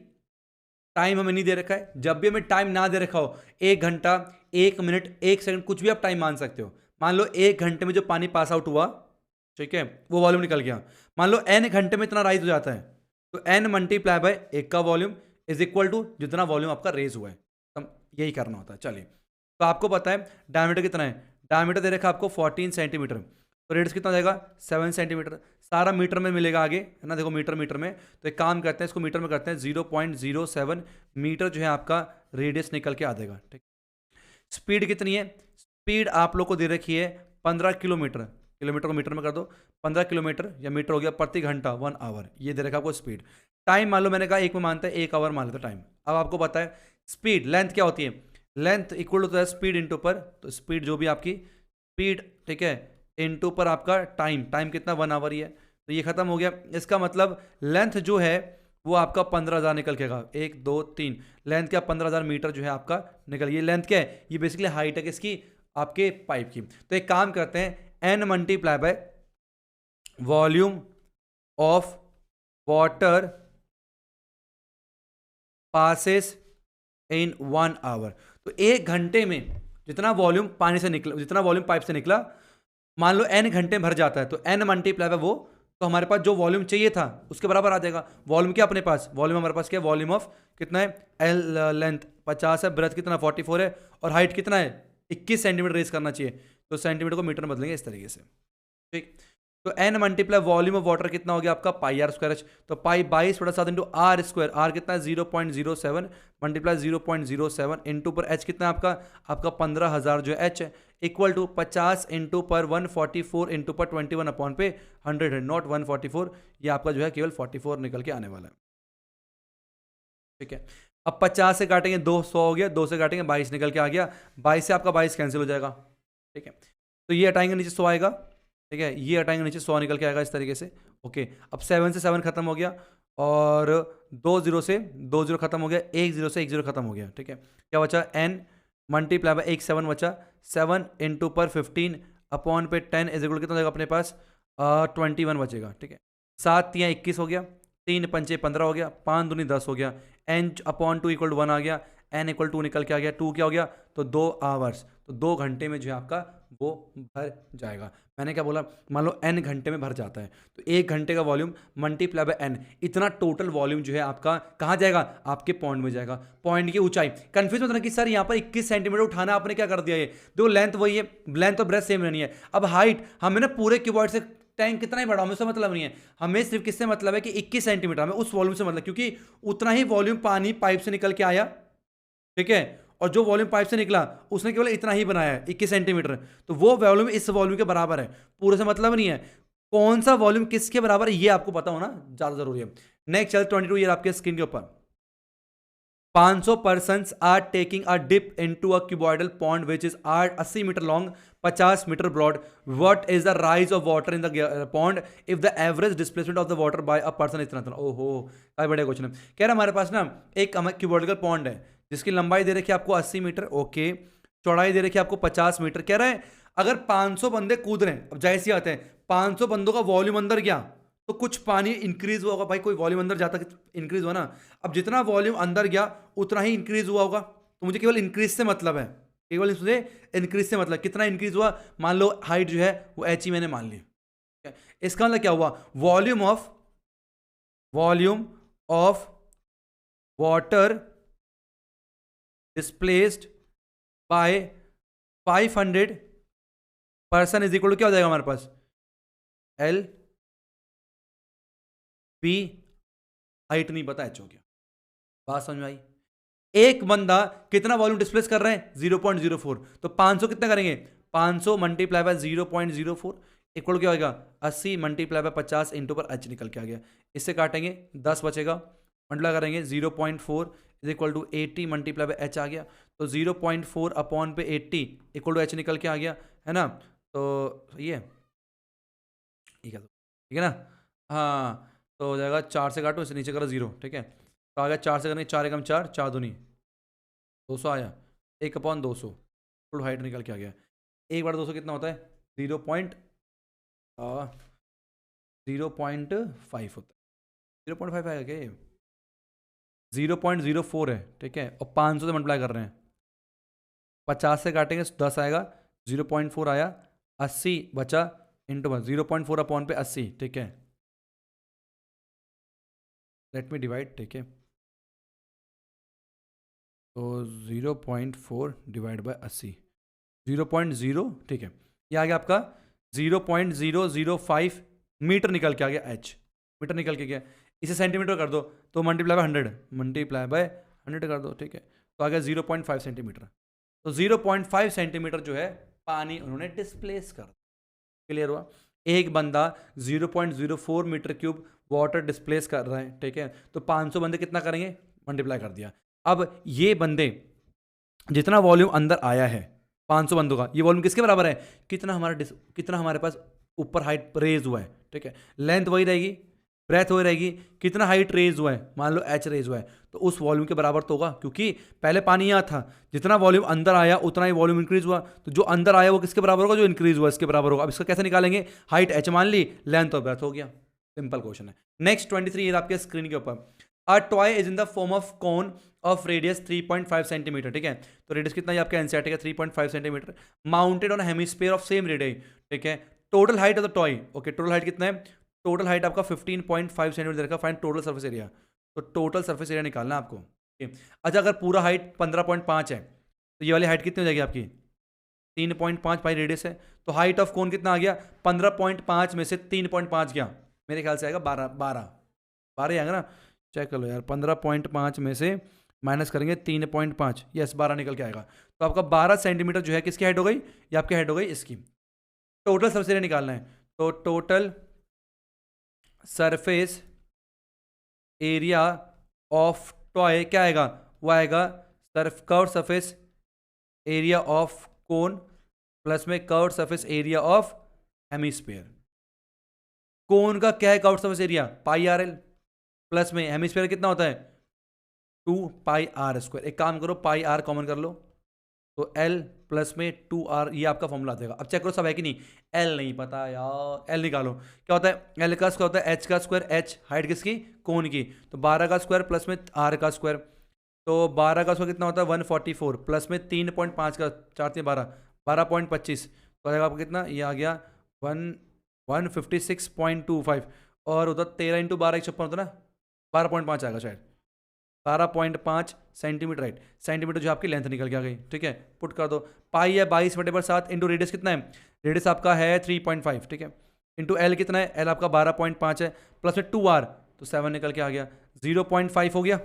टाइम हमें नहीं दे रखा है, जब भी हमें टाइम ना दे रखा हो 1 घंटा 1 मिनट 1 सेकंड कुछ भी आप टाइम मान सकते हो, मान लो 1 घंटे में जो पानी पास आउट हुआ, ठीक है, वो वॉल्यूम निकल गया, मान लो n घंटे में इतना राइज हो जाता है, तो n मल्टीप्लाई बाय 1 का वॉल्यूम इज इक्वल टू जितना वॉल्यूम आपका रेज हुआ है, यही करना होता है। चलिए तो आपको पता है डायमीटर कितना है, डायमीटर दे रखा है आपको 14 सेंटीमीटर, तो रेडियस कितना जाएगा 7 सेंटीमीटर, सारा मीटर में मिलेगा आगे, है ना, देखो मीटर में, तो एक काम करते हैं इसको मीटर में करते हैं, 0.07 मीटर जो है आपका रेडियस निकल के आ जाएगा, ठीक। स्पीड कितनी है, स्पीड आप लोग को दे रखी है 15 किलोमीटर, किलोमीटर को मीटर में कर दो, 15 किलोमीटर या मीटर हो गया प्रति घंटा 1 आवर, ये दे रखा आपको स्पीड। टाइम मान लो मैंने कहा 1 में मानता है 1 आवर मान लेता टाइम। अब आपको पता है स्पीड लेंथ क्या होती है, लेंथ इक्वल होता है स्पीड इंटू पर, तो स्पीड जो भी आपकी स्पीड, ठीक है, इंटू पर आपका टाइम, टाइम कितना 1 आवर ही है, तो ये खत्म हो गया। इसका मतलब लेंथ जो है वो आपका 15,000 निकल के 1 2 3, लेंथ क्या 15,000 मीटर जो है आपका निकल, ये लेंथ क्या है, ये बेसिकली हाइट है किसकी, आपके पाइप की। तो एक काम करते हैं n multiply by volume of water passes in 1 hour, तो 1 घंटे में जितना वॉल्यूम पानी से निकला, जितना वॉल्यूम पाइप से निकला, मान लो n घंटे में भर जाता है, तो n मल्टीप्लाई बाय वो, तो हमारे पास जो वॉल्यूम चाहिए था उसके बराबर आ जाएगा। वॉल्यूम क्या अपने पास, वॉल्यूम हमारे पास क्या है, वॉल्यूम ऑफ कितना है, l लेंथ 50 है, ब्रेथ कितना 44 है, और हाइट कितना है 21 सेंटीमीटर रेज करना चाहिए, तो सेंटीमीटर को मीटर में बदलेंगे इस तरीके से, ठीक। तो n multiply volume of water कितना हो गया आपका पाई आर स्क्वायर एच, तो पाई 22/7 इंटू आर स्क्वायर, आर कितना है 0.07 मल्टीप्लाई 0.07 इंटू पर एच कितना है आपका 15,000 जो एच है, इक्वल टू 50 इंटू पर 144 इंटू पर 21 अपॉन पे 100 है, नॉट 144, ये आपका जो है केवल 44 निकल के आने वाला है, ठीक है। अब 50 से काटेंगे 2, 100 हो गया, 2 से काटेंगे 22 निकल के आ गया, 22 से आपका 22 कैंसिल हो जाएगा, ठीक है। तो ये हटाएंगे नीचे 100 आएगा, ठीक है, ये हटाएंगे नीचे 100 निकल के आएगा इस तरीके से, ओके। अब 7 से 7 खत्म हो गया, और 2 0 से 2 0 खत्म हो गया, 1 0 से 1 0 खत्म हो गया, ठीक है। क्या बचा n मल्टीप्लाई बाय 1 7 बचा, 7 इंटू पर 15 अपॉन पे 10 इज इक्वल कितना हो जाएगा अपने पास 21 बचेगा, ठीक है। 7 3 21 हो गया, 3 पंचे 15 हो गया, 5 दूनी 10 हो गया, n अपॉन 2 इक्वल टू 1 आ गया, n इक्वल 2 निकल के आ गया, 2 क्या हो गया तो 2 आवर्स, तो 2 घंटे में जो है आपका वो भर जाएगा। मैंने क्या बोला, मान लो n घंटे में भर जाता है, तो 1 घंटे का वॉल्यूम मल्टीप्लाई बाय n, इतना टोटल वॉल्यूम जो है आपका कहाँ जाएगा, आपके पॉइंट में जाएगा। पॉइंट की ऊंचाई कंफ्यूज मत होना कि सर यहाँ पर 21 सेंटीमीटर उठाना, आपने क्या कर दिया, ये देखो लेंथ वही है, लेंथ और ब्रेथ सेम रहनी है। अब हाइट हमें ना पूरे क्यूबॉइड से टैंक कितना ही बड़ा, हमें उससे मतलब नहीं है, हमें सिर्फ किससे मतलब है कि 21 सेंटीमीटर, हमें उस वॉल्यूम से मतलब, क्योंकि उतना ही वॉल्यूम पानी पाइप से निकल के आया, ठीक है, और जो वॉल्यूम पाइप से निकला उसने केवल इतना ही बनाया है 21 सेंटीमीटर, तो वो वॉल्यूम इस वॉल्यूम के बराबर है, पूरे से मतलब नहीं है। कौन सा वॉल्यूम किसके बराबर है ये आपको पता होना ज्यादा जरूरी है। नेक्स्ट चल 22 ईयर आपके स्क्रीन के ऊपर, 500 persons are taking a dip into a cuboidal pond which is 80 meter long, 50 meter broad. What is the rise of water in the pond if the average displacement of the water by a person is इतना? ओहो काफी बड़े question है। कह रहा हमारे पास ना एक क्यूबॉइडल पॉन्ड है जिसकी लंबाई दे रखी है आपको 80 मीटर, ओके, चौड़ाई दे रखी है आपको 50 मीटर। कह रहा है अगर 500 बंदे कूद रहे हैं, अब जाहिर सी आते हैं 500 बंदों का वॉल्यूम अंदर गया तो कुछ पानी इंक्रीज हुआ होगा, भाई कोई वॉल्यूम अंदर जाता इंक्रीज हुआ ना, अब जितना वॉल्यूम अंदर गया उतना ही इंक्रीज हुआ होगा, तो मुझे केवल इंक्रीज से मतलब है, केवल इससे इंक्रीज से मतलब कितना इंक्रीज हुआ, मान लो हाइट जो है वो एच ही मैंने मान ली, इसका मतलब क्या हुआ, volume of water displaced by 500 person is equal to क्या हो जाएगा हमारे पास, एल पी, हाइट नहीं पता एच हो गया। बात समझ में आई। एक बंदा कितना वॉल्यूम डिस्प्लेस कर रहे हैं 0.04, तो 500 कितना करेंगे, 500 मल्टीप्लाई बाय 0.04 इक्वल क्या होगा 80 मल्टीप्लाई बाय 50 इंटू पर एच निकल के आ गया, इससे काटेंगे 10 बचेगा, मल्टीप्लाई करेंगे 0.4 is equal to 80 multiply by H आ गया, तो 0.4 अपॉन पे 80 इक्वल टू एच निकल के आ गया, है ना, तो सही है, ठीक है ना, हाँ, तो हो जाएगा 4 से काटो, इसे नीचे करो 0, ठीक है, तो आ गया 4 से करने 4 एकम 4, 4 दूनी 200 आया, 1/200 फुल हाइट निकल के आ गया। 1/200 कितना होता है 0.5 होता है, 0.5 आएगा क्या, 0.04 है, ठीक है, और 500 से मल्टीप्लाई कर रहे हैं, 50 से काटेंगे 10 आएगा, 0.4 आया, 80 बचा इंटू 0.4 अपॉन पे 80, ठीक है, लेट मी डिवाइड, ठीक है, तो 0.4 डिवाइड बाय 80 0.0, ठीक है, ये आ गया आपका 0.005 मीटर निकल के आ गया, एच मीटर निकल के गया, इसे सेंटीमीटर कर दो तो मल्टीप्लाई बाय 100, मल्टीप्लाई बाय 100 कर दो, ठीक है, तो आ गया 0.5 सेंटीमीटर, तो 0.5 सेंटीमीटर जो है पानी उन्होंने डिस्प्लेस कर, क्लियर हुआ। एक बंदा 0.04 मीटर क्यूब वाटर डिस्प्लेस कर रहा है, ठीक है, तो 500 बंदे कितना करेंगे, मल्टीप्लाई कर दिया। अब ये बंदे जितना वॉल्यूम अंदर आया है 500 बंदों का, ये वॉल्यूम किसके बराबर है, कितना हमारे पास ऊपर हाइट रेज हुआ है, ठीक है, लेंथ वही रहेगी, ब्रेथ वही रहेगी, कितना हाइट रेज हुआ है, मान लो एच रेज हुआ है, तो उस वॉल्यूम के बराबर तो होगा, क्योंकि पहले पानी यहाँ था, जितना वॉल्यूम अंदर आया उतना ही वॉल्यूम इंक्रीज हुआ, तो जो अंदर आया वो किसके बराबर होगा, जो इंक्रीज हुआ इसके बराबर होगा। अब इसका कैसे निकालेंगे, हाइट एच मान ली, लेंथ और ब्रेथ हो गया, सिंपल क्वेश्चन है। नेक्स्ट 23 आपके स्क्रीन के ऊपर, a toy is in the form of cone of radius 3.5 centimetre, ठीक है, तो रेडियस कितना है आपका एनसीईआरटी का 3.5 centimetre, mounted on hemisphere of same radius, ठीक है, total height of the toy, okay, total height कितना है, टोटल हाइट आपका 15.5 सेंटीमीटर देखा, फाइंड टोटल सर्फेस एरिया, तो टोटल सर्फेस एरिया निकालना आपको, ठीक है। अच्छा अगर पूरा हाइट 15.5 है तो ये वाली हाइट कितनी हो जाएगी आपकी 3.5 पाई रेडियस है, तो हाइट ऑफ कोन कितना आ गया? 15.5 में से 3.5 गया, मेरे ख्याल से आएगा 12 आएगा ना, चेक कर लो यार। 15.5 में से माइनस करेंगे 3.5, यस 12 निकल के आएगा। तो आपका 12 सेंटीमीटर जो है किसकी हाइट हो गई? ये आपकी हाइट हो गई इसकी। टोटल सरफेस एरिया निकालना है, तो total surface area of toy क्या आएगा? वो आएगा curve surface area of cone plus में curve surface area of hemisphere. Cone का क्या है curve surface area? Pi r L, plus में हेमिस्फीयर कितना होता है? 2 पाई आर स्क्वायर। एक काम करो, पाई आर कॉमन कर लो, तो एल प्लस में 2 आर, ये आपका फॉर्मूला आ जाएगा। अब चेक करो सब है कि नहीं? एल नहीं पता यार, एल निकालो। क्या होता है? एल का स्क्वायर होता है एच का स्क्वायर, एच हाइट किसकी? कोन की, तो 12 का स्क्वायर प्लस में आर का स्क्वायर, तो 12 का स्क्वायर कितना होता है? 144 प्लस में 3.5 का 4 3 12, 12.25, तो आएगा आपको कितना? ये आ गया 156.25, और उधर 13 इंटू 12 56 होता है ना, 12.5 आएगा शायद, 12.5 सेंटीमीटर, राइट। सेंटीमीटर जो आपकी लेंथ निकल के आ गई, ठीक है। पुट कर दो, पाई है 22/7 इंटू रेडियस कितना है? रेडियस आपका है 3.5, ठीक है, इंटू एल कितना है? एल आपका 12.5 है, प्लस में 2 आर, तो 7 निकल के आ गया, 0.5 हो गया,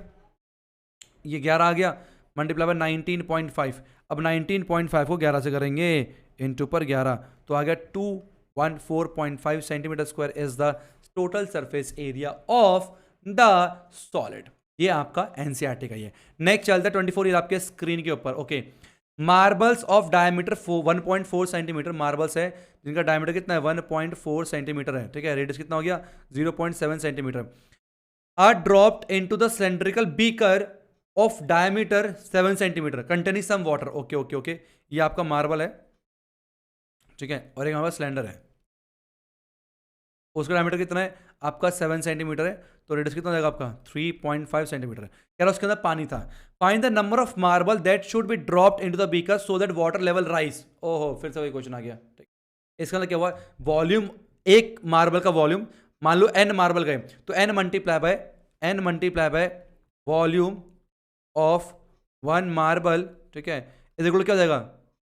ये 11 आ गया, मल्टीप्लाई बाय 19.5। अब 19.5 को 11 से करेंगे, इंटू पर 11, तो आ गया 214.5 centimetre square is the total surface area of the solid. ये आपका एनसीईआरटी का ही है। नेक्स्ट चलता है 24, ये आपके स्क्रीन के ऊपर, okay. Marbles of diameter 1.4 centimetre marbles है जिनका डायमीटर कितना है? 1.4 सेंटीमीटर है, ठीक है। रेडियस कितना हो गया? 0.7 centimetre. Are dropped into the cylindrical beaker of diameter 7 centimetre containing some water, okay okay okay. ये आपका मार्बल है, ठीक है, और एक हमारा सिलेंडर है, उसका डायमीटर कितना है? आपका 7 सेंटीमीटर है, तो रेडियस कितना हो जाएगा आपका? 3.5 सेंटीमीटर है। कह रहा उसके अंदर पानी था। Find the number of marble that should be dropped into the beaker so that water level rise. ओहो, फिर से वही क्वेश्चन आ गया, ठीक। इसका मतलब क्या हुआ? वॉल्यूम, एक मार्बल का वॉल्यूम, मान लो n मार्बल गए, तो n multiply by volume of 1 marble, ठीक है, इस इक्वल क्या हो जाएगा?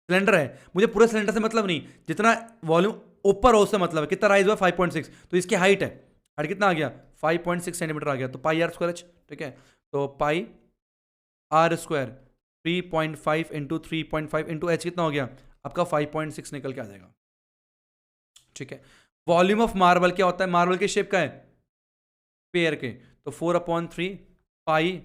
सिलेंडर है, मुझे पूरे सिलेंडर से मतलब नहीं, जितना वॉल्यूम ऊपर हो उससे मतलब है। कितना राइज हुआ? 5.6, तो इसकी हाइट है, हाइट कितना आ गया? 5.6 सेंटीमीटर आ गया, तो पाई आर स्क्वायर एच, ठीक है, तो pi r square 3.5 into 3.5 into H कितना हो गया आपका? 5.6 निकल के आ जाएगा, ठीक है। वॉल्यूम ऑफ मार्बल क्या होता है? मार्बल की शेप का है पेयर के, तो 4/3 पाई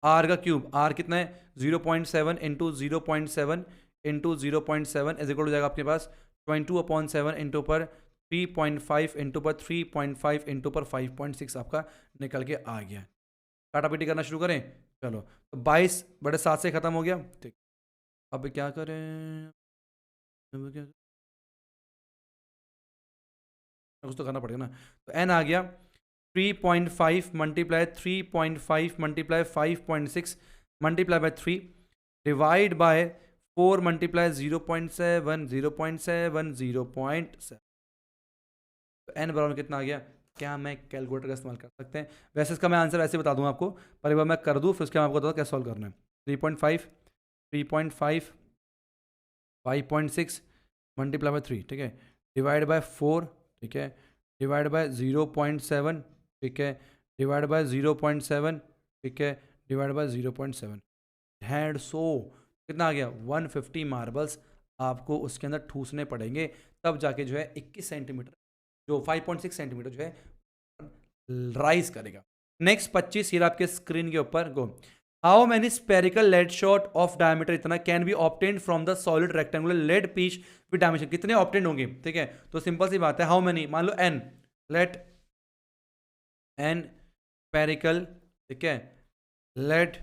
आर का क्यूब, आर कितना है? 0.7 इंटू 0.7 इंटू 0.7 इज इक्वल हो जाएगा आपके पास 22/7 इंटू पर 3.5 इंटू पर 3.5 इंटू पर 5.6 आपका निकल के आ गया। काटा पीटी करना शुरू करें, चलो। तो 22/7 से खत्म हो गया, ठीक। अब क्या करें? कुछ तो करना पड़ेगा ना, तो एन आ गया 3.5 multiply 3.5 multiply 5.6 multiply by 3 divide by 4 multiply 0.7 0.7 0.7, तो एन बराबर कितना आ गया? क्या मैं कैलकुलेटर का इस्तेमाल कर सकते हैं? वैसे इसका मैं आंसर ऐसे बता दूं आपको, पर एक बार मैं कर दूं फिर उसके मैं आपको बताऊँ कैसे सॉल्व करना है। 3.5 5.6 मल्टीप्लाई बाय 3, ठीक है, डिवाइड बाय 4, ठीक है, डिवाइड बाय 0.7, ठीक है, डिवाइड बाय 0.7, ठीक है, डिवाइड बाय 0.7, 150 कितना आ गया? 150 मार्बल्स आपको उसके अंदर ठूसने पड़ेंगे, तब जाके जो है 21 सेंटीमीटर जो 5.6 सेंटीमीटर जो है राइज करेगा। नेक्स्ट 25 ये आपके स्क्रीन के ऊपर, go. How many spherical lead shot of diameter इतना can be obtained from the solid rectangular lead piece with dimension, कितने ऑब्टेन्ड होंगे, ठीक है। तो सिंपल सी बात है, हाउ मेनी, मान लो n, लेट n स्पेरिकल, ठीक है, लेड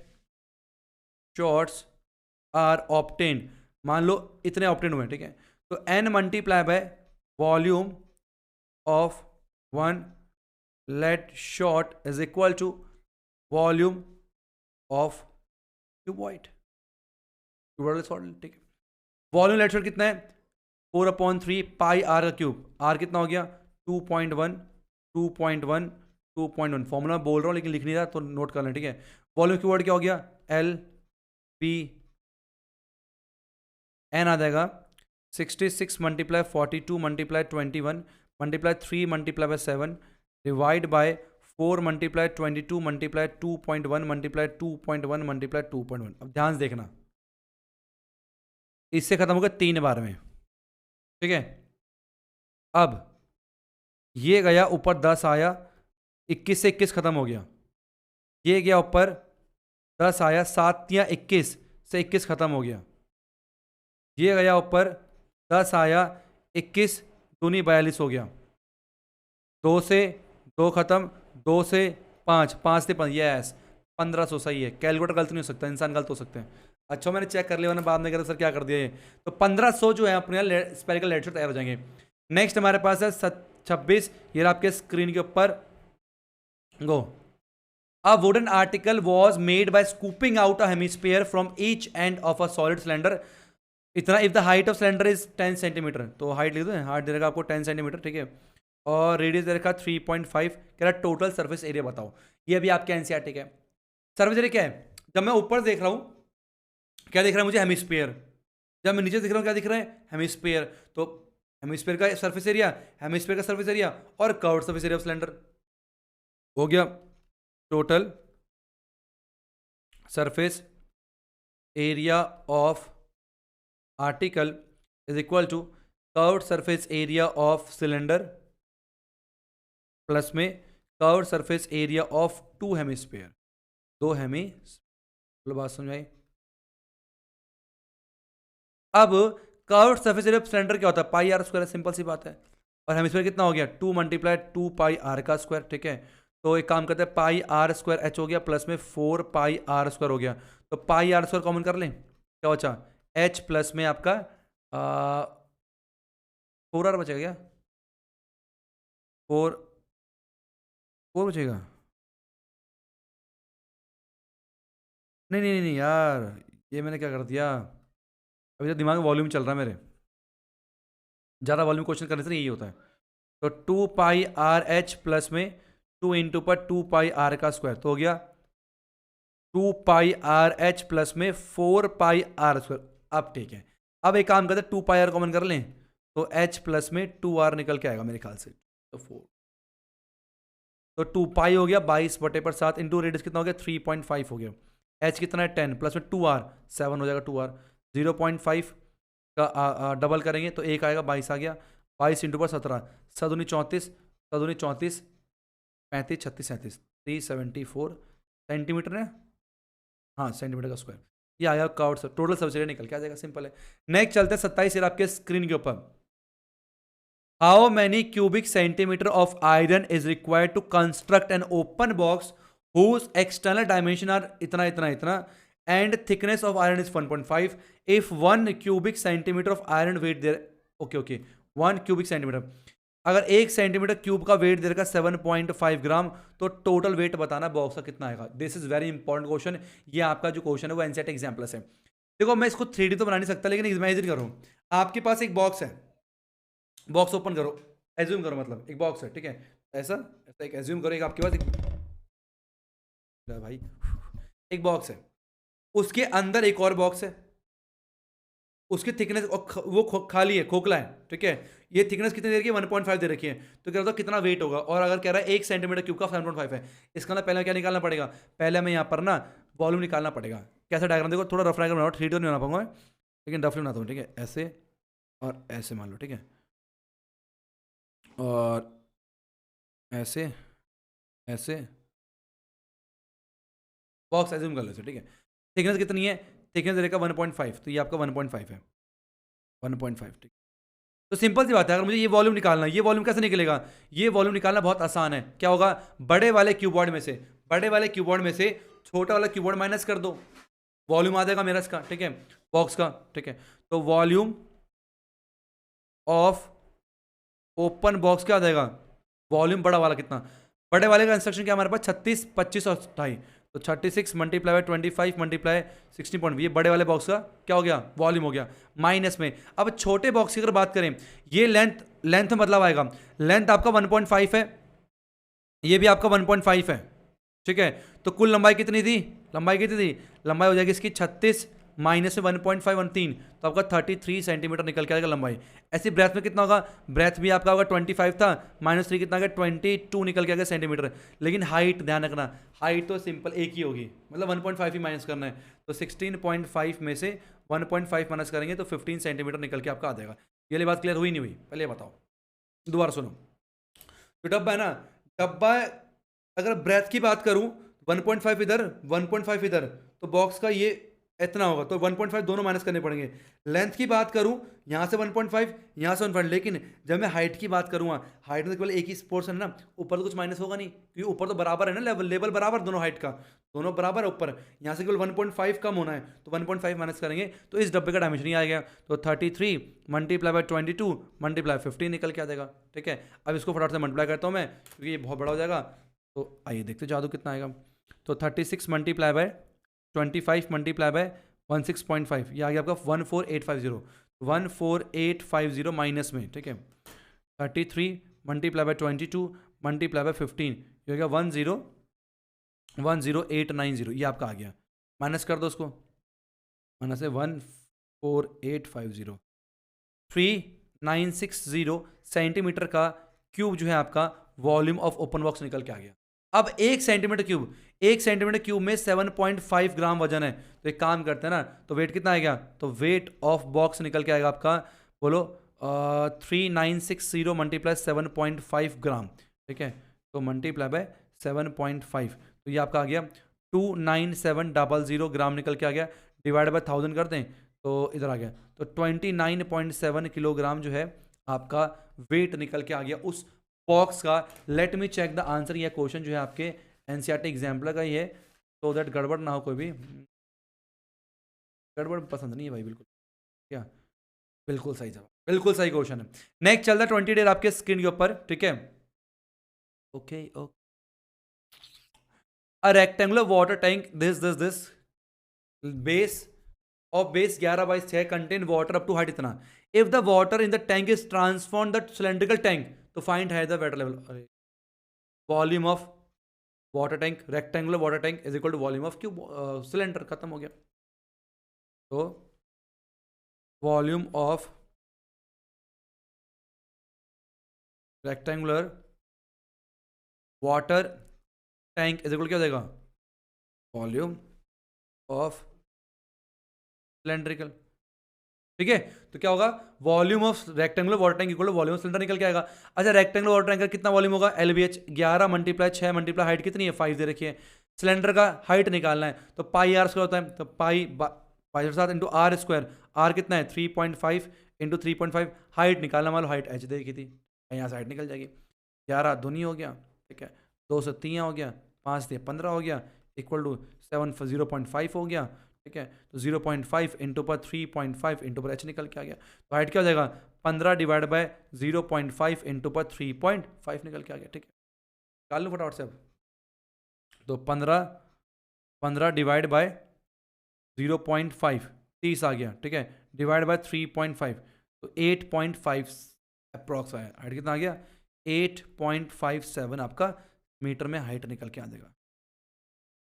शॉट्स आर ऑब्टेन्ड, मान लो इतने ऑब्टेन्ड हुए, ठीक है, तो n multiply by volume of 1 lead shot is equal to volume of cuboid solid, ठीक है। वॉल्यूम लेड शॉट कितना है? 4/3 पाई आर का क्यूब, आर कितना हो गया? 2.1 2.1 2.1, फॉर्मूला बोल रहा हूँ लेकिन लिख नहीं रहा, तो नोट कर लें, ठीक है। वॉल्यूम क्यूबॉइड क्या हो गया? एल पी एन आ जाएगा 66 multiply 42 multiply 21 multiply 3 multiply by 7 divide by 4 multiply 22 multiply 2.1 multiply 2.1 multiply 2.1। अब ध्यान से देखना, इससे खत्म होगा 3 बार में, ठीक है। अब ये गया ऊपर 10 आया, 21 से 21 खत्म हो गया, ये गया ऊपर 10 आया, 7 या 21 से 21 खत्म हो गया, ये गया ऊपर 10 आया, 21 दूनी 42 हो गया, 2 से 2 खत्म, 2 से 5, 5 से 5, यस 1500 सही है। कैलकुलेटर गलत नहीं हो सकता, इंसान गलत हो सकते हैं। अच्छा मैंने चेक कर लिया, मैंने बाद में कहा सर क्या कर दिया ये, तो 1500 जो है अपने स्पेरिकल लेटर तैयार हो जाएंगे। नेक्स्ट हमारे पास है 26, ये आपके स्क्रीन के ऊपर गो। A wooden article was made by scooping out a hemisphere from each end of a solid cylinder. इतना if the height of cylinder is 10 centimetre, तो हाइट लिख दो, हाइट दे रखा आपको 10 सेंटीमीटर, ठीक है, और रेडियस दे रखा 3.5, कह रहा टोटल सरफेस एरिया बताओ। ये अभी आपके एनसीईआरटी का है। सरफेस एरिया क्या है, जब मैं ऊपर देख रहा हूँ क्या दिख रहा है मुझे, हेमिस्फीयर, जब मैं नीचे देख रहा हूँ क्या दिख रहा है, हेमिस्फीयर, तो हेमिस्फीयर का सरफेस एरिया, हेमिस्फीयर का सरफेस एरिया और curved surface area of cylinder हो गया total surface area of article is equal to curved surface area of cylinder plus में curved surface area of 2 hemisphere, 2 hemisphere. बात समझ आई। अब curved surface area of cylinder क्या होता है, पाई आर स्क्वायर, सिंपल सी बात है, और हेमिस्फीयर कितना हो गया 2 मल्टीप्लाई 2 पाई आर का स्क्वायर, ठीक है। तो एक काम करते हैं, पाई आर स्क्वायर एच हो गया प्लस में 4 पाई आर स्क्वायर हो गया, तो पाई आर स्क्वायर कॉमन कर लें, क्या बचा एच प्लस में आपका 4 आर बचेगा, क्या 4 बचेगा, नहीं नहीं नहीं यार, ये मैंने क्या कर दिया, अभी तो दिमाग में वॉल्यूम चल रहा है मेरे, ज़्यादा वॉल्यूम क्वेश्चन करने से यही होता है। तो 2 पाई आर एच प्लस में 2 इंटू पर 2 पाई आर का स्क्वायर, तो हो गया 2 पाई आर एच प्लस में 4 पाई आर स्क्वायर। अब ठीक है, अब एक काम करते हैं 2 पाई आर कॉमन कर लें, तो एच प्लस में 2 आर निकल के आएगा मेरे ख्याल से, तो 4, तो 2 पाई हो गया 22/7 इंटू रेडियस कितना हो गया 3.5 हो गया, एच कितना है 10 प्लस में 2 आर 7 हो जाएगा, 2 आर 0.5 का डबल करेंगे तो 1 आएगा, 22 आ गया, 22 इंटू पर 17, 7 34, 7 34, 35 36 37, 374 सेंटीमीटर है, हाँ सेंटीमीटर का स्क्वायर, ये आया curved surface, total surface area निकल के आ जाएगा, सिंपल है। नेक्स्ट चलते हैं 27 ईयर आपके स्क्रीन के ऊपर। How many cubic centimetre of iron is required to construct an open box whose external dimension are इतना इतना इतना and thickness of iron is 1.5 if 1 cubic centimeter of iron weight there, okay 1 cubic centimeter, अगर 1 centimetre cube का wait दे रखा 7.5 ग्राम, तो total weight बताना box का कितना आएगा। This is very important question, ये आपका जो क्वेश्चन है वो एनसीईआरटी एग्जाम प्लस है। देखो मैं इसको 3D तो बना नहीं सकता, लेकिन इमेजिन करो आपके पास एक बॉक्स है, बॉक्स ओपन करो, एज्यूम करो मतलब एक बॉक्स है, ठीक है, ऐसा ऐसा एक एज्यूम करो, एक आपके पास भाई एक बॉक्स है, उसके अंदर एक और बॉक्स है, उसकी थिकनेस वो खाली है, खोखला है, ठीक है, ये थिकनेस कितनी दे रखी है 1.5 दे रखी है, तो कह रहा था कितना वेट होगा, और अगर कह रहा है 1 सेंटीमीटर क्यूब का 7.5 है, इसका ना पहले क्या निकालना पड़ेगा, पहले हमें यहाँ पर ना वॉल्यूम निकालना पड़ेगा। कैसा डायग्राम देखो, थोड़ा रफ डायग्राम बनाओ, 3D नहीं बना पाऊंगा लेकिन रफली बनाता हूँ, ठीक है, ऐसे और ऐसे मान लो, ठीक है, और ऐसे ऐसे बॉक्स एज्यूम कर लो, ठीक है। थिकनेस कितनी है, थिकनेस रहेगा 1.5, तो ये आपका 1.5 है, 1.5, ठीक। तो सिंपल सी बात है, अगर मुझे ये वॉल्यूम निकालना है, ये वॉल्यूम कैसे निकलेगा, ये वॉल्यूम निकालना बहुत आसान है, क्या होगा, बड़े वाले क्यूबॉइड में से छोटा वाला क्यूबॉइड माइनस कर दो, वॉल्यूम आ जाएगा मेरा इसका, ठीक है, बॉक्स का, ठीक है। तो वॉल्यूम ऑफ ओपन बॉक्स क्या आ जाएगा, वॉल्यूम बड़ा वाला कितना, बड़े वाले का इंस्ट्रक्शन क्या हमारे पास 36, 25 और 28, तो 36 मल्टीप्लाई 25 मल्टीप्लाई 16, ये बड़े वाले बॉक्स का क्या हो गया, वॉल्यूम हो गया, माइनस में। अब छोटे बॉक्स की अगर बात करें, ये लेंथ में बदलाव आएगा, लेंथ आपका 1.5 है, ये भी आपका 1.5 है, ठीक है, तो कुल लंबाई कितनी थी, लंबाई हो जाएगी इसकी 36 माइनस में 1.5 तो आपका 33 सेंटीमीटर निकल के आएगा लंबाई। ऐसी ब्रेथ में कितना होगा, ब्रेथ भी आपका होगा 25 था, -3 कितना आ गया 22 निकल के आएगा सेंटीमीटर। लेकिन हाइट ध्यान रखना, हाइट तो सिंपल एक ही होगी, मतलब 1.5 ही माइनस करना है। तो 16.5 में से 1.5 माइनस करेंगे तो 15 सेंटीमीटर निकल के आपका आ जाएगा। ये वाली बात क्लियर हुई नहीं हुई, पहले बताओ, दोबारा सुनो। तो डब्बा है ना, डब्बा अगर ब्रेथ की बात करूं 1.5 इधर 1.5 इधर, तो बॉक्स का ये इतना होगा, तो 1.5 दोनों माइनस करने पड़ेंगे। लेंथ की बात करूं यहाँ से 1.5 यहाँ से 1.5, लेकिन जब मैं हाइट की बात करूंगा, हाइट में केवल एक ही पोर्शन है ना, ऊपर तो कुछ माइनस होगा नहीं, क्योंकि ऊपर तो बराबर है ना, लेवल बराबर दोनों हाइट का, दोनों बराबर है ऊपर। यहाँ से केवल 1.5 कम होना है, तो 1.5 माइनस करेंगे तो इस डब्बे का डायमेंशन ही आ गया। तो 33 मल्टीप्लाई बाय 22 मल्टीप्लाई 15 निकल के आ जाएगा। ठीक है, अब इसको फटाफट से मल्टीप्लाई करता हूँ मैं, क्योंकि ये बहुत बड़ा हो जाएगा। तो आइए देखते जादू कितना आएगा। तो 36 मल्टीप्लाई बाय 25 मल्टीप्लाई बाय 16.5, ये आ गया आपका 14850, 14850 माइनस में। ठीक है, 33 मल्टीप्लाई बाय 22 मल्टीप्लाई बाय 15, ये हो गया 10890, ये आपका आ गया। माइनस कर दो उसको, माइनस है 14850, 3960 सेंटीमीटर का क्यूब जो है आपका वॉल्यूम ऑफ ओपन बॉक्स निकल के आ गया। अब 1 सेंटीमीटर क्यूब में 7.5 ग्राम वजन है, तो एक काम करते हैं ना, तो वेट कितना आएगा, तो वेट ऑफ बॉक्स निकल के आएगा आपका, बोलो 3960 मल्टीप्लाई 7.5 ग्राम। ठीक है, तो मल्टीप्लाई बाय 7.5, तो ये आपका आ गया 29700 ग्राम निकल के आ गया। डिवाइड बाय 1000 कर दें तो इधर आ गया, तो 29.7 किलोग्राम जो है आपका वेट निकल के आ गया उस बॉक्स का। Let me check the answer, ये क्वेश्चन जो है आपके एनसीईआरटी एग्जाम्पल का ही है, तो दैट गड़बड़ ना हो, कोई भी गड़बड़ पसंद नहीं है भाई, बिल्कुल क्या, बिल्कुल सही जवाब, बिल्कुल सही क्वेश्चन है। नेक्स्ट चलता है 20 डेज आपके स्क्रीन के ऊपर। ठीक है, okay okay, a rectangular water tank this base of base 11/6 contain water up to height इतना, if the water in the tank is transform the cylindrical tank, तो फाइंड है the water level, volume of water tank, rectangular water tank is equal to volume of cube cylinder, खत्म हो गया। तो volume of rectangular water tank is equal क्या हो जाएगा, volume of cylindrical. ठीक है, तो क्या होगा, volume of rectangular water tank equal to volume of cylinder निकल के आएगा। अच्छा, रेक्टेंगुलर वाटर टैंक का कितना वॉल्यूम होगा, LBH 11 मल्टीप्लाई 6 मल्टीप्लाई हाइट कितनी है 5 दे रखी है, सिलेंडर का हाइट निकालना है, तो पाई आर स्क्वायर होता है, तो पाई 5 इंटू आर स्क्वायर, आर कितना है 3.5 इंटू 3.5, हाइट निकालना, मान लो हाइट एच दे रखी थी, यहाँ से हाइट निकल जाएगी, 11 दूनी हो गया, ठीक है, 2 से 3 हो गया, 5 से 15 हो गया, इक्वल टू 7 0.5 हो गया। ठीक है, तो 0.5 इंटू पर 3.5 इंटू पर एच निकल के आ गया, तो हाइट क्या हो जाएगा 15 डिवाइड बाय 0.5 इंटू पर 3.5 निकल के आ गया। ठीक है, निकाल लो फटाफट से अब, तो 15 डिवाइड बाय 0.5 30 आ गया। ठीक है, डिवाइड बाय 3.5 तो 8.5 अप्रॉक्स आया, हाइट कितना आ गया 8.57 आपका मीटर में हाइट निकल के आ जाएगा।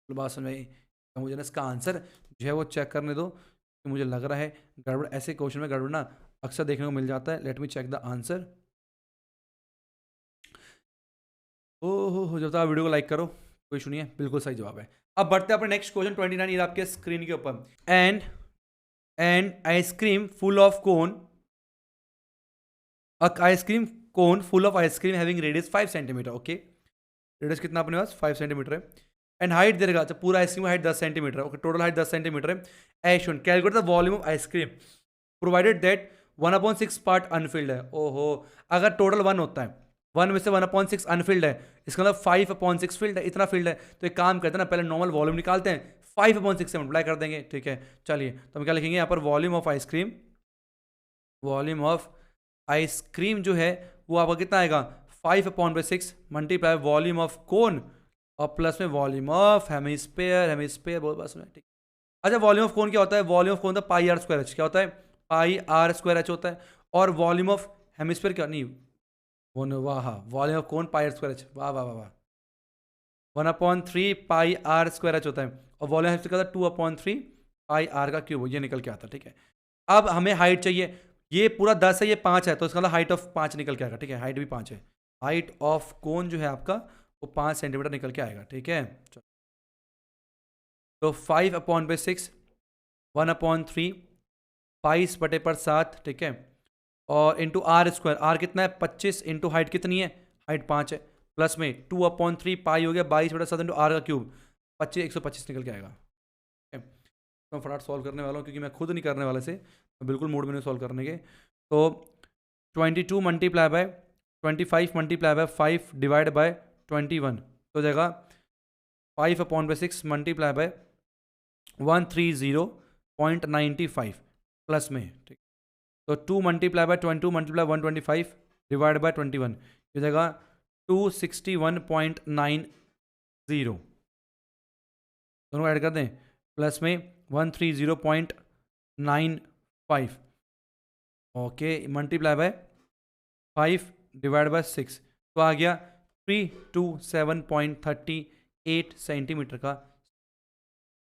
बात समझ में, मुझे ना इसका आंसर जो है वो चेक करने दो, कि मुझे लग रहा है गड़बड़, ऐसे क्वेश्चन में गड़बड़ ना अक्सर देखने को मिल जाता है। Let me check the answer. हो जब तक आप वीडियो को लाइक करो, कोई सुनिए, बिल्कुल सही जवाब है। अब बढ़ते हैं अपने नेक्स्ट क्वेश्चन 29, ये आपके स्क्रीन के ऊपर। And ice cream full of cone, ice cream cone full of ice cream having radius 5 centimetre. Okay, radius कितना अपने पास 5 सेंटीमीटर है, एंड हाइट दे देगा, अच्छा पूरा ice cream height 10 centimetre, okay, total height 10 centimetre है। एश calculate the volume of ice cream provided that 1/6 part unfilled है। ओहो, अगर टोटल 1 होता है, 1 में से 1/6 अनफिल्ड है, इसका मतलब 5/6 फिल्ड है, इतना फिल्ड है, तो एक काम करते हैं ना, पहले नॉर्मल वॉल्यूम निकालते हैं, 5/6 से मल्टीप्लाई कर देंगे। ठीक है, चलिए, तो हम क्या लिखेंगे यहाँ पर, volume of ice cream, volume of ice cream जो है वो आपका कितना आएगा 5/6 मल्टीप्लाई वॉल्यूम ऑफ कोन और प्लस में वॉल्यूम ऑफ हेमिस्फीयर बहुत बस में। ठीक, अच्छा, वॉल्यूम ऑफ कोन क्या होता है, वॉल्यूम ऑफ कोन होता है पाई आर स्क्वायर एच, क्या होता है पाई आर स्क्वायर एच होता है, और वॉल्यूम ऑफ हेमिस्फीयर क्या, नहीं वो वाह, हाँ, volume of cone pi r square h, वाह वाह वाह वाह, 1/3 पाई आर स्क्वायर एच होता है, और वॉल्यूम हेमिस्फीयर क्या होता है 2/3 पाई आर का क्यूब, ये निकल के आता है, ठीक है। अब हमें हाइट चाहिए, ये पूरा 10 है, ये 5 है, तो इसका मतलब हाइट ऑफ 5 निकल के आएगा, ठीक है। हाइट भी 5 है, हाइट ऑफ कोन जो है आपका वो 5 सेंटीमीटर निकल के आएगा, ठीक है। तो 5/6 1/3 22/7, ठीक है। और इंटू आर स्क्वायर, आर कितना है 25, इंटू हाइट कितनी है, हाइट 5 है, प्लस में 2/3 पाई हो गया 22/7 इंटू आर का क्यूब, 25 125 निकल के आएगा, ठीक है। तो मैं फटाफट सॉल्व करने वाला हूँ क्योंकि मैं खुद नहीं करने वाले से, मैं बिल्कुल मूड में नहीं सॉल्व करने के। तो 22 multiply bye 25 multiply by 5 divide by 21, तो जाएगा 5/6 मल्टीप्लाई बाय 130.95 प्लस में, ठीक। तो 2 multiply by 22 multiply 125 divide by 21, ये जाएगा 261.90, दोनों ऐड कर दें, प्लस में 130.95, okay, multiply by 5 divide by 6, तो आ गया 327.38 सेंटीमीटर का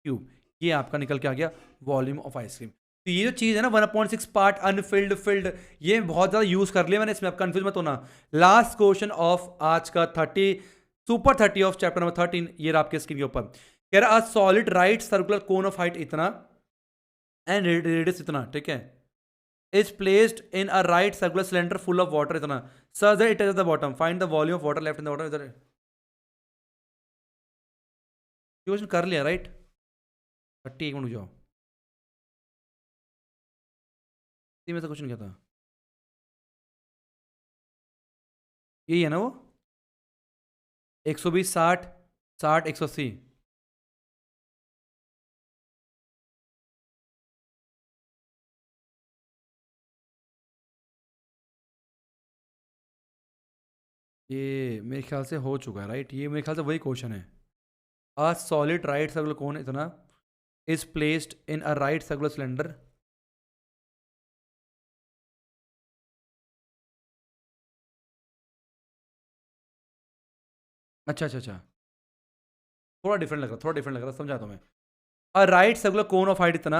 क्यूब, ये आपका निकल के आ गया वॉल्यूम ऑफ आइसक्रीम। तो ये जो चीज़ है ना 1/6 पार्ट अनफिल्ड फिल्ड, ये बहुत ज़्यादा यूज़ कर लिया मैंने इसमें, आप कंफ्यूज मत होना। लास्ट क्वेश्चन ऑफ आज का 30 ऑफ चैप्टर नंबर 13, ये रहा आपके स्क्रीन के ऊपर, कह रहा solid right circular cone of height इतना एंड रेडियस इतना, ठीक है, is placed in a right circular cylinder full of water इतना, such that it is the bottom, find the volume of water left in the water. इधर question कर लिया right, 30 minute जाओ, में से क्वेश्चन क्या था, यही है ना वो 120 60 60 180, ये मेरे ख्याल से हो चुका है राइट, ये मेरे ख्याल से वही क्वेश्चन है। A solid right circular cone इतना is placed in a right circular cylinder, अच्छा अच्छा अच्छा, थोड़ा डिफरेंट लग रहा, थोड़ा डिफरेंट लग रहा, समझाता हूँ मैं। A right circular cone of height इतना,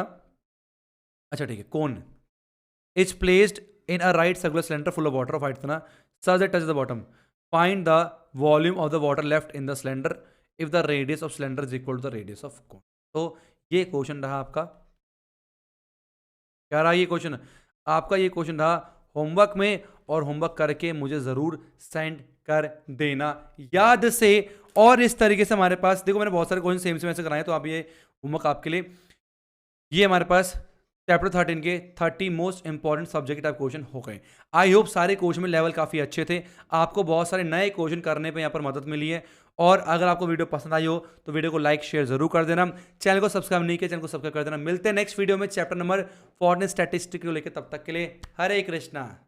अच्छा ठीक है, cone is placed in a right circular cylinder full of water of height इतना, such that touch the bottom, find the volume of the water left in the cylinder if the radius of cylinder is equal to the radius of cone. तो ये question रहा आपका, क्या रहा ये question आपका, ये क्वेश्चन रहा होमवर्क में, और होमवर्क करके मुझे ज़रूर सेंड कर देना याद से। और इस तरीके से हमारे पास देखो मैंने बहुत सारे क्वेश्चन सेम सेम ऐसे कराए, तो आप ये होमवर्क आपके लिए, ये हमारे पास चैप्टर 13 के 30 most important subject type question हो गए। आई होप सारे क्वेश्चन में लेवल काफ़ी अच्छे थे, आपको बहुत सारे नए क्वेश्चन करने पे यहाँ पर मदद मिली है। और अगर आपको वीडियो पसंद आई हो तो वीडियो को लाइक शेयर जरूर कर देना, चैनल को सब्सक्राइब नहीं किया चैनल को सब्सक्राइब कर देना। मिलते हैं नेक्स्ट वीडियो में चैप्टर नंबर 14 स्टैटिस्टिक्स को लेकर, तब तक के लिए हरे कृष्णा।